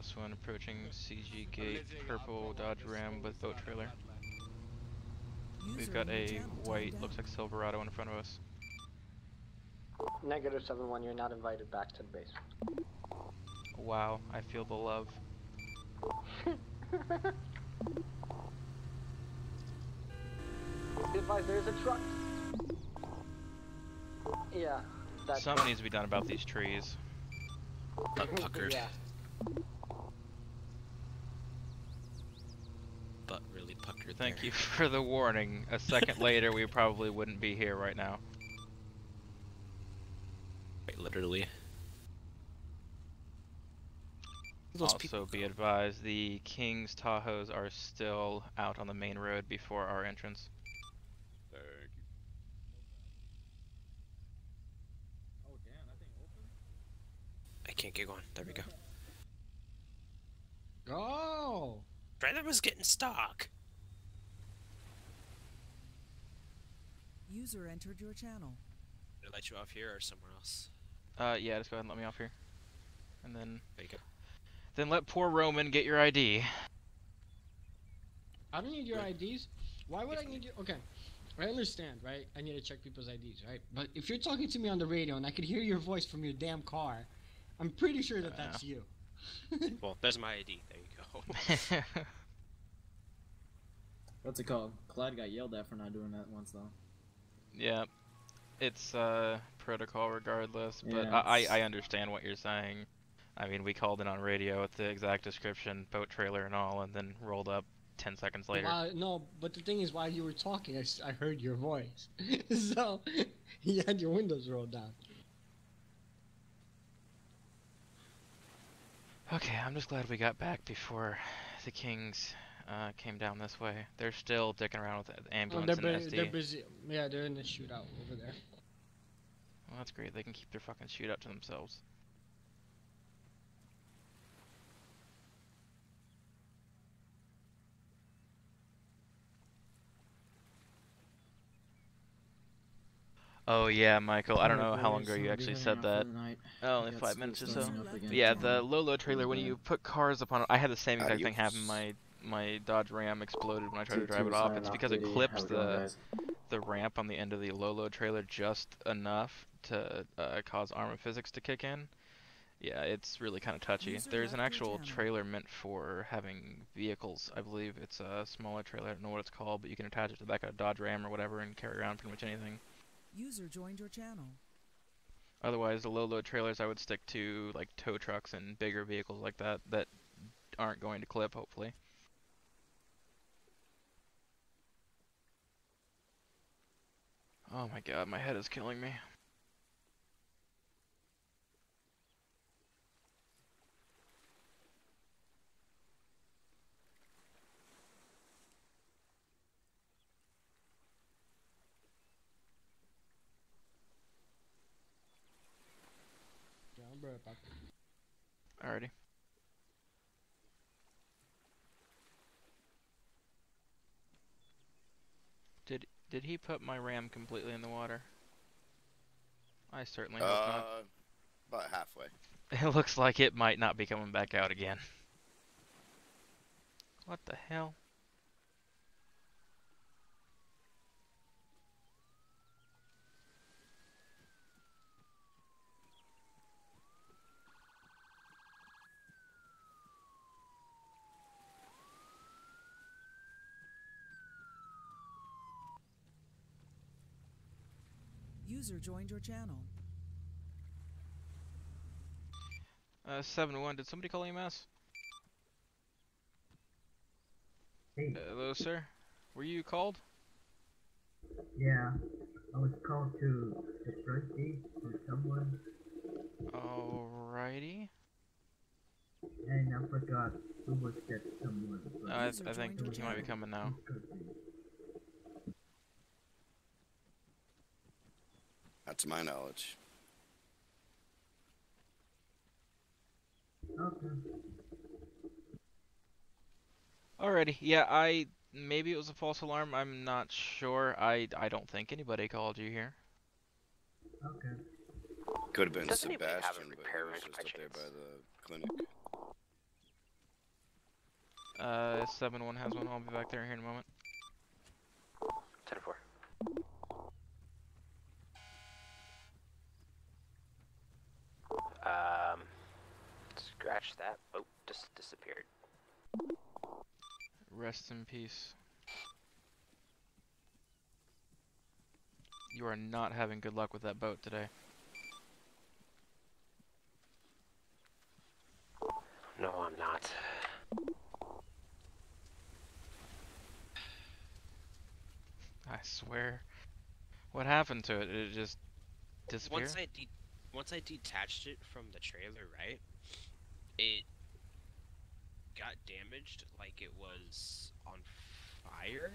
+1 approaching CG gate, purple Dodge Ram with boat trailer. We've got a white, looks like Silverado in front of us. -7-1, you're not invited back to the base. Wow, I feel the love. Be advised, there's a truck. Yeah. Something needs to be done about these trees. Puckered. Yeah. But really puckered. Thank you for the warning. A second later, we probably wouldn't be here right now. Quite literally. Also, be advised, the King's Tahoes are still out on the main road before our entrance. Thank you. Oh damn, that thing open? I can't get going. There we go. Oh! Trailer was getting stuck. User entered your channel. Did I let you off here or somewhere else? Yeah, just go ahead and let me off here. And then... There you go. Then let poor Roman get your ID. I don't need your IDs. Why would I need your... Okay, I understand, right? I need to check people's IDs, right? But if you're talking to me on the radio and I could hear your voice from your damn car, I'm pretty sure that that's you. Well, there's my ID. There you go. What's it called? Clyde got yelled at for not doing that once, though. Yeah. It's, protocol regardless, but Yeah, I understand what you're saying. I mean, we called in on radio with the exact description, boat trailer and all, and then rolled up 10 seconds later. No, but the thing is, while you were talking, I heard your voice. So, you had your windows rolled down. Okay, I'm just glad we got back before the Kings came down this way. They're still dicking around with the ambulance and SD. They're busy. Yeah, they're in the shootout over there. Well, that's great. They can keep their fucking shootout to themselves. Oh yeah, Michael, I don't know how long ago you actually said that. Oh, only 5 minutes or so. But yeah, the Lolo trailer, when you put cars upon it, I had the same exact thing happen. My Dodge Ram exploded when I tried to drive it off. It's because it clips the ramp on the end of the Lolo trailer just enough to cause armor physics to kick in. Yeah, it's really kind of touchy. User There's an left your actual channel. trailer meant for having vehicles. I believe it's a smaller trailer. I don't know what it's called, but you can attach it to the back of a Dodge Ram or whatever and carry around pretty much anything. User joined your channel. Otherwise, the low-load trailers I would stick to like tow trucks and bigger vehicles like that that aren't going to clip, hopefully. Oh my god, my head is killing me. Yeah, I'll be right back. Alrighty. Did he put my ram completely in the water? I certainly hope not. About halfway. It looks like it might not be coming back out again. What the hell? User joined your channel. 7-1, did somebody call EMS? Hey. Hello, sir. Were you called? Yeah, I was called to the birthday for someone, Alrighty. and I forgot who was that someone. but I User think joined he your might be channel. coming now. Not to my knowledge. Okay. Alrighty, yeah, maybe it was a false alarm, I'm not sure. I don't think anybody called you here. Okay. Could have been Doesn't anybody have a Sebastian, but he repair was wrench just by up there chance? by the clinic. 7-1 has one, I'll be back there here in a moment. 10-4. Scratch that. Oh, just disappeared. Rest in peace. You are not having good luck with that boat today. No, I'm not. I swear. What happened to it? Did it just disappear? Once I detached it from the trailer, right? It got damaged like it was on fire.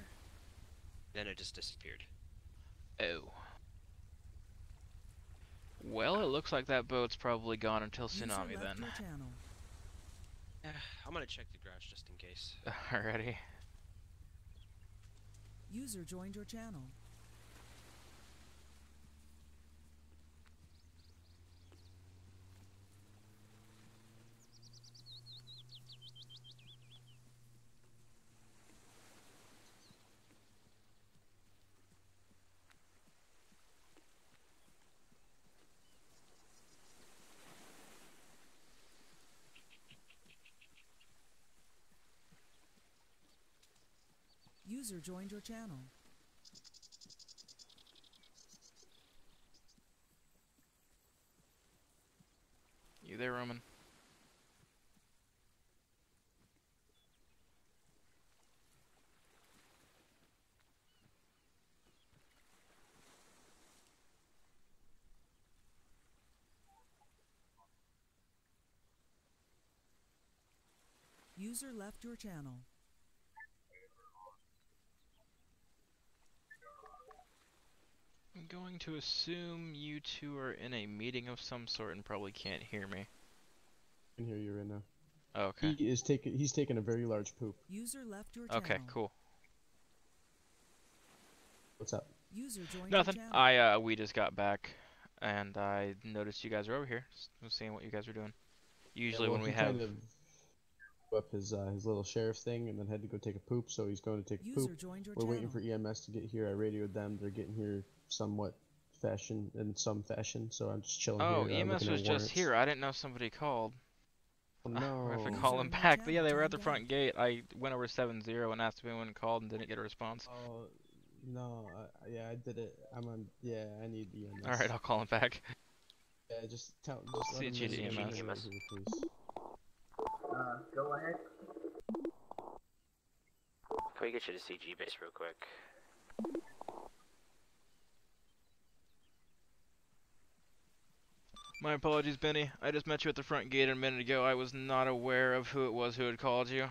Then it just disappeared. Oh. Well, it looks like that boat's probably gone until tsunami User left then. your channel. I'm gonna check the garage just in case. Alrighty. User joined your channel. User joined your channel. You there, Roman? User left your channel. I'm going to assume you two are in a meeting of some sort and probably can't hear me. I can hear you right now. Okay. He's taking a very large poop. User left your channel. Okay, cool. What's up? User joined Nothing. your channel. We just got back and I noticed you guys were over here. Was seeing what you guys were doing. Usually when we have kind of up his little sheriff thing and then had to go take a poop, so he's going to take a User poop. joined your We're waiting channel. for EMS to get here. I radioed them. They're getting here somewhat fashion, in some fashion. So I'm just chilling Oh, here. EMS looking was at just warrants. here. I didn't know somebody called. Oh, I have to no. call them back. Yeah, they were at the front gate. I went over 7-0 and asked if anyone called and didn't get a response. Oh, no. Yeah, I did it. I'm on. Yeah, I need EMS. All right, I'll call him back. Yeah, just let him CG to know EMS. right here, please. Go ahead. Can we get you to CG base real quick? My apologies, Benny. I just met you at the front gate a minute ago. I was not aware of who it was who had called you.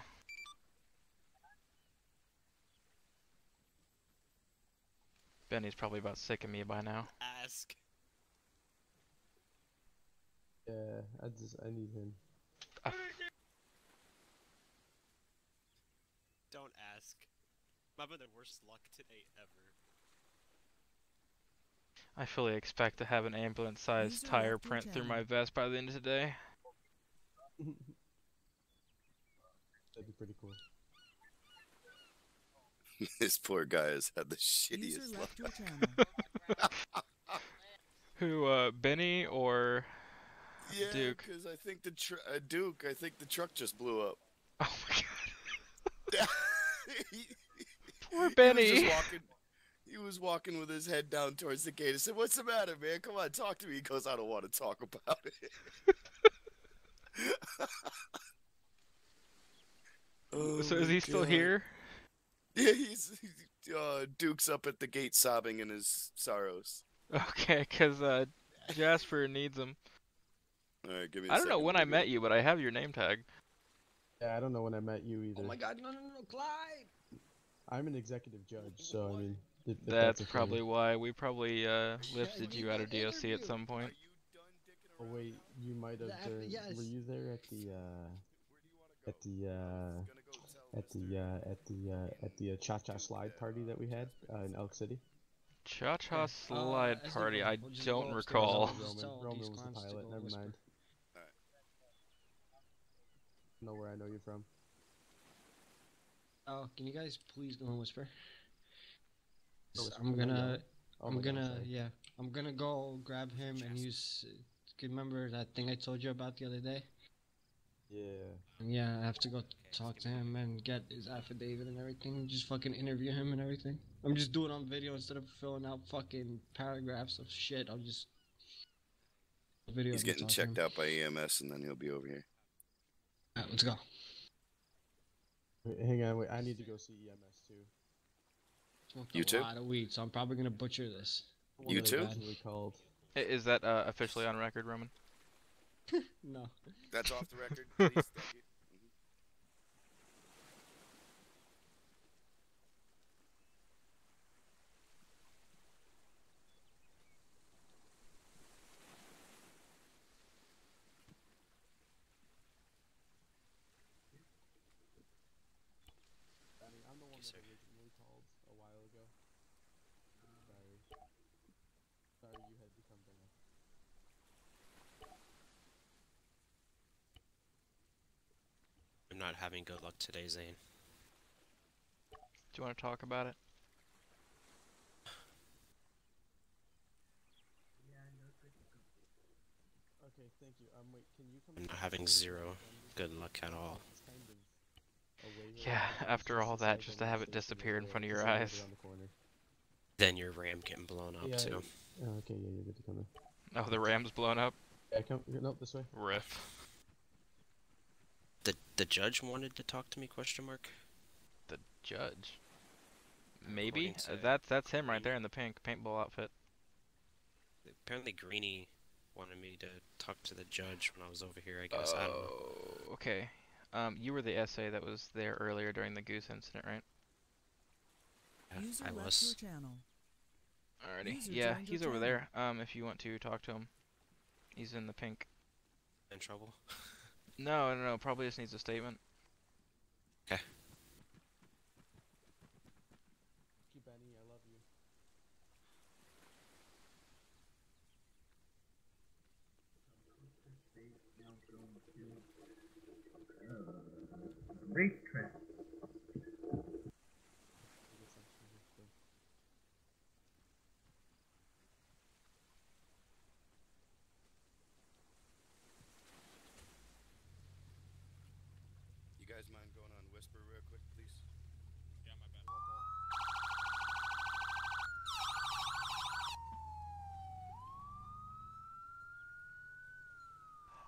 Benny's probably about sick of me by now. Ask. Yeah, I need him. Don't ask. I'm having the worst luck today ever. I fully expect to have an ambulance-sized tire print through my vest by the end of today. That'd be pretty cool. This poor guy has had the shittiest luck. Who, Benny or Yeah, Duke? because I think Duke. I think the truck just blew up. Oh my god. Poor He Benny. He was walking with his head down towards the gate. I said, "What's the matter, man? Come on, talk to me." He goes, "I don't want to talk about it." Oh So is my he still God. here? Yeah, Duke's up at the gate sobbing in his sorrows. Okay, because Jasper needs him. Alright, give me a I don't know second, when I baby. met you, but I have your name tag. Yeah, I don't know when I met you either. Oh my god, no, Clyde! I'm an executive judge, so I mean, if That's a thing. probably why we probably lifted you out of DOC at some point. Oh wait, you might have. Yes. Were you there at the Cha-Cha slide party that we had in Elk City? Cha-Cha slide as party. they I go, we'll just don't go upstairs. recall. Roman was the pilot. Never mind. Know where I know you from? Oh, can you guys please go and whisper? I'm gonna I'm gonna go grab him and use. Remember that thing I told you about the other day? Yeah. And yeah, I have to go talk to him and get his affidavit and everything. Just fucking interview him and everything. I'm just doing it on video instead of filling out fucking paragraphs of shit. I'll just video. He's getting checked out by EMS, and then he'll be over here. Alright, let's go. Wait, hang on, wait. I need to go see EMS too. Smoked You a too? lot of weed, so I'm probably gonna butcher this. You too? Called. Is that officially on record, Roman? No. That's off the record, please. Thank you. I'm the one that originally called a while ago. Sorry. Sorry you had to come back. I'm not having good luck today, Zane. Do you want to talk about it? Okay, thank you. Wait, can you come? I'm not having zero good luck at all. Yeah, after all that, just to have it disappear in front of your eyes. Then your RAM getting blown up too. Oh, okay, yeah, you're good to come in. Oh, the ram's blown up? Yeah, come. No, this way. Rip. The judge wanted to talk to me? Question mark. The judge? Maybe? According to That's him right there in the pink paintball outfit. Apparently Greenie wanted me to talk to the judge when I was over here, I guess. I don't know. Okay. You were the SA that was there earlier during the Goose incident, right? Yeah, I was. Alrighty. Yeah, he's over there. If you want to talk to him. He's in the pink. In trouble? No, probably just needs a statement. Okay. Benny, I love you. Racetrack.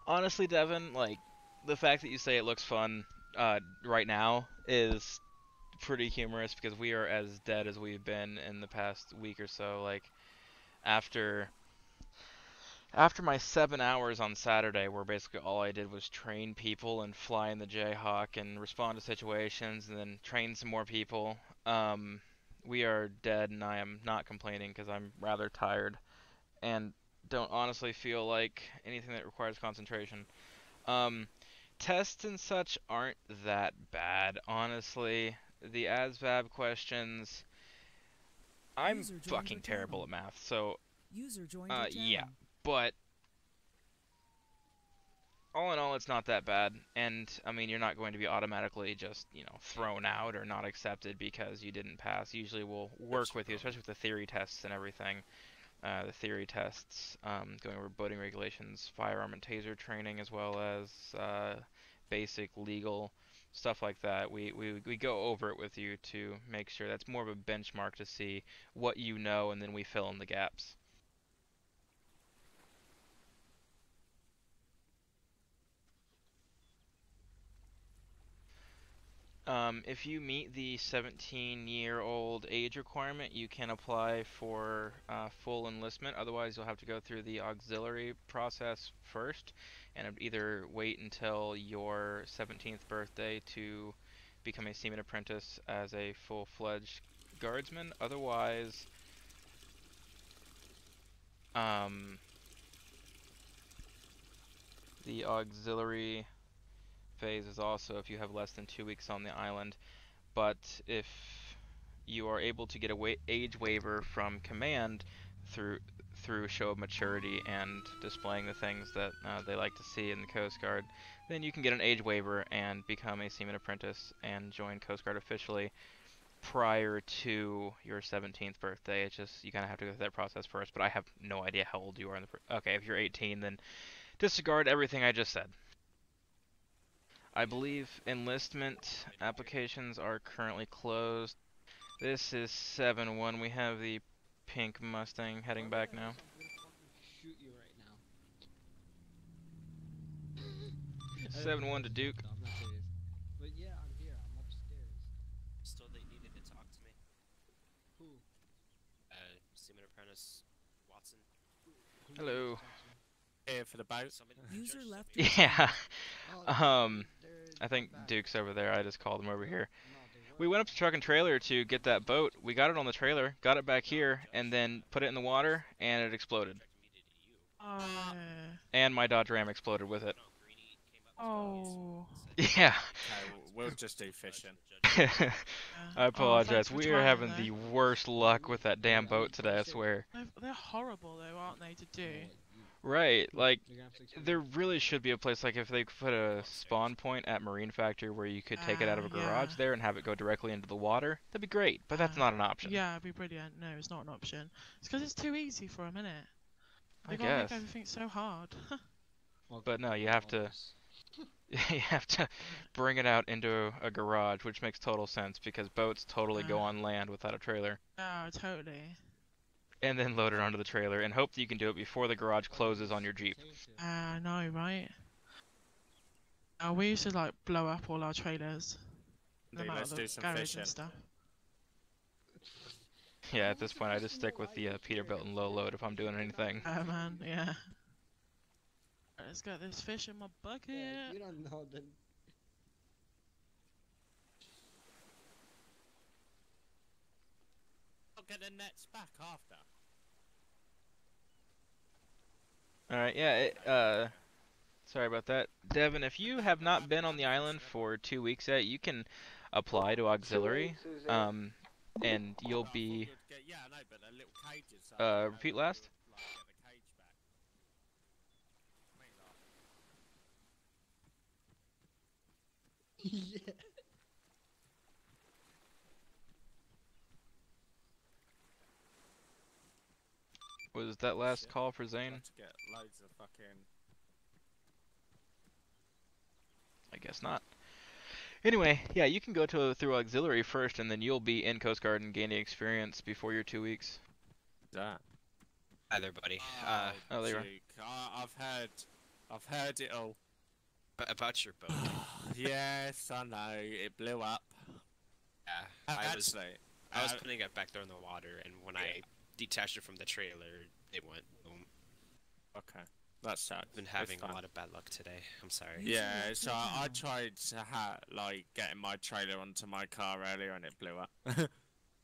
Honestly, Devin, like, the fact that you say it looks fun right now is pretty humorous because we are as dead as we've been in the past week or so. Like, after my 7 hours on Saturday, where basically all I did was train people and fly in the Jayhawk and respond to situations and then train some more people, we are dead, and I am not complaining because I'm rather tired and don't honestly feel like anything that requires concentration. Tests and such aren't that bad, honestly. The ASVAB questions, I'm fucking terrible at math, so yeah, but all in all, it's not that bad. And I mean, you're not going to be automatically just, you know, thrown out or not accepted because you didn't pass. Usually we'll work with you, especially with the theory tests and everything. The theory tests, going over boating regulations, firearm and taser training, as well as basic legal stuff like that. We go over it with you to make sure that's more of a benchmark to see what you know, and then we fill in the gaps. If you meet the 17-year-old age requirement, you can apply for full enlistment. Otherwise, you'll have to go through the auxiliary process first, and either wait until your 17th birthday to become a seaman apprentice as a full-fledged guardsman. Otherwise, the auxiliary phase is also if you have less than 2 weeks on the island. But if you are able to get a age waiver from command through a show of maturity and displaying the things that they like to see in the Coast Guard, then you can get an age waiver and become a seaman apprentice and join Coast Guard officially prior to your 17th birthday. It's just you kind of have to go through that process first, but I have no idea how old you are. Okay, if you're 18, then disregard everything I just said. I believe enlistment applications are currently closed. This is 7-1. We have the pink Mustang heading back now. Shoot you right now. 7-1 to Duke. No, I'm not serious. But yeah, I'm here. I'm upstairs. Still, they needed to talk to me. Who? Seaman Apprentice Watson. Hello. Here for the boat. User left. Yeah. I think Duke's over there. I just called him over here. We went up to truck and trailer to get that boat. We got it on the trailer, got it back here, and then put it in the water, and it exploded. And my Dodge Ram exploded with it. Oh. Yeah. We'll just do fishing. I apologize. We are having the worst luck with that damn boat today, I swear. They're horrible, though, aren't they, to do? Right, like, there really should be a place, like, if they put a spawn point at Marine Factory where you could take it out of a garage there and have it go directly into the water, that'd be great, but that's not an option. Yeah, it'd be brilliant. No, it's not an option. It's because it's too easy for a minute. I They gotta make guess. everything so hard. But no, you have to bring it out into a garage, which makes total sense because boats totally go on land without a trailer. Oh, totally. And then load it onto the trailer and hope that you can do it before the garage closes on your Jeep. I know, right? We used to like blow up all our trailers. Dude, let's do some fishing. And stuff. Yeah, at this point I just stick with the Peterbilt and low load if I'm doing anything. Oh man, yeah. Let's get this fish in my bucket. Yeah, you don't know the... I'll get the nets back after. Alright, yeah, sorry about that. Devin, if you have not been on the island for 2 weeks yet, you can apply to auxiliary, and you'll be... repeat last? Yeah. Was that last call for Zane? To get loads of fucking... I guess not. Anyway, yeah, you can go through auxiliary first, and then you'll be in Coast Guard and gaining experience before your 2 weeks. That. Hi there, buddy. Oh, there you are. I've heard I've heard it all. About your boat. Yes, I know. It blew up. Yeah, I was putting it back there in the water, and when I detached it from the trailer, it went boom. Okay, that sucks. I've been having a lot of bad luck today. I'm sorry. Yeah, so I tried to getting my trailer onto my car earlier, and it blew up.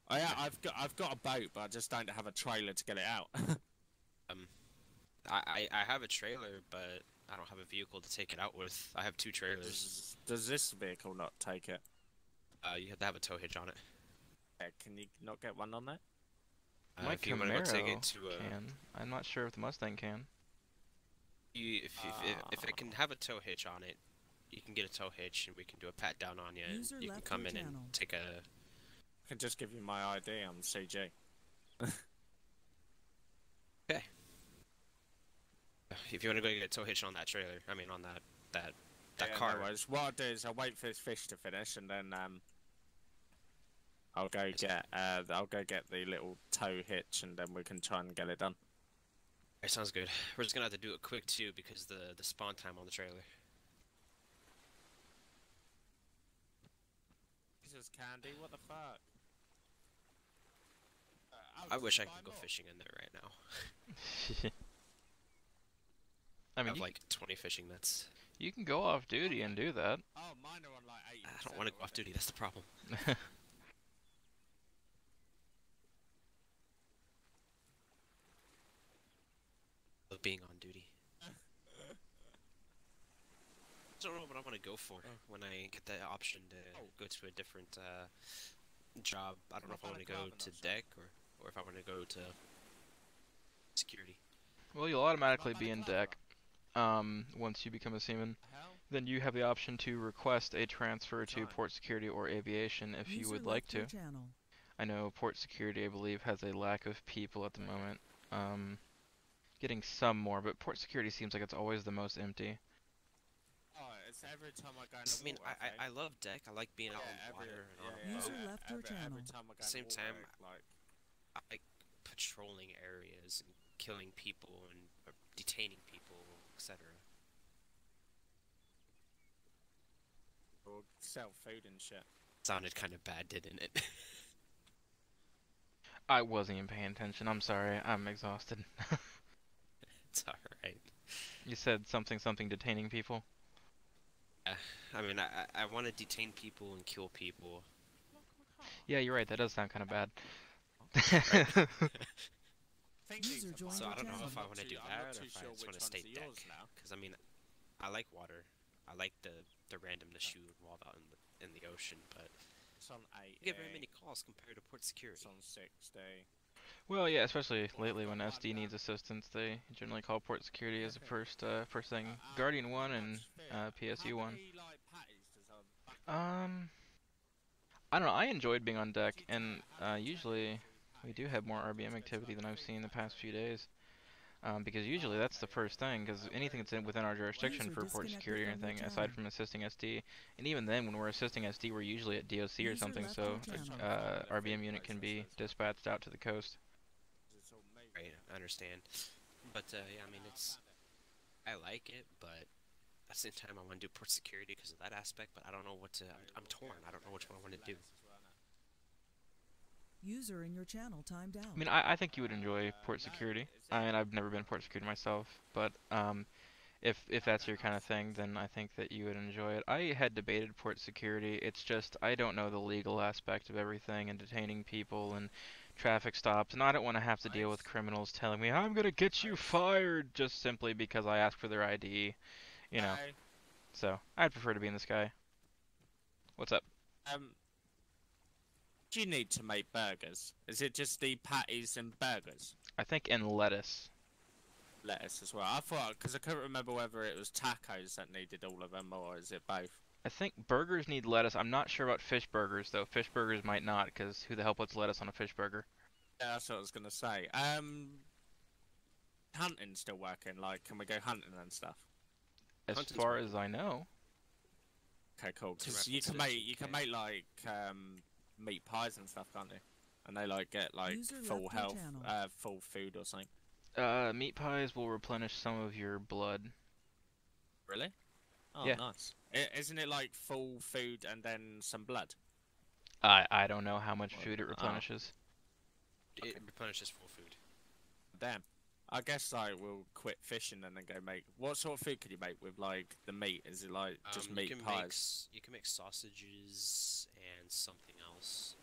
I've got a boat, but I just don't have a trailer to get it out. I have a trailer, but I don't have a vehicle to take it out with. I have 2 trailers. Does this vehicle not take it? You have to have a tow hitch on it. Yeah, can you not get one on there? My if you want to go take it to can. I'm not sure if the Mustang can. If it can have a tow hitch on it, you can get a tow hitch, and we can do a pat down on you. And you can come in and take a. I can just give you my ID. I'm CG. Okay. If you want to go get a tow hitch on that trailer, I mean on that car. No worries. What I'll do is I'll wait for this fish to finish, and then I'll go get the little tow hitch, and then we can try and get it done. Alright, sounds good. We're just gonna have to do it quick too because the spawn time on the trailer. Jesus, Candy, what the fuck? I wish I could go fishing in there right now. I mean, have like 20 fishing nets. You can go off duty and do that. Oh, mine are on like 80%. I don't want to go off duty. That's the problem. Of being on duty. I don't know what I want to go for when I get the option to go to a different job. I don't know if I want to go to deck or if I want to go to security. Well, you'll automatically be in deck once you become a seaman. Then you have the option to request a transfer to port security or aviation if you would like to. I know port security, I believe, has a lack of people at the moment. Getting some more, but port security seems like it's always the most empty. Oh, it's every time I go in I mean, I love deck. I like being out on the water and on a boat. Every time I go Same in time, like I like patrolling areas and killing people and detaining people, etc. Or sell food and shit. Sounded kind of bad, didn't it? I wasn't even paying attention. I'm sorry. I'm exhausted. It's alright. You said something detaining people? I mean, I want to detain people and kill people. Yeah, you're right. That does sound kind of bad. So I don't know if I want to do that or if I just want to stay deck. Because I mean, I like water. I like the randomness shoot while out in the ocean, but it's on 8. You get very many calls compared to port security. It's on 6 day. Well, yeah, especially lately when SD needs assistance, they generally call port security as the first thing. Guardian 1 and PSU 1. I don't know. I enjoyed being on deck, and usually we do have more RBM activity than I've seen the past few days. Because usually that's the first thing, because anything that's within our jurisdiction for port security or anything, aside from assisting SD, and even then when we're assisting SD, we're usually at DOC or something, so RBM unit can be dispatched out to the coast. Right, I understand. But yeah, I mean, I like it, but at the same time I want to do port security because of that aspect, but I don't know what to, I'm torn. I don't know which one I want to do. User in your channel timed out. I mean, I think you would enjoy port security. I mean, I've never been port security myself, but if that's your kind of thing, then I think that you would enjoy it. I had debated port security. It's just I don't know the legal aspect of everything and detaining people and traffic stops, and I don't want to have to deal with criminals telling me I'm gonna get you fired just simply because I asked for their ID, you know. So I'd prefer to be in the sky. What's up? Do you need to make burgers? Is it just the patties and burgers? I think in lettuce. Lettuce as well. I thought, because I couldn't remember whether it was tacos that needed all of them, or is it both? I think burgers need lettuce. I'm not sure about fish burgers, though. Fish burgers might not, because who the hell puts lettuce on a fish burger? Yeah, that's what I was going to say. Hunting still working? Like, can we go hunting and stuff? As far as I know. Okay, cool. Because you can make like meat pies and stuff, can't you? And they like get like full health, full food or something. Meat pies will replenish some of your blood. Really? Oh, Yeah. nice. Isn't it like full food and then some blood? I don't know how much food it replenishes. It replenishes full food. Damn. I guess like we'll quit fishing and then go make. What sort of food could you make with like the meat? Is it like just meat pies? You can make sausages and something else.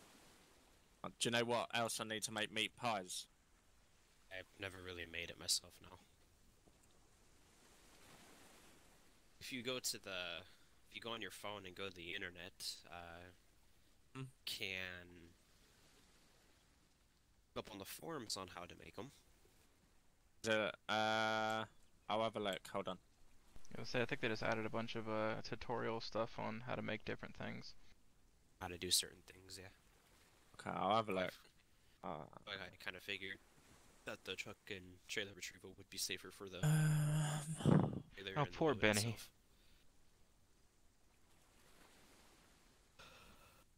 Do you know what else I need to make meat pies? I've never really made it myself, no. If you go on your phone and go to the internet, can look up on the forums on how to make them. I'll have a look. Hold on. I think they just added a bunch of tutorial stuff on how to make different things. How to do certain things, yeah. Okay, I'll have a look. I kind of figured that the truck and trailer retrieval would be safer for the. Oh, poor Benny. Itself.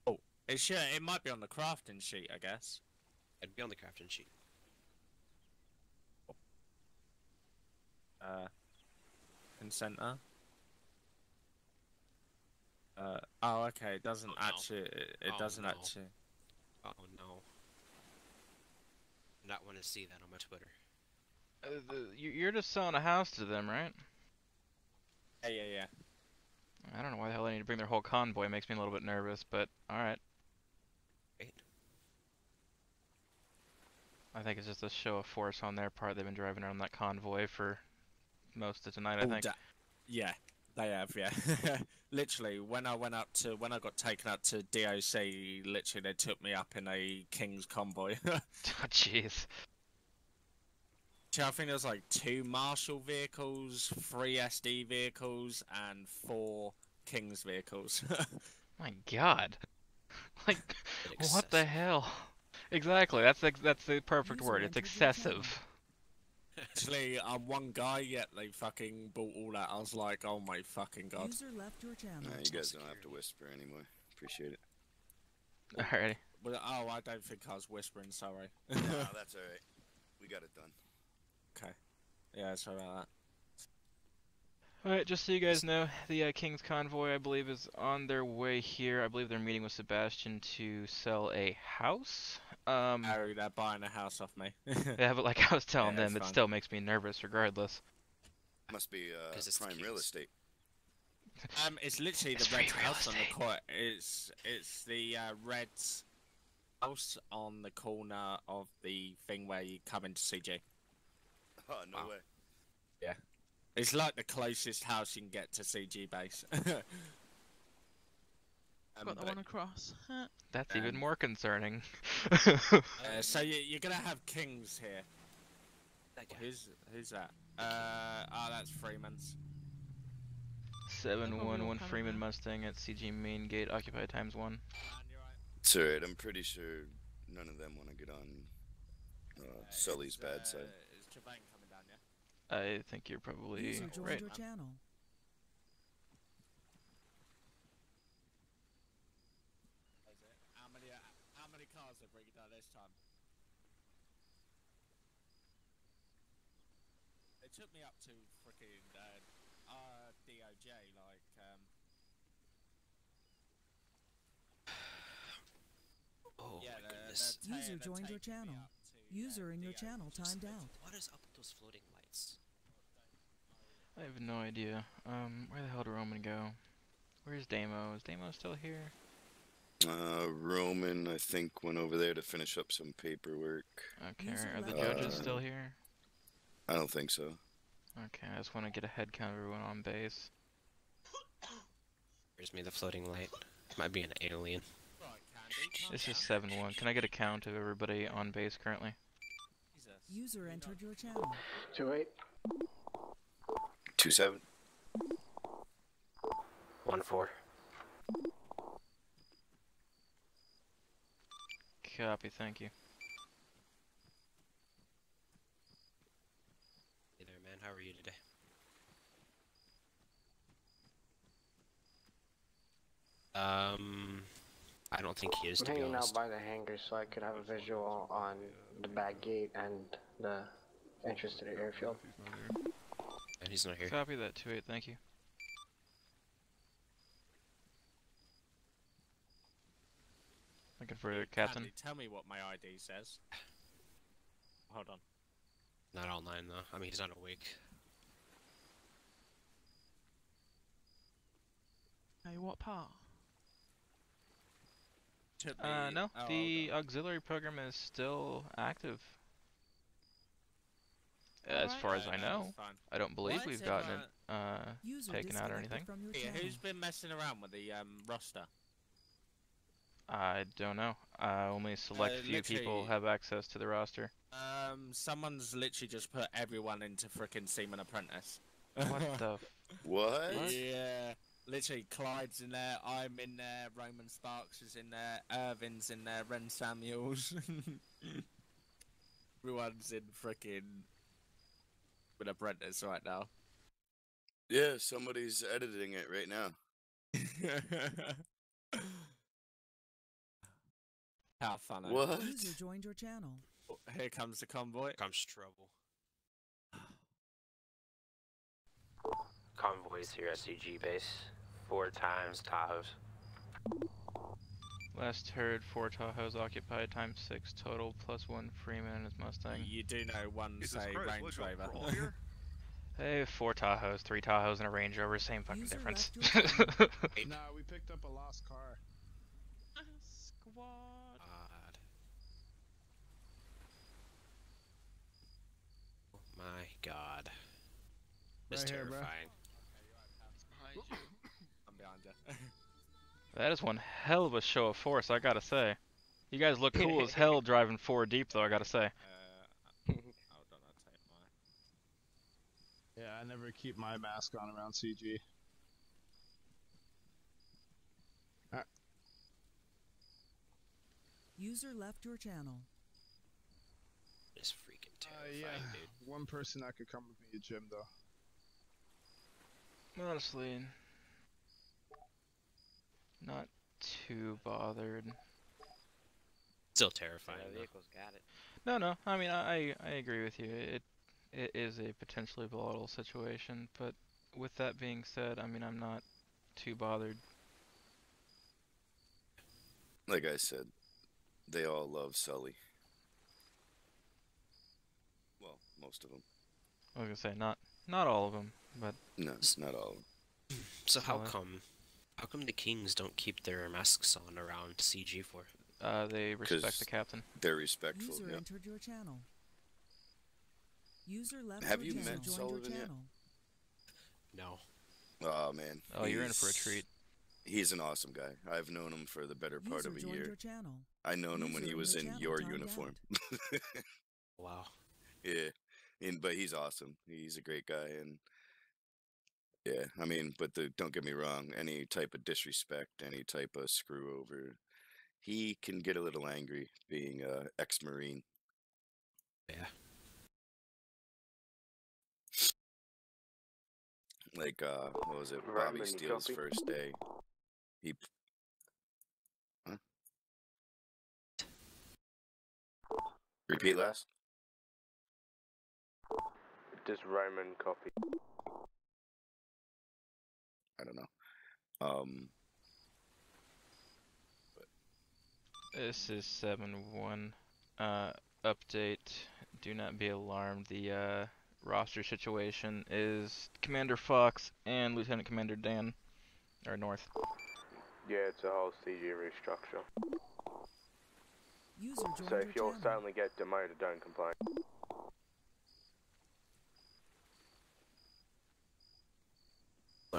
Oh, it might be on the crafting sheet, I guess. It'd be on the crafting sheet. Center. Oh, okay. It doesn't actually. It doesn't actually. Oh no. I not want to see that on my Twitter. You're just selling a house to them, right? Yeah. I don't know why the hell they need to bring their whole convoy. It makes me a little bit nervous, but alright. I think it's just a show of force on their part. They've been driving around that convoy for most of tonight, I think. Yeah, they have, yeah. Literally, when I got taken up to DOC, literally they took me up in a King's convoy. Oh, jeez. I think there was like 2 Marshall vehicles, 3 SD vehicles, and 4 King's vehicles. My God. Like, what the hell? Exactly, that's the perfect word. It's excessive. Actually, I'm one guy, yet they fucking bought all that. I was like, oh my fucking God. User left your channel. Nah, you guys don't have to whisper anymore. Appreciate it. Alrighty. Well, oh, I don't think I was whispering, sorry. No, that's alright. We got it done. Okay. Yeah, sorry about that. Alright, just so you guys know, the King's Convoy, I believe, is on their way here. I believe they're meeting with Sebastian to sell a house. Oh, they're buying a house off me. Yeah, but like I was telling them, it still makes me nervous regardless. Must be prime real estate. It's literally the red house on the corner. It's the red house on the corner of the thing where you come into CG. Oh, no way. Yeah. It's like the closest house you can get to CG base. Got the one across. That's even more concerning. So you're gonna have Kings here. Who's that? That's Freeman's. 711 Freeman Mustang at CG main gate, occupied ×1. It's alright, I'm pretty sure none of them want to get on Sully's bad side. Is Trevane coming down, yeah? I think you're probably User joined right. your channel. How many cars have we done this time? It took me up to freaking DOJ, like Oh yeah, my goodness. User joined your channel. User in your channel timed out. What is up with those floating lights? I have no idea. Where the hell did Roman go? Where's Damo? Is Damo still here? Roman, I think, went over there to finish up some paperwork. Okay, are the judges still here? I don't think so. Okay, I just want to get a head count of everyone on base. Here's me, the floating light. Might be an alien. This is 7-1. Can I get a count of everybody on base currently? User entered your channel. 28. 27. 14. Copy, thank you. Hey there, man. How are you today? I don't think he is, I'm to be hanging honest. out by the hangar so I could have a visual on the back gate and the entrance to the airfield. And he's not here. Copy that, 28, thank you. Looking for the captain. Candy, tell me what my ID says. Hold on. Not all 9 though. I mean, he's not awake. Hey, what part? No, oh, the auxiliary program is still active. As Alright. far as I No, know, it's fine. I don't believe Why we've is gotten everyone- it User taken out or disconnected anything. from your Yeah, channel. who's been messing around with the roster? I don't know. Only select few people literally- have access to the roster. Someone's literally just put everyone into frickin' Seaman Apprentice. What the? What? Yeah, literally Clyde's in there, I'm in there, Roman Sparks is in there, Irvin's in there, Ren Samuels. Everyone's in frickin' with Apprentice right now. Yeah, somebody's editing it right now. How funny. What? User joined your channel. Here comes the convoy. Comes trouble. Convoys here at CG base. 4 times Tahoes. Last heard 4 Tahoes occupied times 6 total plus 1 Freeman and his Mustang. You do know one say Range Rover. Hey, 4 Tahoes, 3 Tahoes, and a Range Rover, same fucking User difference. left your channel. Nah, we picked up a lost car. Squad. God. Oh my God. It's Right here, bro. terrifying. I'm behind you. That is one hell of a show of force, I gotta say. You guys look cool as hell driving 4 deep, though, I gotta say. Hold on, I'll take my... Yeah, I never keep my mask on around CG. User left your channel. It's freaking terrifying, Yeah, dude. one person that could come with me to gym though. Honestly, not too bothered. Still terrifying. The though. vehicle's got it. No, I mean, I agree with you. It is a potentially volatile situation, but with that being said, I mean, I'm not too bothered. Like I said, they all love Sully. Well, most of them. I was gonna say not all of them, but No, it's not all of them. So how Well, come the Kings don't keep their masks on around CG for? they respect the captain. They're respectful. User Yeah. entered your channel. User left Have your you channel. met Joined Sullivan your yet? channel. No. Oh man. Oh, you're in for a treat. He's an awesome guy. I've known him for the better part User of a joined year. your channel. I known him when User he in was your in channel your timed uniform. Wow. Yeah, but he's awesome. He's a great guy, and yeah, I mean, but don't get me wrong. Any type of disrespect, any type of screw over, he can get a little angry. Being a ex-marine. Yeah. Like what was it? Right, Bobby Minnie, Steele's copy. first day. He. Huh? Repeat last. Does Roman copy? I don't know. This is 7-1. Update. Do not be alarmed. The roster situation is Commander Fox and Lieutenant Commander Dan, or North. Yeah, it's a whole CG restructure. User joined So your if you'll channel. suddenly get demoted, don't complain.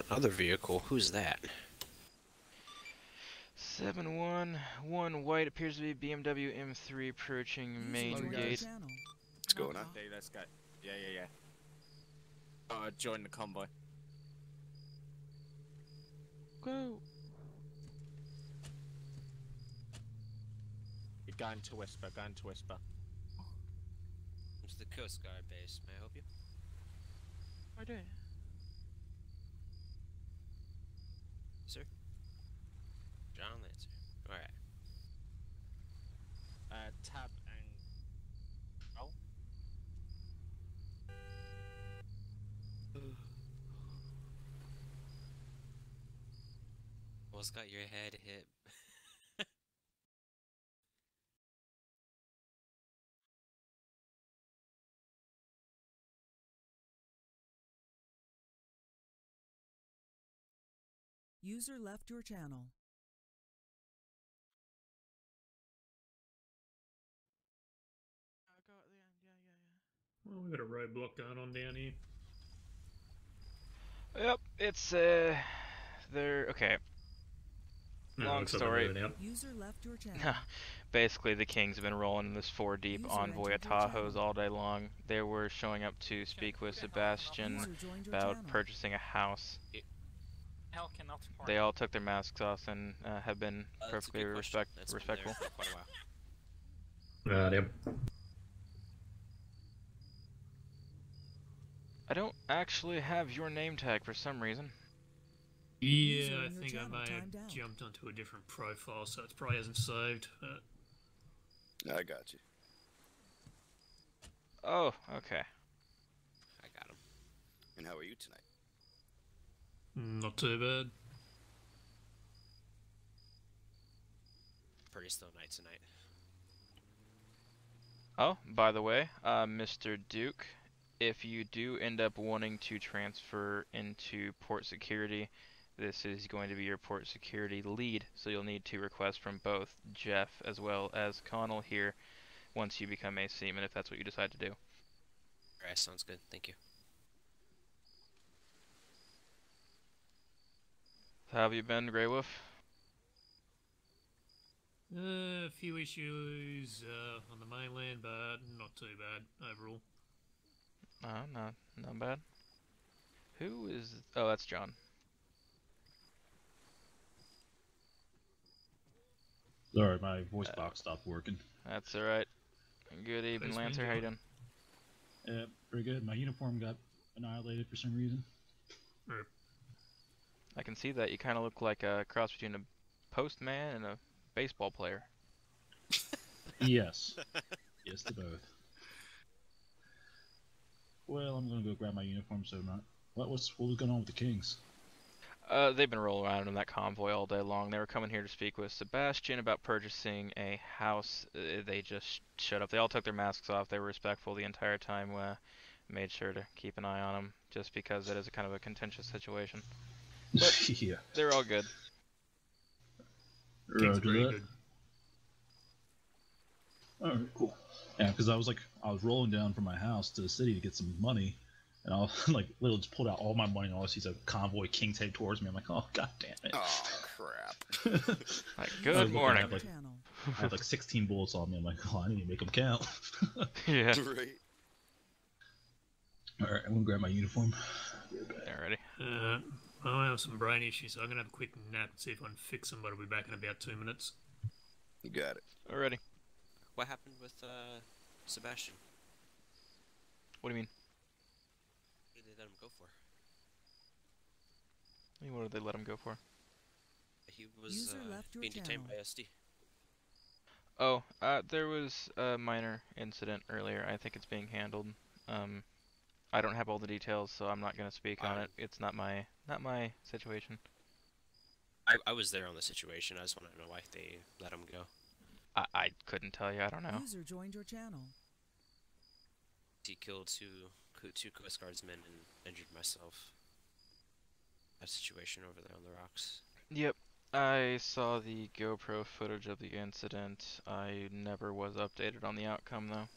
Another vehicle. Who's that? 7-1. 1 white appears to be BMW M3 approaching main joined your gate. channel. What's going on? Dude, let's go. Yeah. Join the convoy. Go. You're going to Whisper, It's the Coast Guard base. May I help you? I do. Sir? John Lancer. Alright. Tab and... Oh? Almost got your head hit User left your channel. Well, we got a roadblock going on down here. Yep, it's they're okay. No, Long looks like they're story. moving out. User left your channel. Basically, the Kings have been rolling this 4 deep User envoy at entered your Tahoes channel. all day long. They were showing up to speak with Sebastian User joined your about channel. purchasing a house. Hell cannot support. They all took their masks off and have been perfectly respectful. For quite a while. Yep. I don't actually have your name tag for some reason. Yeah, I think I may have jumped onto a different profile, so it probably hasn't saved. I got you. Oh, okay. I got him. And how are you tonight? Not too bad. Pretty still night tonight. Oh, by the way, Mr. Duke, if you do end up wanting to transfer into port security, this is going to be your port security lead, so you'll need to request from both Jeff as well as Connell here once you become a seaman, if that's what you decide to do. Alright, sounds good. Thank you. How have you been, Grey Wolf? A few issues on the mainland, but not too bad overall. Not bad. Who is... Oh, that's John. Sorry, my voice box stopped working. That's alright. Good evening, Thanks, Lancer. man. How you doing? Yeah, pretty good. My uniform got annihilated for some reason. I can see that. You kind of look like a cross between a postman and a baseball player. Yes. Yes to both. Well, I'm gonna go grab my uniform, so not... What was going on with the Kings? They've been rolling around in that convoy all day long. They were coming here to speak with Sebastian about purchasing a house. They just showed up. They all took their masks off. They were respectful the entire time. Made sure to keep an eye on them, just because it is a kind of a contentious situation. But yeah. They're all good. King's very good. Alright, cool. Yeah, because I was rolling down from my house to the city to get some money, and I was like, literally just pulled out all my money, and all I see is a convoy King's head towards me. I'm like, oh god damn it. Oh crap. Like, good morning. I had like 16 bullets on me. I'm like, oh, I need to make them count. Yeah. Right. Alright, I'm gonna grab my uniform. Alrighty. I have some brain issues, so I'm gonna have a quick nap and see if I can fix them, but I'll be back in about 2 minutes. You got it. Alrighty. What happened with Sebastian? What do you mean? What did they let him go for? What did they let him go for? He was being detained by SD. Oh, there was a minor incident earlier. I think it's being handled. I don't have all the details, so I'm not going to speak on it. It's not my situation. I was there on the situation. I just want to know why they let him go. I couldn't tell you. I don't know. User joined your channel. He killed two Coast Guardsmen and injured myself. That situation over there on the rocks. Yep. I saw the GoPro footage of the incident. I never was updated on the outcome, though.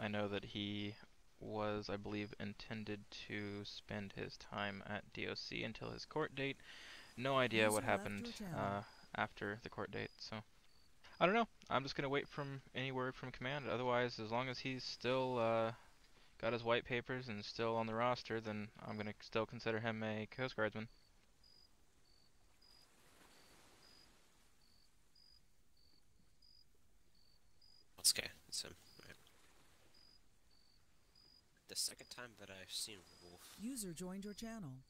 I know that he was, I believe, intended to spend his time at DOC until his court date. No idea what happened after the court date, so... I don't know. I'm just going to wait from any word from command. Otherwise, as long as he's still got his white papers and still on the roster, then I'm going to still consider him a Coast Guardsman. Okay, that's him. Right. The second time that I've seen a wolf. User joined your channel.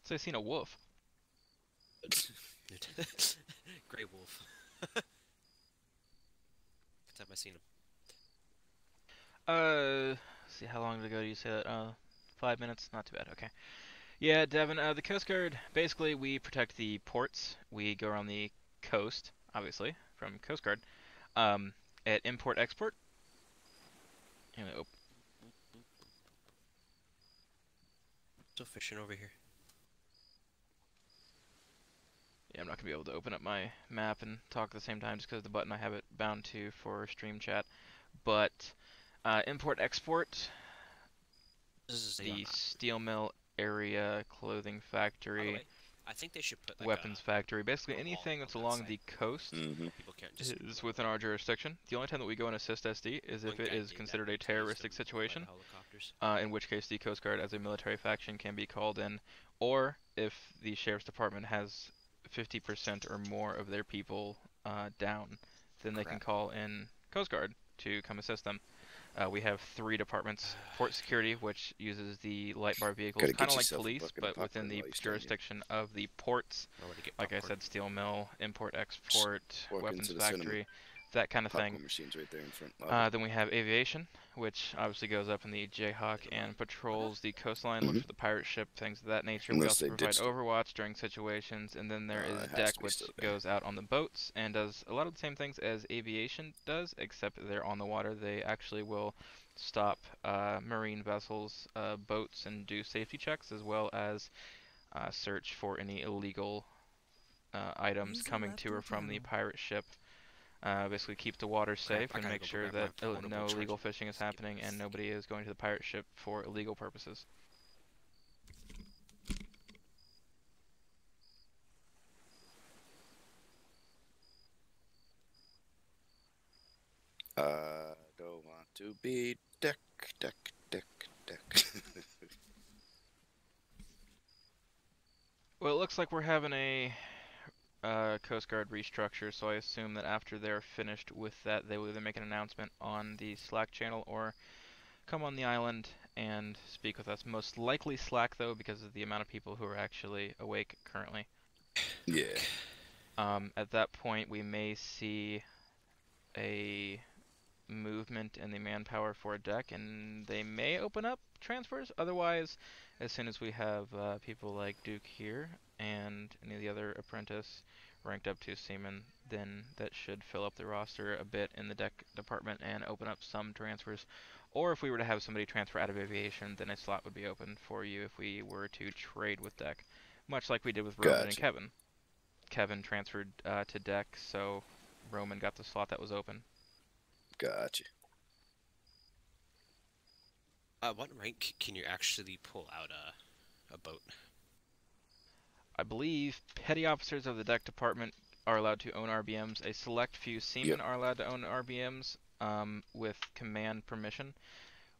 So I've seen a wolf. Grey wolf. Good time I seen him. See, how long ago do you say that? 5 minutes? Not too bad, okay. Yeah, Devin, the Coast Guard, basically we protect the ports. We go around the coast, obviously, from Coast Guard. At import-export. Still fishing over here. Yeah, I'm not gonna be able to open up my map and talk at the same time just because the button I have it bound to for stream chat. But import-export, the steel mill area, clothing factory, I think they should put like weapons factory, basically anything that's along the coast People can't just is within our jurisdiction. The only time that we go and assist SD is if it is considered a terroristic situation, in which case the Coast Guard as a military faction can be called in, or if the Sheriff's Department has 50% or more of their people down, then they can call in Coast Guard to come assist them. We have 3 departments. Port security, which uses the light bar vehicles, kind of like police, but within the jurisdiction of the ports. Like I said, steel mill, import-export, weapons factory, that kind of thing. Right there in front. Then we have aviation, which obviously goes up in the Jayhawk and patrols the coastline, looks for the pirate ship, things of that nature. Unless We they also provide ditched it. overwatch during situations, and then there is it has deck, to be which still there. goes out on the boats and does a lot of the same things as aviation does, except they're on the water. They actually will stop marine vessels, boats, and do safety checks, as well as search for any illegal items coming to or from the pirate ship. Basically keep the water safe and make sure that no illegal fishing is happening and nobody is going to the pirate ship for illegal purposes. Don't want to be deck. Well, it looks like we're having a Coast Guard restructure, so I assume that after they're finished with that, they will either make an announcement on the Slack channel or come on the island and speak with us. Most likely Slack, though, because of the amount of people who are actually awake currently. Yeah. At that point, we may see a movement in the manpower for a deck, and they may open up transfers. Otherwise, as soon as we have people like Duke here and any of the other apprentice ranked up to seaman, then that should fill up the roster a bit in the deck department and open up some transfers. Or if we were to have somebody transfer out of aviation, then a slot would be open for you if we were to trade with deck, much like we did with Roman and Kevin. Kevin transferred to deck, so Roman got the slot that was open. Gotcha. What rank can you actually pull out a boat? I believe petty officers of the deck department are allowed to own RBMs. A select few seamen are allowed to own RBMs with command permission.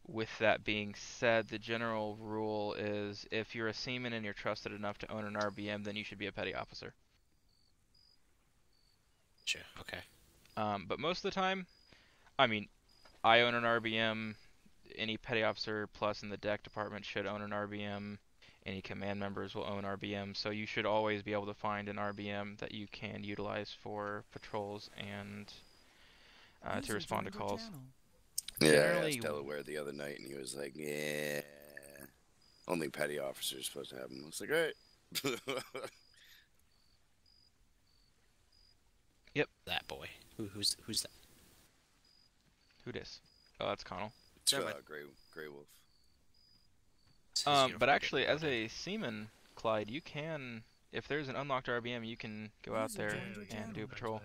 With that being said, the general rule is if you're a seaman and you're trusted enough to own an RBM, then you should be a petty officer. Sure, okay. But most of the time, I mean, I own an RBM. Any petty officer plus in the deck department should own an RBM. Any command members will own RBM, so you should always be able to find an RBM that you can utilize for patrols and to respond to calls. Yeah, I asked Delaware the other night, and he was like, "Yeah, only petty officers are supposed to have them." I was like, "All right." Yep, that boy. Who's that? Who dis? Oh, that's Connell. It's Grey Wolf. But actually, as a seaman, Clyde, you can, if there's an unlocked RBM, you can go out there and do a patrol.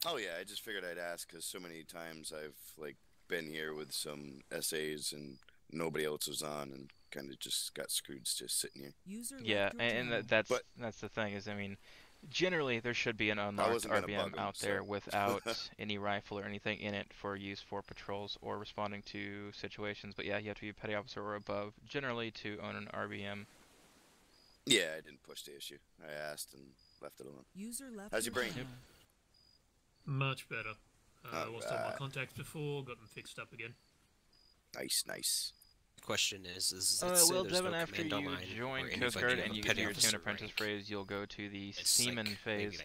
Oh yeah, I just figured I'd ask because so many times I've like been here with some essays and nobody else was on and kind of just got screwed just sitting here. Yeah, and that's the thing is, I mean, generally there should be an unlocked RBM out there without any rifle or anything in it for use for patrols or responding to situations. But yeah, you have to be a petty officer or above generally to own an RBM. Yeah, I didn't push the issue. I asked and left it alone. How's your brain? Much better. I lost all my contacts before, got them fixed up again. Nice. Question is well, Devin, after you join Coast Guard and you get to your seaman apprentice phase, you'll go to the seaman phase.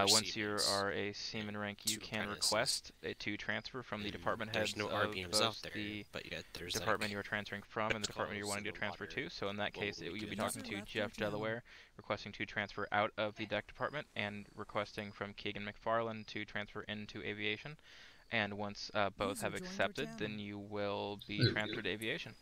Once you are a seaman rank, you can request to transfer from the department heads of both the department you are transferring from and the department you're wanting to transfer to. So in that case, you'll be talking to Jeff Delaware, requesting to transfer out of the deck department, and requesting from Keegan McFarland to transfer into aviation. And once both have accepted, then you will be transferred to aviation.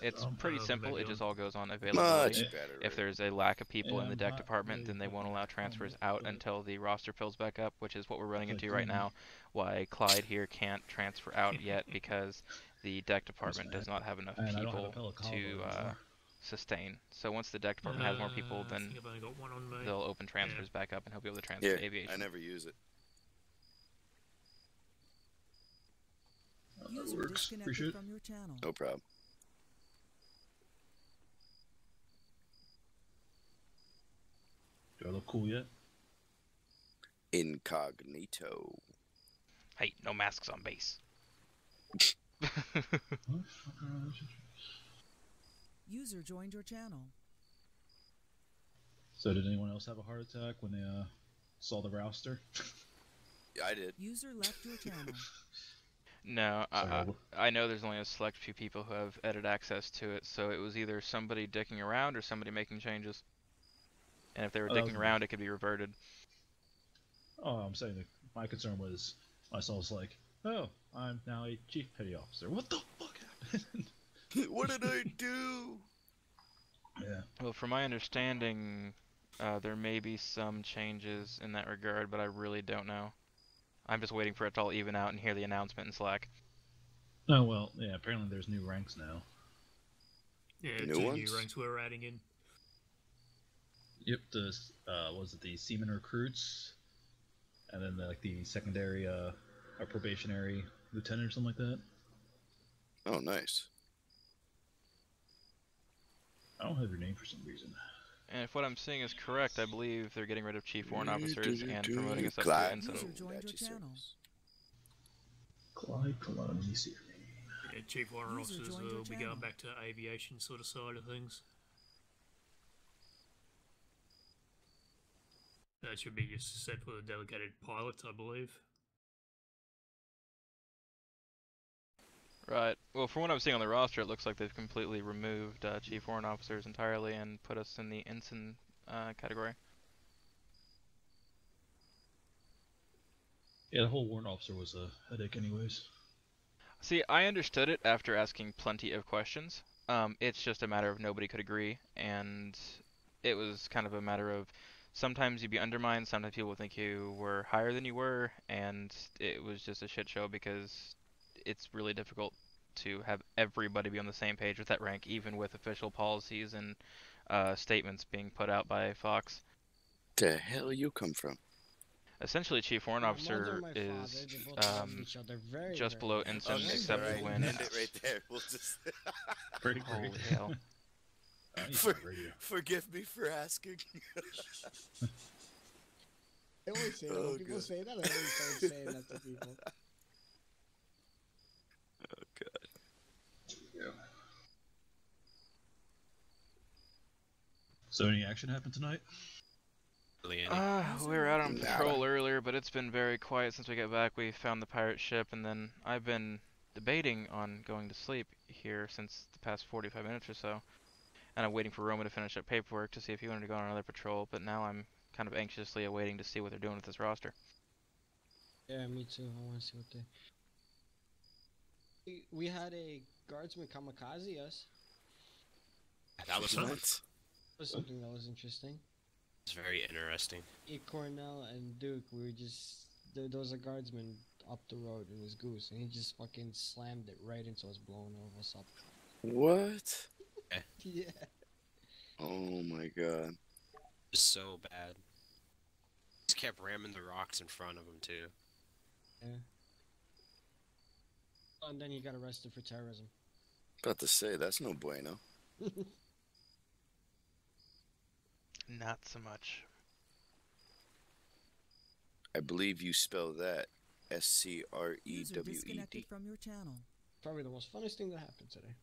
It's them. pretty simple. It just all goes on availability. Much better. If there's a lack of people in Yeah, the I'm deck not department, really then they won't fucking allow transfers it, out but- until the roster fills back up, which is what we're running Like into right clean. now. Why Clyde here can't transfer out yet because the deck department does not have enough And I don't have a people pellet combo to anymore. sustain. So once the deck department has more people, I then think I've only got one on me. they'll open transfers back up and he'll be able to transfer Yeah, to aviation. I never use it. That User works. disconnected Appreciate it. from your channel. No problem. Do I look cool yet? Incognito. Hey, no masks on base. User joined your channel. So did anyone else have a heart attack when they saw the roster? Yeah, I did. User left your channel. No, Sorry, I know there's only a select few people who have edit access to it, so it was either somebody dicking around or somebody making changes. And if they were Oh, that was dicking me. around, it could be reverted. Oh, I'm saying that my concern was myself was like, oh, I'm now a chief petty officer. What the fuck happened? What did I do? Yeah. Well, from my understanding, there may be some changes in that regard, but I really don't know. I'm just waiting for it to all even out and hear the announcement in Slack. Oh well, yeah. Apparently there's new ranks now. Yeah, New two ones? new ranks we're adding in. Yep. The was it the seaman recruits, and then the secondary or probationary lieutenant or something like that. Oh, nice. I don't have your name for some reason. And if what I'm seeing is correct, I believe they're getting rid of chief warrant officers and promoting us up to Clyde. ensign. User joined your channel. Clyde, let me see your name. Yeah, chief warrant User officers joined your will be channel. going back to aviation sort of side of things. That should be just set for the delegated pilots, I believe. Right. Well, from what I'm seeing on the roster, it looks like they've completely removed chief warrant officers entirely and put us in the ensign category. Yeah, the whole warrant officer was a headache, anyways. See, I understood it after asking plenty of questions. It's just a matter of nobody could agree, and it was kind of a matter of sometimes you'd be undermined, sometimes people would think you were higher than you were, and it was just a shit show because it's really difficult to have everybody be on the same page with that rank, even with official policies and statements being put out by Fox. The hell you come from? Essentially, Chief Warrant Officer is just below ensign, Okay, except alright, when. end it right there. We'll just. Pretty Holy great. hell! Forgive me for asking. I always say that. Oh, When people God. say that, I always start saying that to people. Oh god. So any action happened tonight? We were out on patrol earlier, but it's been very quiet since we got back. We found the pirate ship, and then I've been debating on going to sleep here since the past 45 minutes or so. And I'm waiting for Roma to finish up paperwork to see if he wanted to go on another patrol, but now I'm kind of anxiously awaiting to see what they're doing with this roster. Yeah, me too. I want to see what they. We had a guardsman kamikaze us. That was fun. That was something that was interesting. It's very interesting. Cornell and Duke, we were just there was a guardsman up the road in his goose, and he just fucking slammed it right into us, blowing all of us up. What? Yeah. Oh my god. It's so bad. Just kept ramming the rocks in front of him too. Yeah. And then he got arrested for terrorism. About to say that's no bueno. Not so much. I believe you spell that User SCREWED. disconnected from your channel. Probably the most funnest thing that happened today.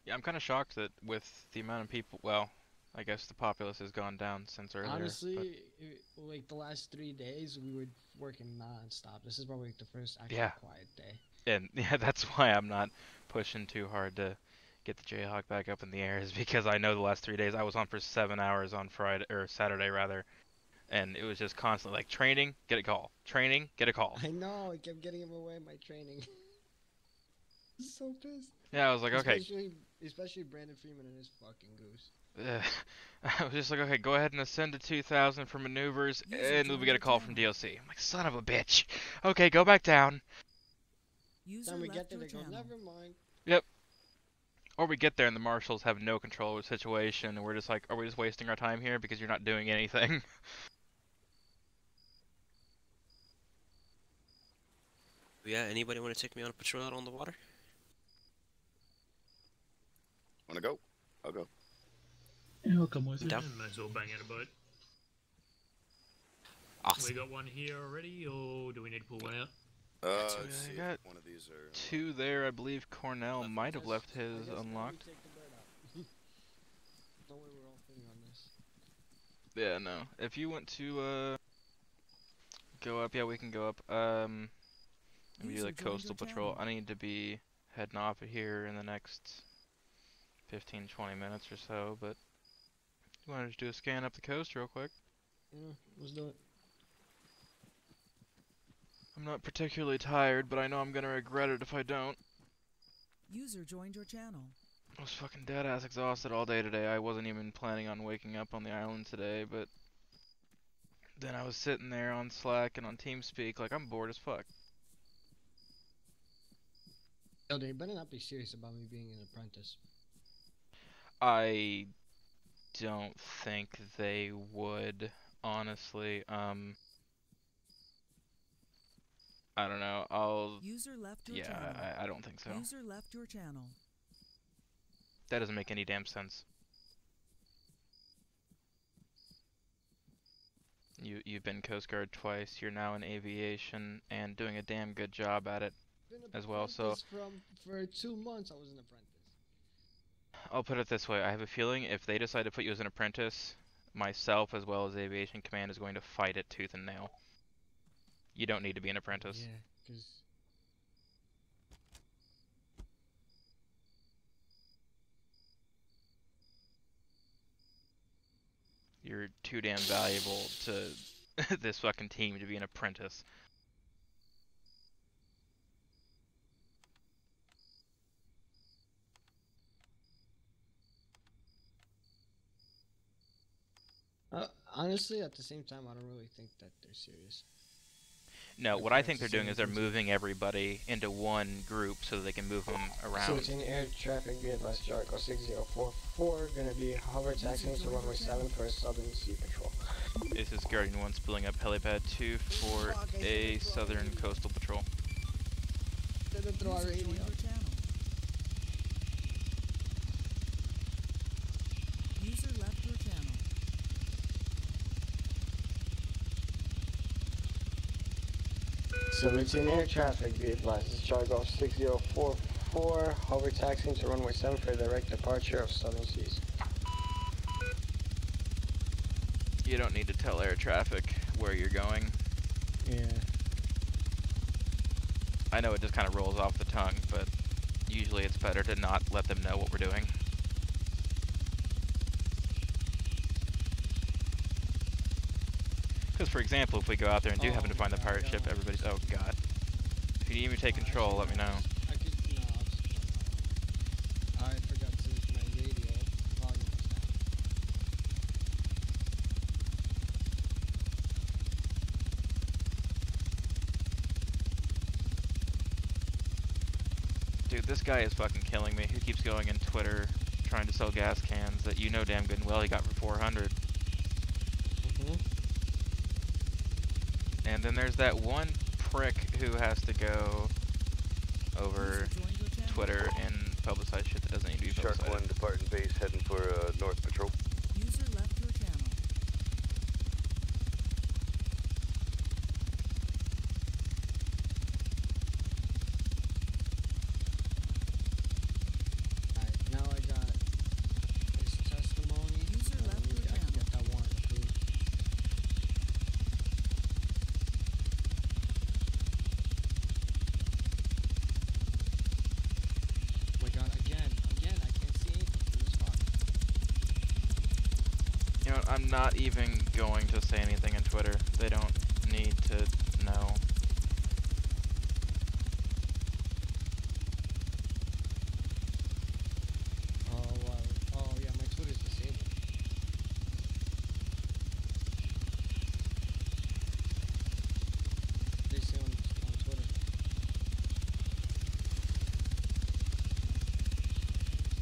Yeah, I'm kind of shocked that with the amount of people, well, I guess the populace has gone down since earlier. Honestly, like the last 3 days, we were working non-stop. This is probably like the first actual Yeah. quiet day. And yeah, that's why I'm not pushing too hard to get the Jayhawk back up in the air, is because I know the last 3 days I was on for 7 hours on Friday or Saturday rather, and it was just constantly like training, get a call, training, get a call. I know, I kept getting him away my training. So pissed. Yeah, I was like, okay. Especially Brandon Freeman and his fucking goose. I was just like, okay, go ahead and ascend to 2,000 for maneuvers, and we get a call from DLC. I'm like, son of a bitch. Okay, go back down. Then we get there, they go, never mind. Yep. Or we get there and the marshals have no control of the situation, and we're just like, are we just wasting our time here because you're not doing anything? Yeah, anybody want to take me on a patrol out on the water? Wanna go? I'll go. Yeah, I'll come with you. Might as well bang out a boat. Awesome. We got one here already, or do we need to pull one out? I got one of these are 2 there. I believe Cornell might have left his unlocked. Don't worry, we're all fitting on this. Yeah, no. If you want to go up, yeah, we can go up. We do like coastal patrol. I need to be heading off of here in the next 15-20 minutes or so, but you want to just do a scan up the coast real quick? Yeah, let's do it. I'm not particularly tired, but I know I'm gonna regret it if I don't. User joined your channel. I was fucking dead-ass exhausted all day today. I wasn't even planning on waking up on the island today, but then I was sitting there on Slack and on TeamSpeak like I'm bored as fuck. Yo, they better not be serious about me being an apprentice. I don't think they would, honestly. I don't know. User left your yeah, channel. I don't think so. User left your channel. That doesn't make any damn sense. You've been Coast Guard twice. You're now in aviation and doing a damn good job at it as well. So for 2 months, I was an apprentice. I'll put it this way: I have a feeling if they decide to put you as an apprentice, myself as well as Aviation Command is going to fight it tooth and nail. You don't need to be an apprentice. Yeah, because you're too damn valuable to this fucking team to be an apprentice. honestly, at the same time, I don't really think that they're serious. No, what I think they're doing is they're moving everybody into one group so that they can move them around. So it's in air traffic, be advised, Jericho 6044, gonna be hover taxiing to runway 7 for a Southern Sea Patrol. This is Guardian 1 spilling up helipad 2 for a Southern Coastal Patrol. Didn't throw our radio. User left your channel. So it's in air traffic, be advised, it's Jericho 6044, hover taxiing to runway 7 for direct departure of Southern Seas. You don't need to tell air traffic where you're going. Yeah. I know it just kind of rolls off the tongue, but usually it's better to not let them know what we're doing. Because, for example, if we go out there and do happen to find the pirate ship, everybody's, oh god. If you need me to take control, let me know. I could, no, I forgot to my radio volume was down. Dude, this guy is fucking killing me. He keeps going in Twitter trying to sell gas cans that you know damn good and well he got for 400. And then there's that one prick who has to go over Twitter and publicize shit that doesn't need to be publicized. Shark 1 departing base, heading for North Patrol. User left your channel. Alright, now I got his testimony. User left your channel. I can get that warrant approved. Oh my god, again, I can't see anything for this spot. You know, I'm not even going to say anything on Twitter. They don't need to know.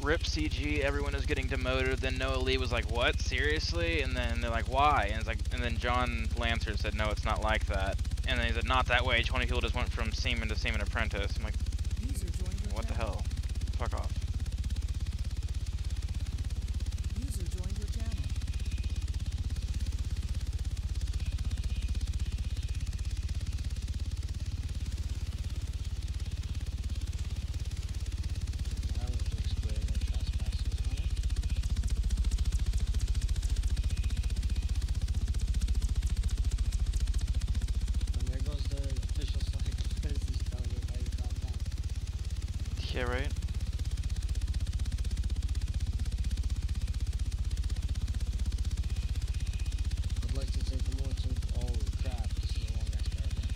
RIP CG, everyone is getting demoted. Then Noah Lee was like, what, seriously? And then they're like, why? And it's like, and then John Lancer said, no, it's not like that. And then he said, not that way. 20 people just went from seaman to seaman apprentice. I'm like, what the hell? Fuck off. User joined your channel. Yeah, right? I'd like to take a more to. Oh crap! This is a long ass paragraph.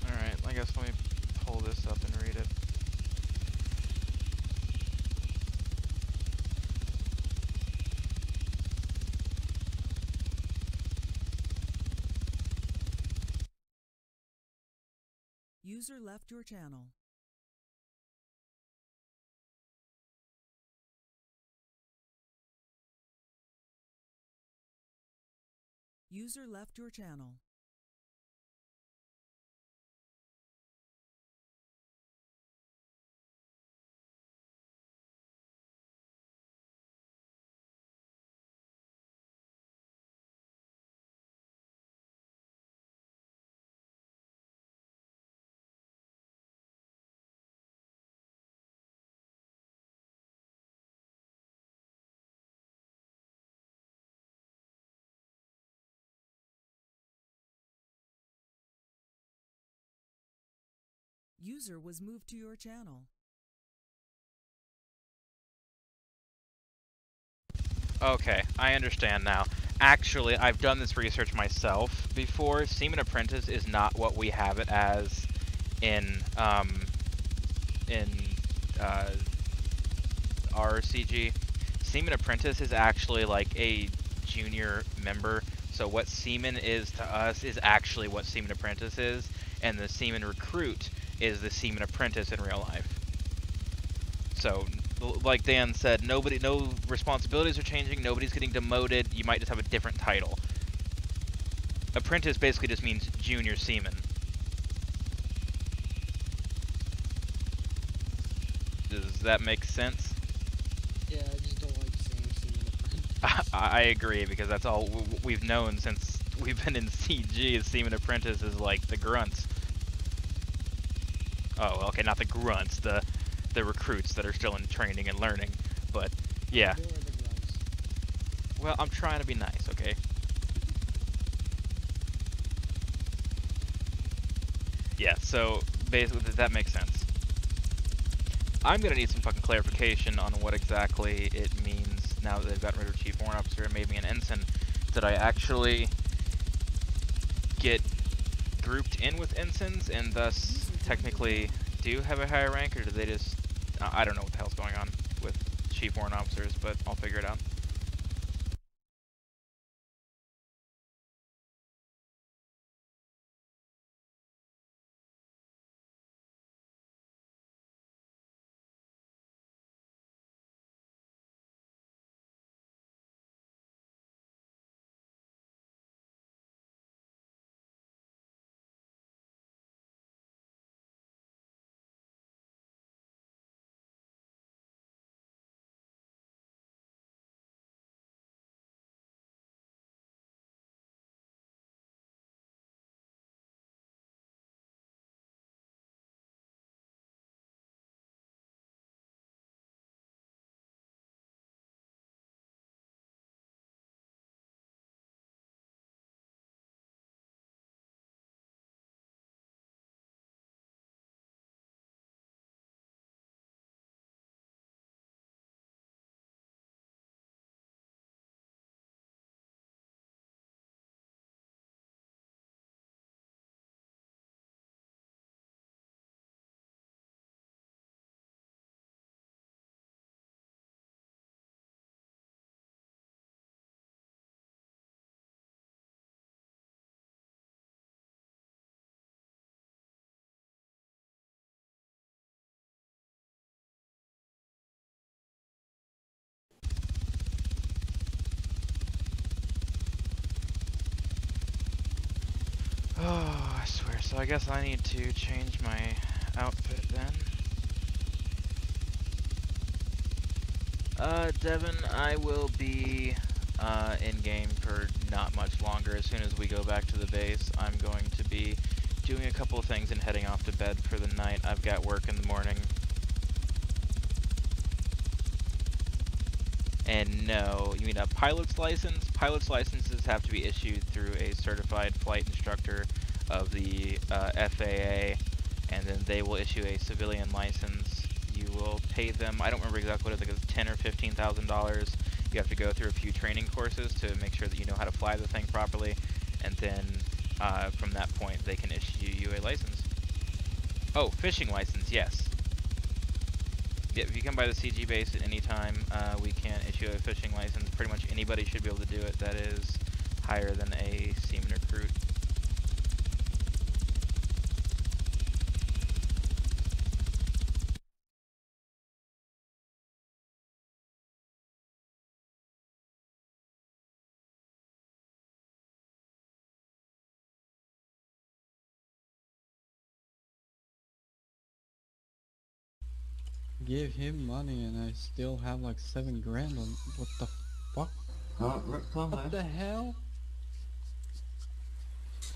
Alright, I guess let me pull this up and read it. User left your channel. User left your channel. User was moved to your channel. Okay, I understand now. Actually, I've done this research myself before. Seaman Apprentice is not what we have it as in RCG. Seaman Apprentice is actually like a junior member. So what Seaman is to us is actually what Seaman Apprentice is, and the Seaman Recruit is the Seaman Apprentice in real life. So, like Dan said, no responsibilities are changing, nobody's getting demoted, you might just have a different title. Apprentice basically just means junior seaman. Does that make sense? Yeah, I just don't like saying seaman apprentice. I agree, because that's all we've known since we've been in CG, is Seaman Apprentice is like the grunts. Oh, okay, not the grunts, the recruits that are still in training and learning, but yeah. Well, I'm trying to be nice, okay? Yeah, so basically, that makes sense. I'm gonna need some fucking clarification on what exactly it means now that they've gotten rid of Chief Warrant Officer and made me an ensign. Did I actually get grouped in with ensigns and thus technically do have a higher rank, or do they just... I don't know what the hell's going on with Chief Warrant Officers, but I'll figure it out. so I guess I need to change my outfit then. Devin, I will be in-game for not much longer. As soon as we go back to the base, I'm going to be doing a couple of things and heading off to bed for the night. I've got work in the morning. And no, you mean a pilot's license? Pilot's licenses have to be issued through a certified flight instructor of the FAA, and then they will issue a civilian license. You will pay them, I don't remember exactly what it is, like it's $10,000 or $15,000. You have to go through a few training courses to make sure that you know how to fly the thing properly, and then from that point they can issue you a license. Oh, fishing license, yes. Yeah, if you come by the CG base at any time, we can issue a fishing license. Pretty much anybody should be able to do it that is higher than a seaman recruit. Give him money and I still have like 7 grand on. What the fuck? What the hell?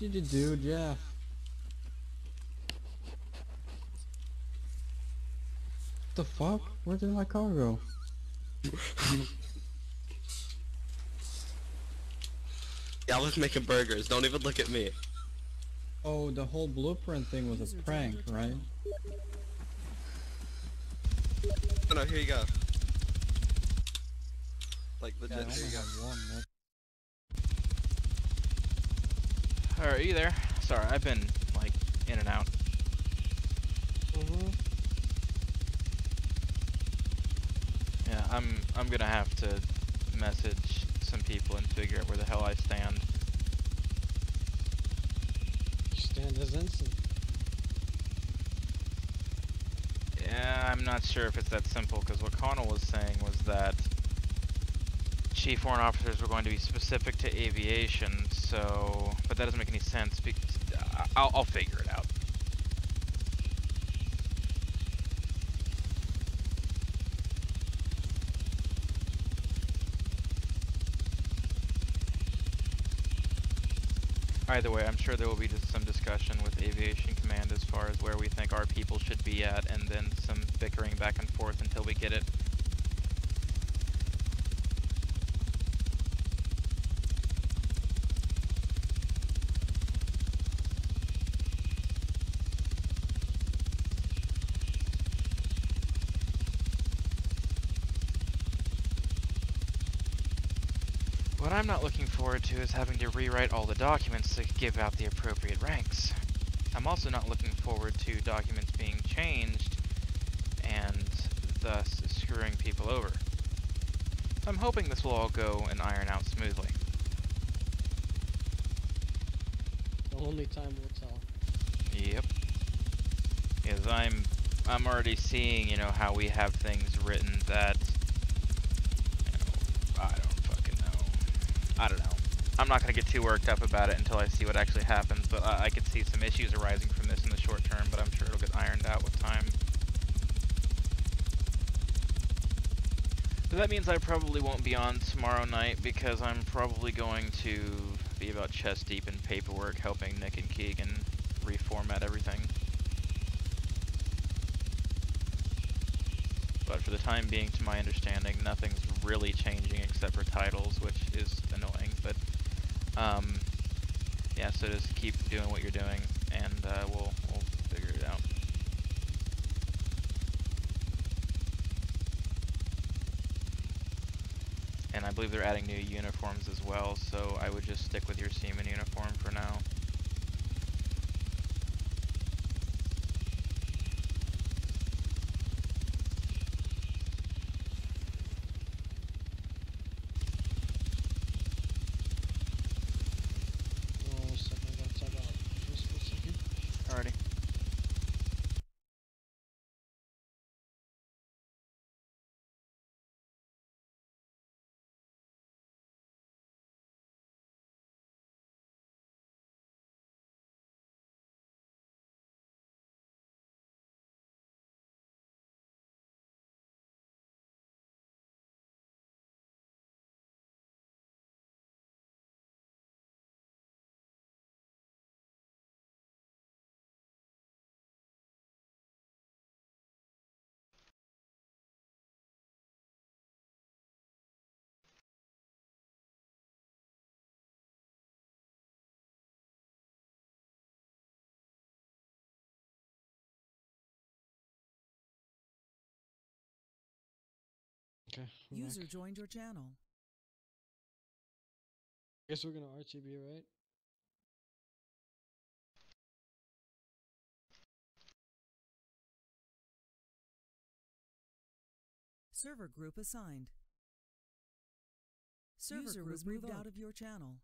What did you do, Jeff? What the fuck? Where did my car go? Yeah, I was making burgers. Don't even look at me. Oh, the whole blueprint thing was a prank, right? Oh, no, here you go. Like legit, Yeah, here you go. Alright, are you there? Sorry, I've been, like, in and out. Yeah, I'm gonna have to message some people and figure out where the hell I stand. You stand as ensign. Yeah, I'm not sure if it's that simple, because what Connell was saying was that chief warrant officers were going to be specific to aviation, so... But that doesn't make any sense, because... I'll figure it out. Either way, I'm sure there will be just some discussion with Aviation Command as far as where we think our people should be at, and then some bickering back and forth until we get it. What I'm not looking forward to is having to rewrite all the documents to give out the appropriate ranks. I'm also not looking forward to documents being changed and thus screwing people over. So I'm hoping this will all go and iron out smoothly. Only time will tell. Yep. Because I'm already seeing, you know, how we have things written that, you know, I don't know. I'm not going to get too worked up about it until I see what actually happens, but I could see some issues arising from this in the short term, but I'm sure it'll get ironed out with time. So that means I probably won't be on tomorrow night, because I'm probably going to be about chest deep in paperwork helping Nick and Keegan reformat everything. But for the time being, to my understanding, nothing's really changing except for titles, which is annoying, but yeah, so just keep doing what you're doing, and we'll figure it out. And I believe they're adding new uniforms as well, so I would just stick with your seaman uniform for now. Alrighty. Okay. User joined your channel. Guess we're gonna RTB, right? Server group assigned. Server group moved out of your channel.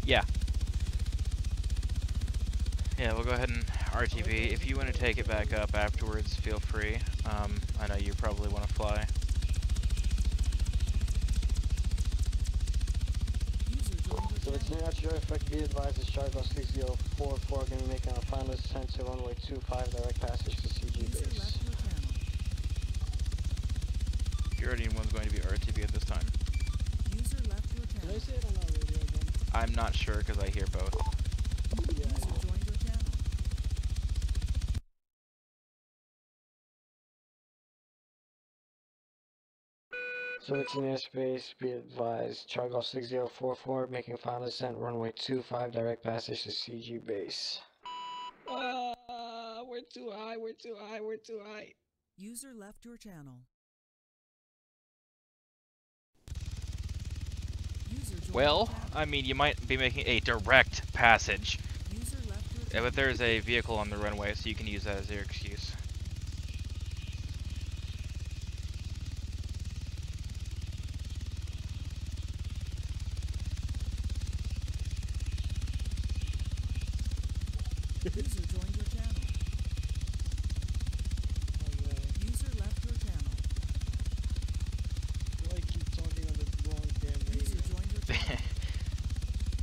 Yeah. Yeah, we'll go ahead and RTB. If you want to take it back up afterwards, feel free. I know you probably want to fly. So it's not your effect, be advised, this Chargo 6044 going to be making a final descent to runway 25, direct passage to CG base. Guardian 1's going to be RTB at this time. User left your channel. Did I say it on our radio again? I'm not sure because I hear both. Yeah, User joined your channel. So it's in airspace, be advised, Chargo 6044 making final descent, runway 25, direct passage to CG base. We're too high, we're too high, we're too high. User left your channel. Well, I mean, you might be making a direct passage. Yeah, but there's a vehicle on the runway, so you can use that as your excuse. User joined your channel. User left your channel. Why I keep talking on the wrong damn radio? User joined your channel.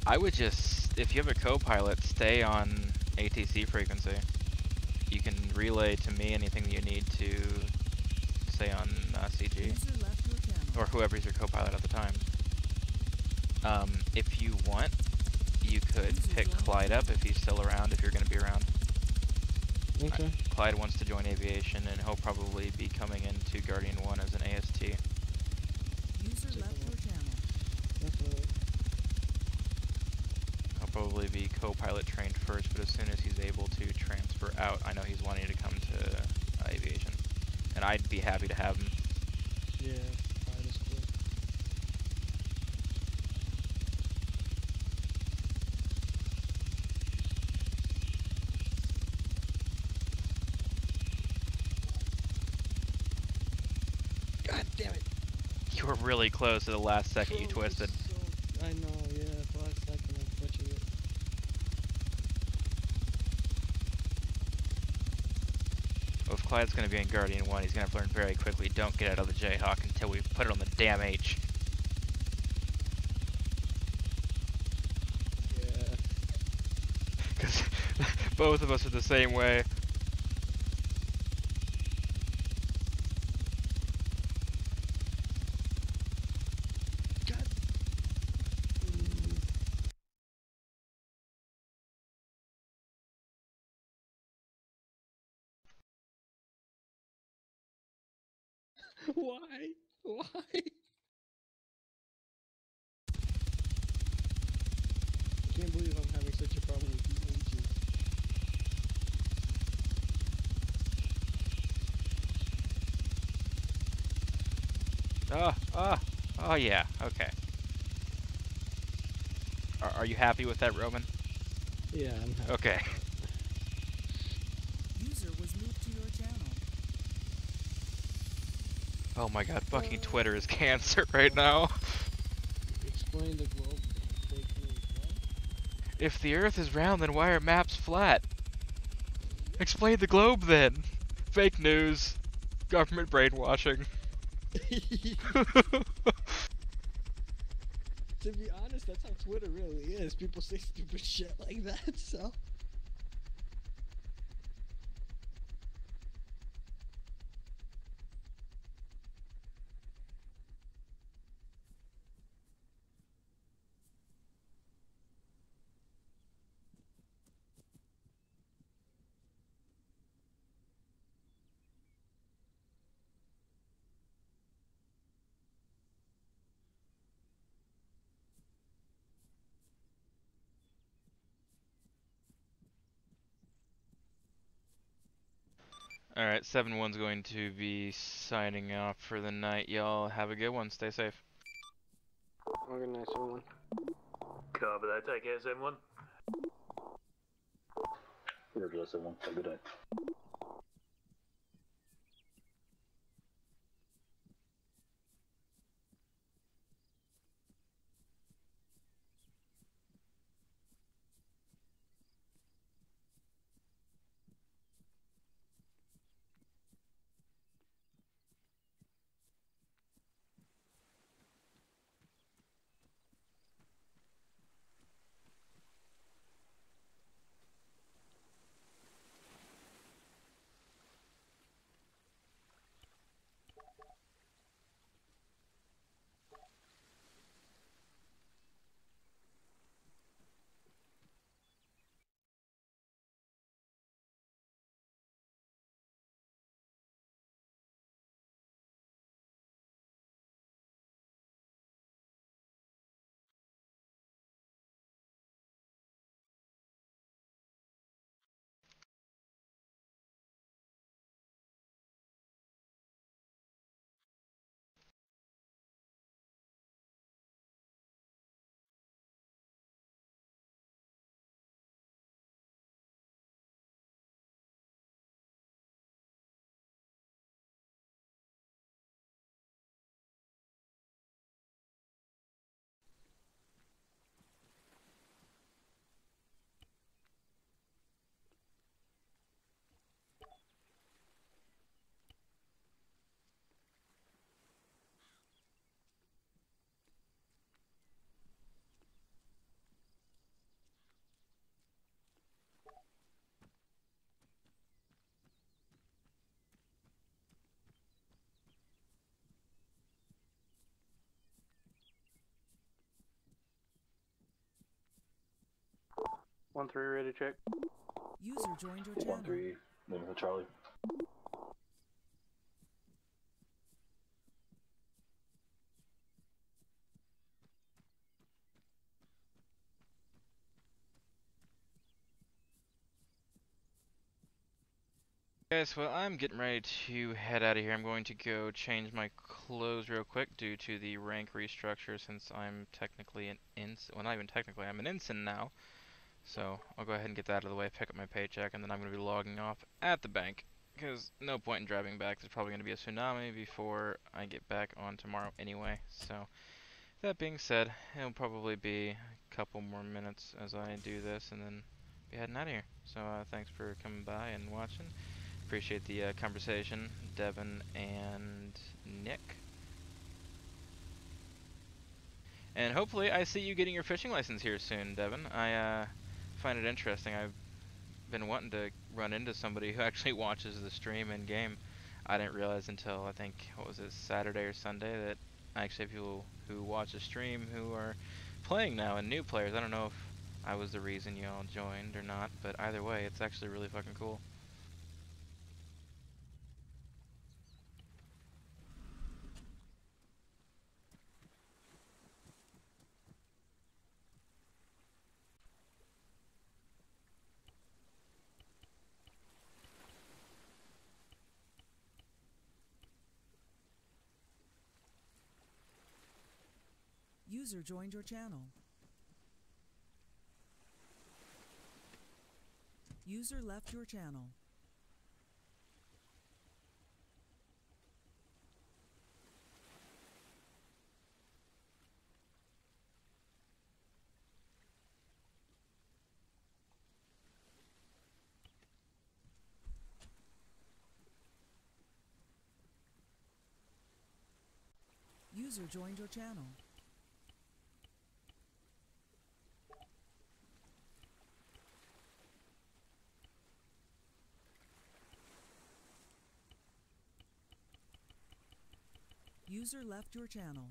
I would just, if you have a co-pilot, stay on ATC frequency. You can relay to me anything that you need to stay on CG. User left your channel. Or whoever's your co-pilot at the time. If you want, you could pick Clyde up if he's still around, if you're going to be around. Okay. Clyde wants to join aviation, and he'll probably be coming into Guardian 1 as an AST. User left your channel. Definitely. He'll probably be co-pilot trained first, but as soon as he's able to transfer out, I know he's wanting to come to aviation. And I'd be happy to have him. Yeah, fine, that's cool. God damn it! You were really close to the last second you twisted. I know, yeah, the last second I'm touching it. Well, if Clyde's going to be in Guardian 1, he's going to have to learn very quickly, don't get out of the Jayhawk until we put it on the damn H. Yeah. Because both of us are the same way. Why? Why? I can't believe I'm having such a problem with these H's. Oh yeah, okay. Are you happy with that, Roman? Yeah, I'm happy. Okay. User was moved to your channel. Oh my god, fucking Twitter is cancer right now. Explain the globe. Fake news, what? If the Earth is round, then why are maps flat? Explain the globe then. Fake news. Government brainwashing. To be honest, that's how Twitter really is. People say stupid shit like that, so. Alright, 7-1's going to be signing off for the night. Y'all have a good one. Stay safe. Organize everyone. Copy that. Take care, 7-1. Roger, 7-1. Have a good day. One three, ready to check. User joined your channel. 1-3, moving to Charlie. Guys, well, I'm getting ready to head out of here. I'm going to go change my clothes real quick due to the rank restructure since I'm technically an ensign. Well, not even technically, I'm an ensign now. So I'll go ahead and get that out of the way, pick up my paycheck, and then I'm going to be logging off at the bank. Because no point in driving back. There's probably going to be a tsunami before I get back on tomorrow anyway. So that being said, it'll probably be a couple more minutes as I do this and then be heading out of here. So thanks for coming by and watching. Appreciate the conversation, Devin and Nick. And hopefully I see you getting your fishing license here soon, Devin. I find it interesting. I've been wanting to run into somebody who actually watches the stream in game. I didn't realize until I think, what was it, Saturday or Sunday, that I actually have people who watch the stream who are playing now and new players. I don't know if I was the reason you all joined or not, but either way, it's actually really fucking cool. User joined your channel. User left your channel. User joined your channel. User left your channel.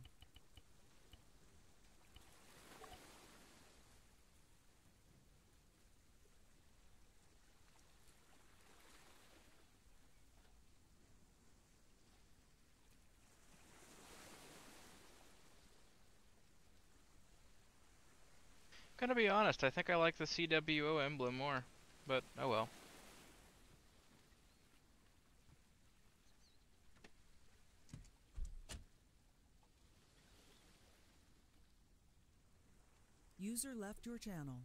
Gonna be honest, I think I like the CWO emblem more, but oh well. User left your channel.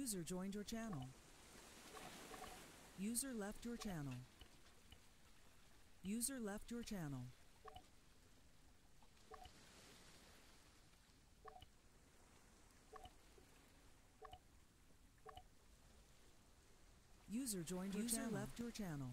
User joined your channel. User left your channel. User left your channel. User joined your channel. User left your channel.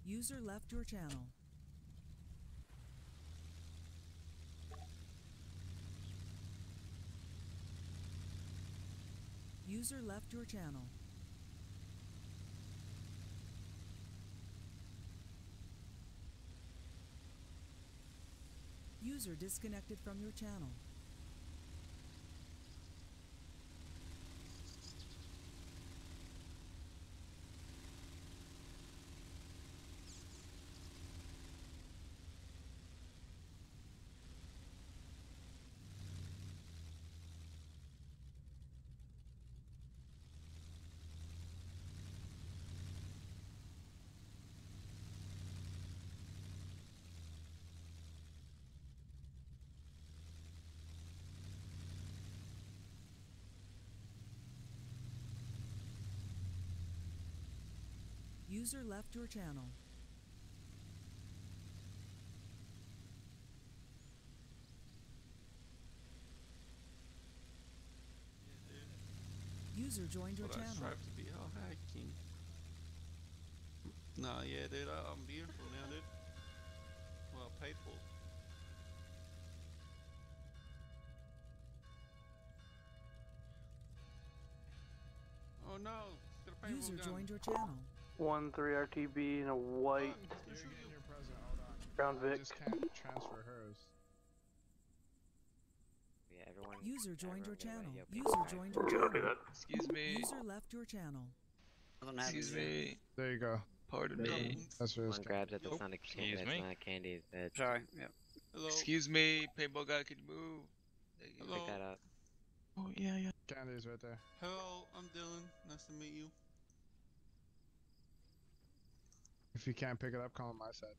User left your channel. User left your channel. User disconnected from your channel. User left your channel. User joined your But I channel. strive to be all hacking. Nah, yeah, dude, I'm beautiful now, dude. Well, paid for. Oh no! User joined your channel. 1-3 RTB and a white Brown Vic. I just can't transfer hers. Yeah, everyone. User joined your channel. Yo, User joined your Copy channel. that. Excuse me. User left your channel. Excuse me. There you go. Pardon me. That's yours. One grabs at the Oh, Sonic excuse candy. me. Sonic candy. That's Sorry. Yeah. Hello. Excuse me, paintball guy, can you move? Thank you. pick that up. Oh, yeah, yeah. Candy's right there. Hello, I'm Dylan. Nice to meet you. If you can't pick it up, call on my side.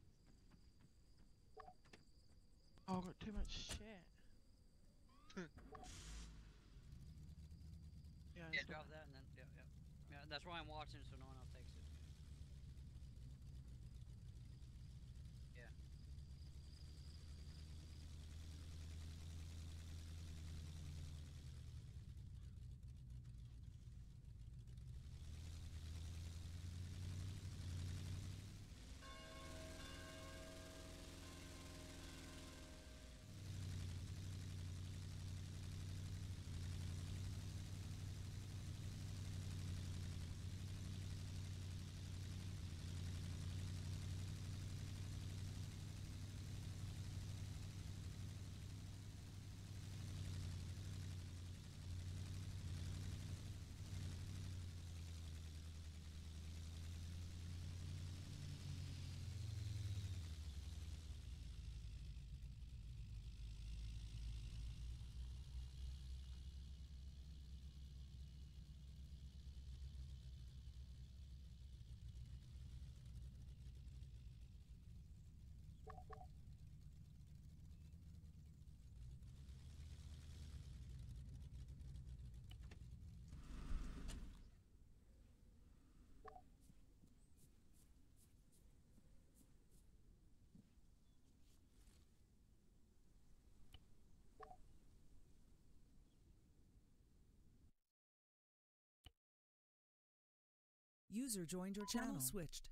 Oh, I got too much shit. Yeah, drop that and then, yeah, that's why I'm watching so no one else takes it. Yeah. User joined your channel switched.